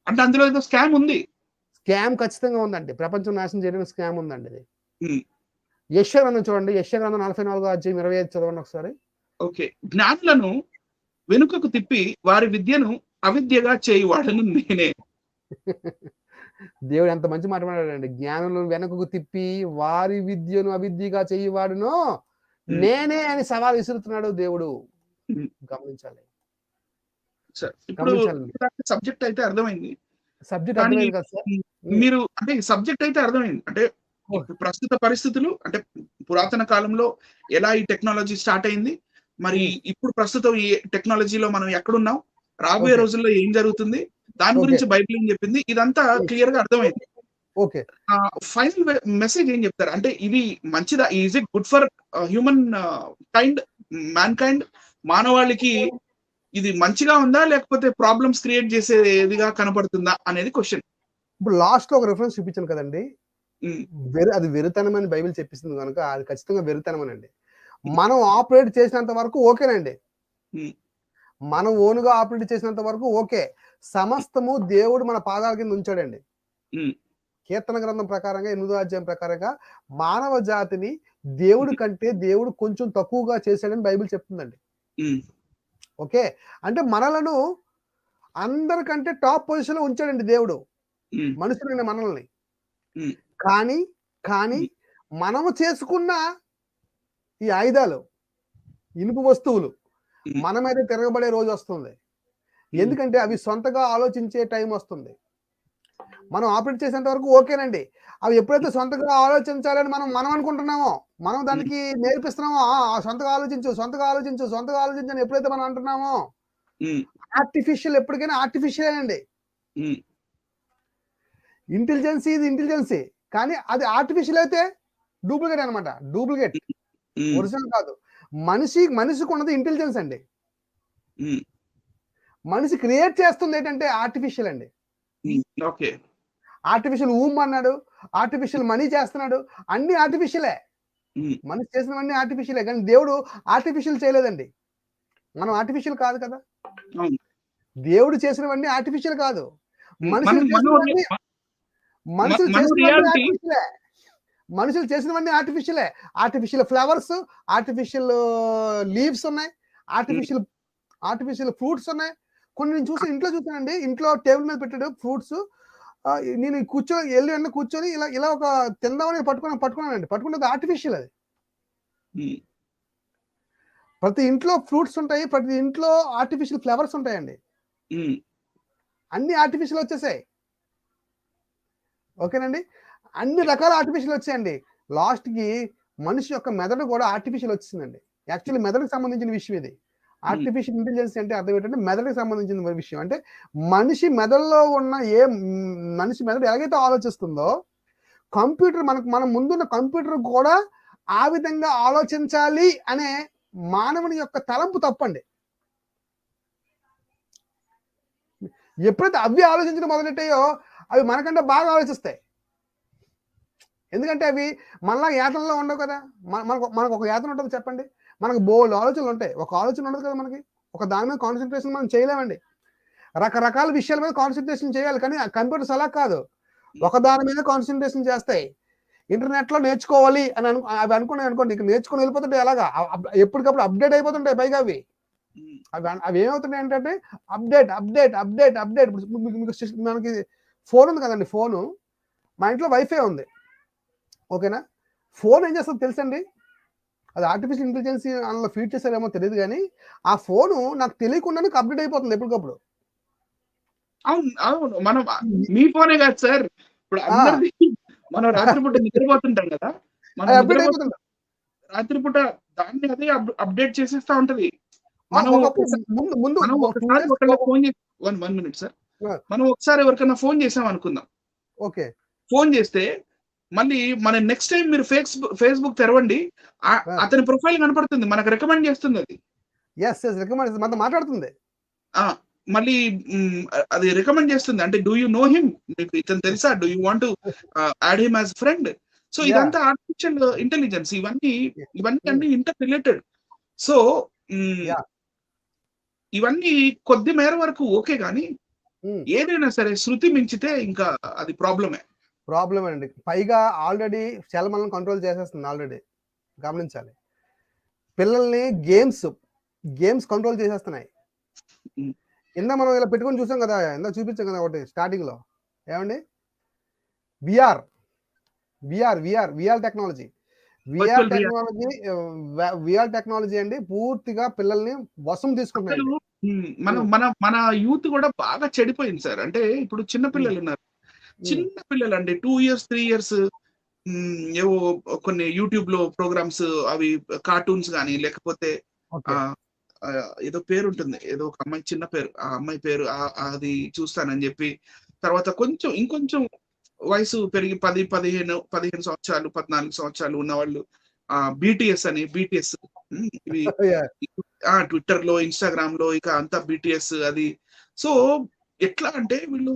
అంటే అందులో ఏదో స్కామ్ ఉంది. స్కామ్ ఖచ్చితంగా ఉందండి. ప్రపంచం నాశనం చేయడానికి స్కామ్ ఉందండి ఇది. ఉమ్, యెషయా గ్రంథం చూడండి, యెషయా గ్రంథం 44వ అధ్యాయం 25 చదవండి ఒకసారి. ఓకే. జ్ఞానులను వెనుకకు తిప్పి వారి విద్యను అవిద్యగా చేయువాడను నేనే. దేవుడు ఎంత మంచి మాట మాట్లాడాడండి. జ్ఞానులను వెనుకకు తిప్పి వారి విద్యను అవిద్యగా చేయువాడును నేనే అని సవాల్ విసురుతున్నాడు దేవుడు. గమనించాలి. ఇప్పుడు సబ్జెక్ట్ అయితే అర్థమైంది. సబ్జెక్ట్ అర్థమైంది కదా సార్? మీరు అంటే సబ్జెక్ట్ అయితే అర్థమైంది. అంటే ప్రస్తుత పరిస్థితులు, అంటే పురాతన కాలంలో ఎలా ఈ టెక్నాలజీ స్టార్ట్ అయింది, మరి ఇప్పుడు ప్రస్తుతం ఈ టెక్నాలజీలో మనం ఎక్కడున్నాం, రాబోయే రోజుల్లో ఏం జరుగుతుంది, దాని గురించి బైబిల్ ఏం చెప్పింది, ఇదంతా క్లియర్ గా అర్థమైంది. ఓకే, ఫైనల్ మెసేజ్ ఏం చెప్తారు అంటే, ఇది మంచిదా? Is it good for human kind, man kind, మానవాళికి ఇది మంచిగా ఉందా, లేకపోతే ప్రాబ్లమ్స్ క్రియేట్ చేసేదిగా కనపడుతుందా అనేది క్వశ్చన్. ఇప్పుడు లాస్ట్ లో ఒక రిఫరెన్స్ చూపించాను కదండి, అది వెరితనం అని బైబిల్ చెప్పిస్తుంది కనుక అది ఖచ్చితంగా వెరితనం అండి. మనం ఆపరేట్ చేసినంత వరకు ఓకేనండి, మనం ఓన్గా ఆపరేట్ చేసినంత వరకు ఓకే. సమస్తము దేవుడు మన పాదాల కింద ఉంచాడండి. కీర్తన గ్రంథం ప్రకారంగా 8వ అధ్యాయం ప్రకారంగా మానవ జాతిని దేవుడి కంటే దేవుడు కొంచెం తక్కువగా చేశాడని బైబిల్ చెప్తుందండి. ఓకే, అంటే మనలను అందరికంటే టాప్ పొజిషన్ లో ఉంచాడండి దేవుడు మనుషులని, మనల్ని. కానీ మనము చేసుకున్న ఈ ఆయుధాలు, ఇనుపు వస్తువులు మన మీద తిరగబడే రోజు వస్తుంది. ఎందుకంటే అవి సొంతగా ఆలోచించే టైం వస్తుంది. మనం ఆపరేట్ చేసేంత వరకు ఓకేనండి. అవి ఎప్పుడైతే సొంతగా ఆలోచించాలని మనం అనుకుంటున్నామో, మనం దానికి నేర్పిస్తున్నామో, సొంతగా ఆలోచించు అని ఎప్పుడైతే మనం అంటున్నామో, ఆర్టిఫిషియల్ ఎప్పటికైనా ఆర్టిఫిషియల్ అండి. ఇంటెలిజెన్సీ ఇది ఇంటెలిజెన్సీ, కానీ అది ఆర్టిఫిషియల్ అయితే డూప్లికేట్ అనమాట. డూప్లికేట్, ఒరిజినల్ కాదు. మనిషికి ఉన్నది ఇంటెలిజెన్స్ అండి. మనిషి క్రియేట్ చేస్తుంది ఏంటంటే ఆర్టిఫిషియల్ అండి. ఓకే, ఆర్టిఫిషియల్ అన్నాడు, ఆర్టిఫిషియల్ మనీ చేస్తున్నాడు, అన్ని ఆర్టిఫిషియలే. మనిషి చేసినవన్నీ ఆర్టిఫిషియలే, కానీ దేవుడు ఆర్టిఫిషియల్ చేయలేదండి. మనం ఆర్టిఫిషియల్ కాదు కదా. దేవుడు చేసినవన్నీ ఆర్టిఫిషియల్ కాదు, మనుషులు చేసినవన్నీ ఆర్టిఫిషియలే. ఆర్టిఫిషియల్ ఫ్లవర్స్, ఆర్టిఫిషియల్ లీవ్స్ ఉన్నాయి, ఆర్టిఫిషియల్ ఫ్రూట్స్ ఉన్నాయి. కొన్ని నేను ఇంట్లో చూసానండి, ఇంట్లో టేబుల్ మీద పెట్టాడు ఫ్రూట్స్. నేను కూర్చొని ఇలా ఒక తిందామని పట్టుకున్నానండి. పట్టుకున్నది ఆర్టిఫిషియల్. అది ప్రతి ఇంట్లో ఫ్రూట్స్ ఉంటాయి, ప్రతి ఇంట్లో ఆర్టిఫిషియల్ ఫ్లవర్స్ ఉంటాయండి. అన్ని ఆర్టిఫిషియల్ వచ్చేసాయి. ఓకేనండి, అన్ని రకాల ఆర్టిఫిషియల్ వచ్చాయండి. లాస్ట్ కి మనిషి యొక్క మెదడు కూడా ఆర్టిఫిషియల్ వచ్చిందండి. యాక్చువల్లీ మెదడుకు సంబంధించిన విషయం ఇది. ఆర్టిఫిషియల్ ఇంటెలిజెన్స్ అంటే అర్థం ఏంటంటే మెదడుకు సంబంధించిన విషయం. అంటే మనిషి మెదడులో ఉన్న మనిషి మెదడు ఎలాగైతే ఆలోచిస్తుందో, కంప్యూటర్ మనం ముందున్న కంప్యూటర్ కూడా ఆ విధంగా ఆలోచించాలి అనే మానవుని యొక్క తలంపు తప్పండి. ఎప్పుడైతే అవి ఆలోచించడం మొదలెట్టాయో అవి మనకంటే బాగా ఆలోచిస్తాయి. ఎందుకంటే అవి మళ్ళా యాతనలో ఉండవు కదా. మనకు ఒక యాతన ఉంటుంది చెప్పండి. మనకు బోల్డ్ ఆలోచనలు ఉంటాయి, ఒక ఆలోచన ఉండదు కదా మనకి. ఒక దాని మీద కాన్సన్ట్రేషన్ మనం చేయలేమండి. రకరకాల విషయాల మీద కాన్సన్ట్రేషన్ చేయాలి, కానీ కంప్యూటర్స్ అలా కాదు. ఒక దాని మీద కాన్సన్ట్రేషన్ చేస్తాయి. ఇంటర్నెట్లో నేర్చుకోవాలి అని అవి అనుకున్నాయి అనుకోండి, ఇక నేర్చుకుని వెళ్ళిపోతుంటాయి. అలాగా ఎప్పటికప్పుడు అప్డేట్ అయిపోతుంటాయి. పైగా అవి ఏమవుతున్నాయి ఏంటంటే అప్డేట్ అప్డేట్ అప్డేట్ అప్డేట్. మనకి ఫోన్ ఉంది కదండి, ఫోను మా ఇంట్లో వైఫై ఉంది, ఓకేనా. ఫోన్ ఏం చేస్తుందో తెలుసండి, అది ఆర్టిఫిషియల్ ఇంటెలిజెన్స్ అందులో ఫీడ్ చేశారేమో తెలియదు, కానీ ఆ ఫోను నాకు తెలియకుండానే అప్డేట్ అయిపోతుంది ఎప్పటికప్పుడు. అవును అవును, మనం మీ ఫోనే కాదు సార్, ఇప్పుడు అందరిది. మనం రాత్రిపూట నిద్రపోతుంటాం కదా, మనం రాత్రిపూట దాన్ని అదే అప్డేట్ చేసేస్తా ఉంటది. మనం ఒకసారి ఒకళ్ళకి ఫోన్ చేసి 1 minute సార్, మనం ఒకసారి ఎవరికైనా ఫోన్ చేసాం అనుకుందాం. ఓకే, ఫోన్ చేస్తే మళ్ళీ మన నెక్స్ట్ టైం మీరు ఫేస్బుక్ తెరవండి, అతని ప్రొఫైల్ కనపడుతుంది, మనకు రికమెండ్ చేస్తుంది అది. రికమెండ్ మాట్లాడుతుంది. మళ్ళీ అది రికమెండ్ చేస్తుంది. అంటే డూ యూ నో హిమ్, మీకు ఇతను తెలుసా, do you want to add him as friend. So ఇదంతా ఆర్టిఫిషియల్ ఇంటెలిజెన్స్. ఇవన్నీ అన్ని ఇంటర్ రిలేటెడ్. సో ఇవన్నీ కొద్ది మేర వరకు ఓకే, కానీ ఏదైనా సరే శృతి మించితే ఇంకా అది ప్రాబ్లమే అండి. పైగా ఆల్రెడీ చాలా మనల్ని కంట్రోల్ చేసేస్తుంది. ఆల్రెడీ గమనించాలి, పిల్లల్ని గేమ్స్ కంట్రోల్ చేసేస్తున్నాయి. మనం ఇలా పెట్టుకొని చూసాం కదా, చూపించాం కదా ఒకటి స్టార్టింగ్ లో, ఏమండి, విఆర్ టెక్నాలజీ. విఆర్ టెక్నాలజీ అండి పూర్తిగా పిల్లల్ని వశం తీసుకుంటున్నాయి. మన యూత్ కూడా బాగా చెడిపోయింది సార్. అంటే ఇప్పుడు చిన్న పిల్లలు ఉన్నారు, చిన్న పిల్లలు అండి, 2 years 3 years, ఏవో కొన్ని యూట్యూబ్ లో ప్రోగ్రామ్స్, అవి కార్టూన్స్ కానీ, లేకపోతే ఏదో పేరు ఉంటుంది, ఏదో ఒక అమ్మాయి చిన్న పేరు, ఆ అమ్మాయి పేరు అది చూస్తానని చెప్పి, తర్వాత ఇంకొంచెం వయసు పెరిగి 15 సంవత్సరాలు 14 సంవత్సరాలు ఉన్న వాళ్ళు బీటీఎస్ ఇవి ట్విట్టర్ లో, ఇన్స్టాగ్రామ్ లో ఇక అంతా బీటీఎస్ అది. సో ఎట్లా అంటే వీళ్ళు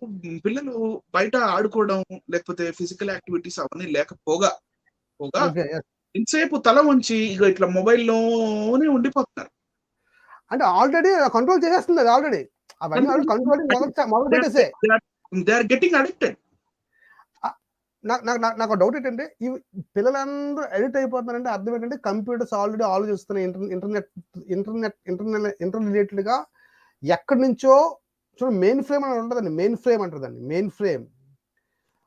పిల్లలు బయట ఆడుకోవడం, లేకపోతే ఫిజికల్ యాక్టివిటీస్ అవన్నీ లేకపోగా ఇంతసేపు తల ఉంచి ఇక ఇట్లా మొబైల్లోనే ఉండిపోతున్నారు. అంటే ఆల్రెడీ కంట్రోల్ చేసేస్తుంది అది. ఆల్రెడీ అవన్నీ కంట్రోల్ మొదలు పెట్టేసే దే ఆర్ గెటింగ్ అడిక్టెడ్. నాకు డౌట్ ఏంటంటే, ఈ పిల్లలందరూ అడిక్ట్ అయిపోతున్నారంటే అర్థం ఏంటంటే, కంప్యూటర్స్ ఆల్రెడీ ఆలోచిస్తున్నాయి. ఇంటర్ రిలేటెడ్ గా ఎక్కడి నుంచో చూడండి, మెయిన్ ఫ్రేమ్ అని ఉంటుందండి, మెయిన్ ఫ్రేమ్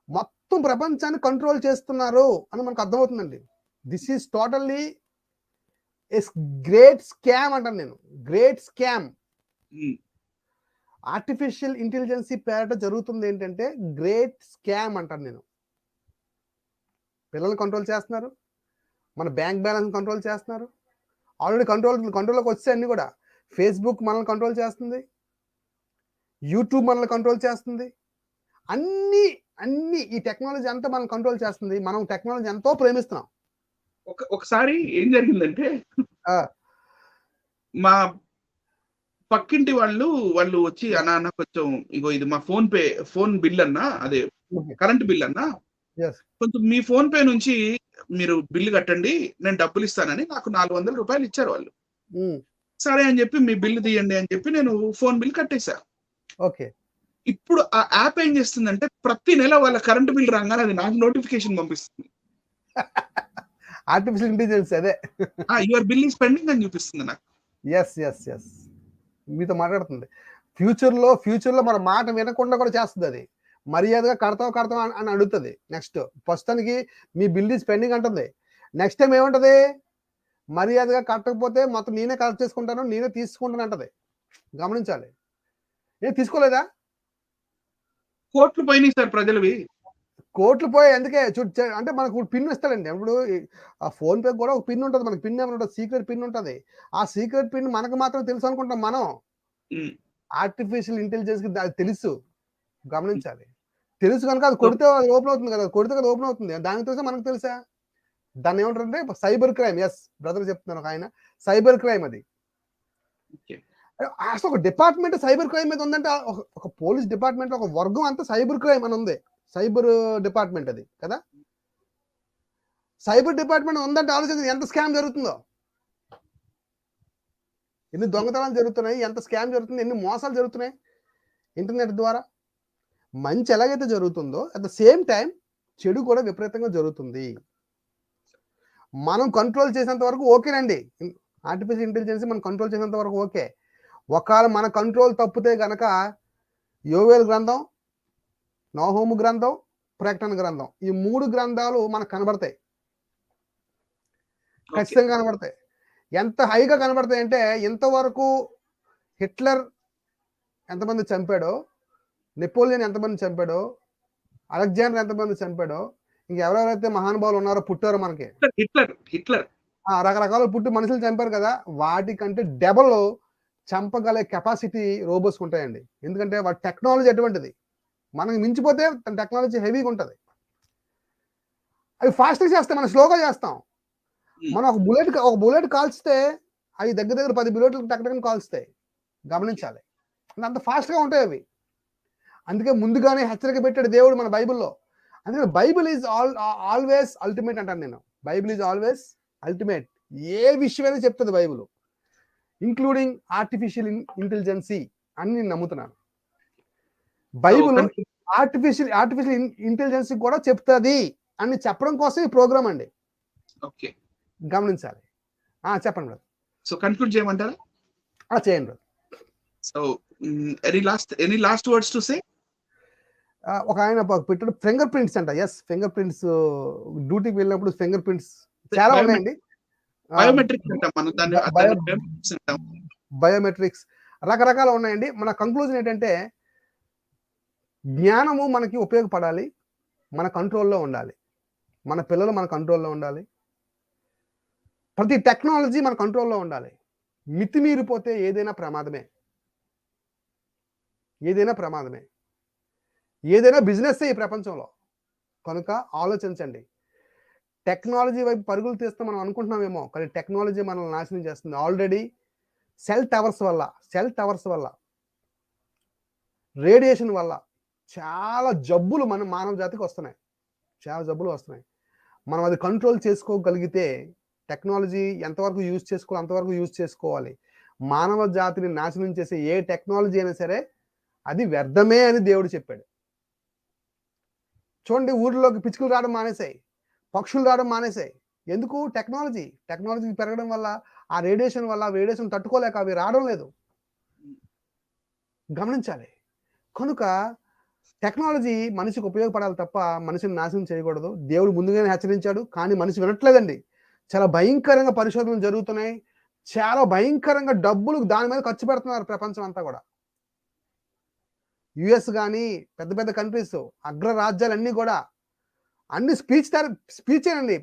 మొత్తం ప్రపంచాన్ని కంట్రోల్ చేస్తున్నారు అని మనకు అర్థమవుతుందండి. This is totally great scam అంటాను నేను, గ్రేట్ స్కామ్. ఆర్టిఫిషియల్ ఇంటెలిజెన్సీ పేరిట జరుగుతుంది ఏంటంటే గ్రేట్ స్కామ్ అంటాను నేను. పిల్లల్ని కంట్రోల్ చేస్తున్నారు, మన బ్యాంక్ బ్యాలెన్స్ కంట్రోల్ చేస్తున్నారు. ఆల్రెడీ కంట్రోల్లోకి వచ్చే అన్ని కూడా. ఫేస్బుక్ మనల్ని కంట్రోల్ చేస్తుంది, యూట్యూబ్ మనల్ని కంట్రోల్ చేస్తుంది, అన్ని ఈ టెక్నాలజీ అంతా మనం కంట్రోల్ చేస్తుంది. మనం టెక్నాలజీ ఎంతో ప్రేమిస్తున్నాం. ఒకసారి ఏం జరిగిందంటే, మా పక్కింటి వాళ్ళు వచ్చి, అన్న కొంచెం ఇగో ఇది మా ఫోన్ బిల్ అన్నా, అదే కరెంట్ బిల్ అన్నా, కొంచెం మీ ఫోన్ పే నుంచి మీరు బిల్లు కట్టండి, నేను డబ్బులు ఇస్తానని నాకు 400 రూపాయలు ఇచ్చారు వాళ్ళు. సరే అని చెప్పి మీ బిల్లు తీయండి అని చెప్పి నేను ఫోన్ బిల్ కట్టేశా. ఓకే, ఇప్పుడు ఆ యాప్ ఏం చేస్తుందంటే ప్రతి నెల వాళ్ళ కరెంట్ బిల్ రాగానే అది నాకు నోటిఫికేషన్ పంపిస్తుంది. ఆర్టిఫిషియల్ ఇంటెలిజెన్స్ అదే, యువర్ బిల్ ఈస్ పెండింగ్ అని చూపిస్తుంది నాకు. ఎస్ మీతో మాట్లాడుతుంది. ఫ్యూచర్ లో మన మాట వినకుండా కూడా చేస్తుంది అది. మర్యాదగా కడతాం అని అడుగుతుంది. నెక్స్ట్ ప్రస్తుతానికి మీ బిల్ ఈస్ పెండింగ్ అంటుంది. నెక్స్ట్ టైం ఏముంటది, మర్యాదగా కట్టకపోతే మొత్తం నేనే కలెక్ట్ చేసుకుంటాను, నేనే తీసుకుంటాను అంటది. గమనించాలి. తీసుకోలేదా? కోట్లు పోయినాయి సార్ ప్రజలవి, కోట్లు పోయి. అందుకే అంటే మనకు పిన్ ఇస్తాడండి. ఇప్పుడు ఆ ఫోన్ పే కూడా ఒక పిన్ ఉంటుంది, మనకి పిన్ ఏమైనా ఉంటుంది, సీక్రెట్ పిన్ ఉంటుంది. ఆ సీక్రెట్ పిన్ మనకు మాత్రం తెలుసు అనుకుంటాం మనం. ఆర్టిఫిషియల్ ఇంటెలిజెన్స్ కి అది తెలుసు. గమనించాలి, తెలుసు కనుక అది కొడితే అది ఓపెన్ అవుతుంది కదా, కొడితే కదా ఓపెన్ అవుతుంది. దానికి తెలుసా మనకు తెలుసా? దాన్ని ఏమంటారంటే సైబర్ క్రైమ్. ఎస్ బ్రదర్ చెప్తున్నాను, ఒక ఆయన సైబర్ క్రైమ్ అది. అసలు ఒక డిపార్ట్మెంట్ సైబర్ క్రైమ్ మీద ఉందంటే ఒక పోలీస్ డిపార్ట్మెంట్ ఒక వర్గం అంతా సైబర్ క్రైమ్ అని ఉంది. సైబర్ డిపార్ట్మెంట్ అది కదా. సైబర్ డిపార్ట్మెంట్ ఉందంటే ఆలోచించి ఎంత స్కామ్ జరుగుతుందో, ఎన్ని దొంగతనాలు జరుగుతున్నాయి, ఎంత స్కామ్ జరుగుతుంది, ఎన్ని మోసాలు జరుగుతున్నాయి ఇంటర్నెట్ ద్వారా. మంచి ఎలాగైతే జరుగుతుందో అట్ ద సేమ్ టైం చెడు కూడా విపరీతంగా జరుగుతుంది. మనం కంట్రోల్ చేసేంత వరకు ఓకేనండి, ఆర్టిఫిషియల్ ఇంటెలిజెన్స్ మనం కంట్రోల్ చేసేంత వరకు ఓకే. ఒకవేళ మన కంట్రోల్ తప్పితే గనక యోవేల్ గ్రంథం, నహూము గ్రంథం, ప్రకటన గ్రంథం, ఈ 3 గ్రంథాలు మనకు కనబడతాయి, ఖచ్చితంగా కనబడతాయి. ఎంత హైగా కనబడతాయి అంటే ఇంతవరకు హిట్లర్ ఎంతమంది చంపాడో, నెపోలియన్ ఎంతమంది చంపాడో, అలెగ్జాండర్ ఎంతమంది చంపాడో, ఇంకెవరెవరైతే మహానుభావులు ఉన్నారో పుట్టారో మనకి, హిట్లర్ రకరకాల పుట్టి మనుషులు చంపారు కదా, వాటికంటే డబల్ చంపగలే కెపాసిటీ రోబోస్ ఉంటాయండి. ఎందుకంటే వాటి టెక్నాలజీ ఎటువంటిది, మనకి మించిపోతే టెక్నాలజీ హెవీగా ఉంటుంది. అవి ఫాస్ట్గా చేస్తాం, మనం స్లోగా చేస్తాం. మనం ఒక బుల్లెట్ కాల్స్తే అవి దగ్గర 10 బుల్లెట్లు టక్కని కాల్స్తాయి. గమనించాలి, అంత ఫాస్ట్గా ఉంటాయి అవి. అందుకే ముందుగానే హెచ్చరిక పెట్టాడు దేవుడు మన బైబిల్లో. అందుకని బైబిల్ ఈజ్ ఆల్వేస్ అల్టిమేట్ అంటాను నేను. Bible is always ultimate. ఏ విషయమైనా చెప్తుంది బైబిల్, ఇంక్లూడింగ్ ఆర్టిఫిషియల్ ఇంటెలిజెన్సీ అని నేను నమ్ముతున్నాను. బైబిల్ ఆర్టిఫిషియల్ ఇంటెలిజెన్సీ కూడా చెప్తుంది అని చెప్పడం కోసం ఈ ప్రోగ్రామ్ అండి. ఓకే, గమనించాలి. చెప్పండి బ్రదర్. సో కన్క్లూడ్ చేయమంటారా? చేయండి brother. So any last words to say? ఒక ఆయన పెట్టాడు ఫింగర్ ప్రింట్స్ అంట. ఎస్, ఫింగర్ ప్రింట్స్ డ్యూటీకి వెళ్ళినప్పుడు ఫింగర్ ప్రింట్స్ చాలా ఉన్నాయండి. బయోమెట్రిక్స్ రకరకాలు ఉన్నాయండి. మన కంక్లూజన్ ఏంటంటే జ్ఞానము మనకి ఉపయోగపడాలి, మన కంట్రోల్లో ఉండాలి, మన పిల్లలు మన కంట్రోల్లో ఉండాలి, ప్రతి టెక్నాలజీ మన కంట్రోల్లో ఉండాలి. మితిమీరిపోతే ఏదైనా ప్రమాదమే, ఏదైనా బిజినెస్ ఈ ప్రపంచంలో. కనుక ఆలోచించండి. టెక్నాలజీ వైపు పరుగులు తీస్తే మనం అనుకుంటున్నామేమో, కానీ టెక్నాలజీ మనల్ని నాశనం చేస్తుంది. ఆల్రెడీ సెల్ టవర్స్ వల్ల రేడియేషన్ వల్ల చాలా జబ్బులు మన మానవ జాతికి వస్తున్నాయి, మనం అది కంట్రోల్ చేసుకోగలిగితే టెక్నాలజీ ఎంతవరకు యూజ్ చేసుకోవాలి అంతవరకు యూజ్ చేసుకోవాలి. మానవ జాతిని నాశనం చేసే ఏ టెక్నాలజీ అయినా సరే అది వ్యర్థమే అని దేవుడు చెప్పాడు. చూడండి, ఊర్లోకి పిచ్చుకలు రావడం మానేసాయి, పక్షులు రావడం మానేసాయి. ఎందుకు? టెక్నాలజీ పెరగడం వల్ల, ఆ రేడియేషన్ తట్టుకోలేక అవి రావడం లేదు. గమనించాలి. కనుక టెక్నాలజీ మనిషికి ఉపయోగపడాలి తప్ప మనిషిని నాశనం చేయకూడదు. దేవుడు ముందుగానే హెచ్చరించాడు, కానీ మనిషి వినట్లేదండి. చాలా భయంకరంగా పరిశోధనలు జరుగుతున్నాయి, చాలా భయంకరంగా డబ్బులు దాని మీద ఖర్చు పెడుతున్నారు ప్రపంచం అంతా కూడా. యుఎస్ కానీ పెద్ద పెద్ద కంట్రీస్, అగ్ర రాజ్యాలన్నీ కూడా అన్ని స్పీచేనండి,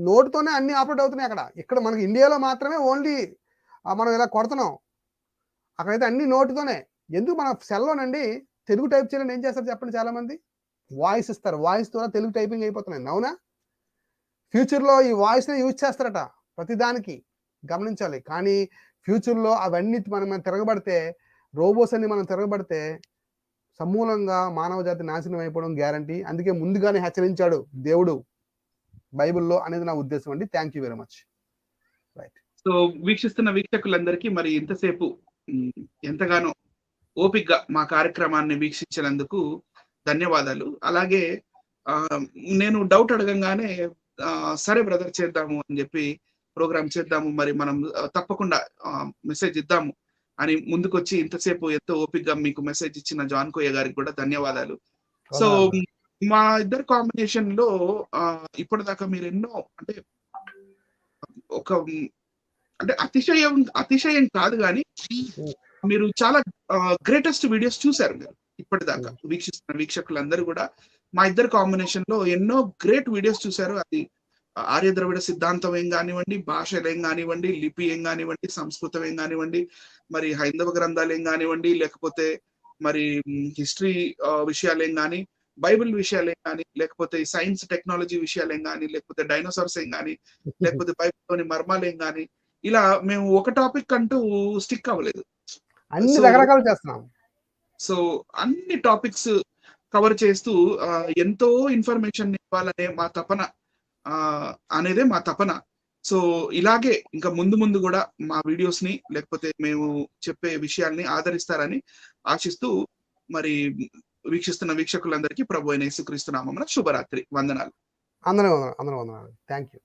నోటుతోనే అన్ని ఆపరేట్ అవుతున్నాయి అక్కడ. ఇక్కడ మనకి ఇండియాలో మాత్రమే ఓన్లీ మనం ఇలా కొడుతున్నాం, అక్కడైతే అన్ని నోటుతోనే. ఎందుకు? మన సెల్లోనండి తెలుగు టైప్ చేయాలని ఏం చేస్తారు చెప్పండి? చాలా మంది వాయిస్ ఇస్తారు, వాయిస్ ద్వారా తెలుగు టైపింగ్ అయిపోతున్నాయి. అవునా? ఫ్యూచర్లో ఈ వాయిస్నే యూజ్ చేస్తారట ప్రతిదానికి. గమనించాలి. కానీ ఫ్యూచర్లో అవన్నీ మనం తిరగబడితే, రోబోస్ అన్ని మనం తిరగబడితే సమూలంగా మానవ జాతి నాశనం అయిపోవడం గ్యారంటీ. అందుకే ముందుగానే హెచ్చరించాడు దేవుడు బైబిల్లో అనేది నా ఉద్దేశం అండి. Thank you very much. Right. So వీక్షిస్తున్న వీక్షకులందరికీ మరి ఇంతసేపు ఎంతగానో ఓపికగా మా కార్యక్రమాన్ని వీక్షించినందుకు ధన్యవాదాలు. అలాగే నేను డౌట్ అడగంగానే సరే బ్రదర్ చేద్దాము అని చెప్పి ప్రోగ్రామ్ చేద్దాము, మరి మనం తప్పకుండా మెసేజ్ ఇద్దాము అని ముందుకొచ్చి ఇంతసేపు ఎంతో ఓపికగా మీకు మెసేజ్ ఇచ్చిన జాన్ కోయ గారికి కూడా ధన్యవాదాలు. సో మా ఇద్దరు కాంబినేషన్ లో ఇప్పటిదాకా మీరు ఎన్నో అంటే అతిశయం కాదు కానీ మీరు చాలా గ్రేటెస్ట్ వీడియోస్ చూశారు మీరు ఇప్పటిదాకా. వీక్షిస్తున్న వీక్షకులందరూ కూడా మా ఇద్దరు కాంబినేషన్ లో ఎన్నో గ్రేట్ వీడియోస్ చూశారు. అది ఆర్య ద్రవిడ సిద్ధాంతం ఏం కానివ్వండి, భాషలు ఏం కానివ్వండి, లిపి ఏం కానివ్వండి, సంస్కృతం ఏం కానివ్వండి, మరి హైందవ గ్రంథాలు ఏం కానివ్వండి, లేకపోతే మరి హిస్టరీ విషయాలు ఏం కానీ, బైబిల్ విషయాలేం కానీ, లేకపోతే సైన్స్ టెక్నాలజీ విషయాలేం కానీ, లేకపోతే డైనోసార్స్ ఏం కానీ, లేకపోతే బైబిల్లోని మర్మాలేం కానీ, ఇలా మేము ఒక టాపిక్ అంటూ స్టిక్ అవ్వలేదు. అన్ని సో రకరకాలు చేస్తున్నాం. సో అన్ని టాపిక్స్ కవర్ చేస్తూ ఎంతో ఇన్ఫర్మేషన్ ఇవ్వాలనే మా తపన అనేదే మా తపన. సో ఇలాగే ఇంకా ముందు ముందు కూడా మా వీడియోస్ ని లేకపోతే మేము చెప్పే విషయాల్ని ఆదరిస్తారని ఆశిస్తూ మరి వీక్షిస్తున్న వీక్షకులందరికీ ప్రభు అయిన యేసుక్రీస్తు నామమున శుభరాత్రి వందనాలు. అందరూ వందనాలు. Thank you.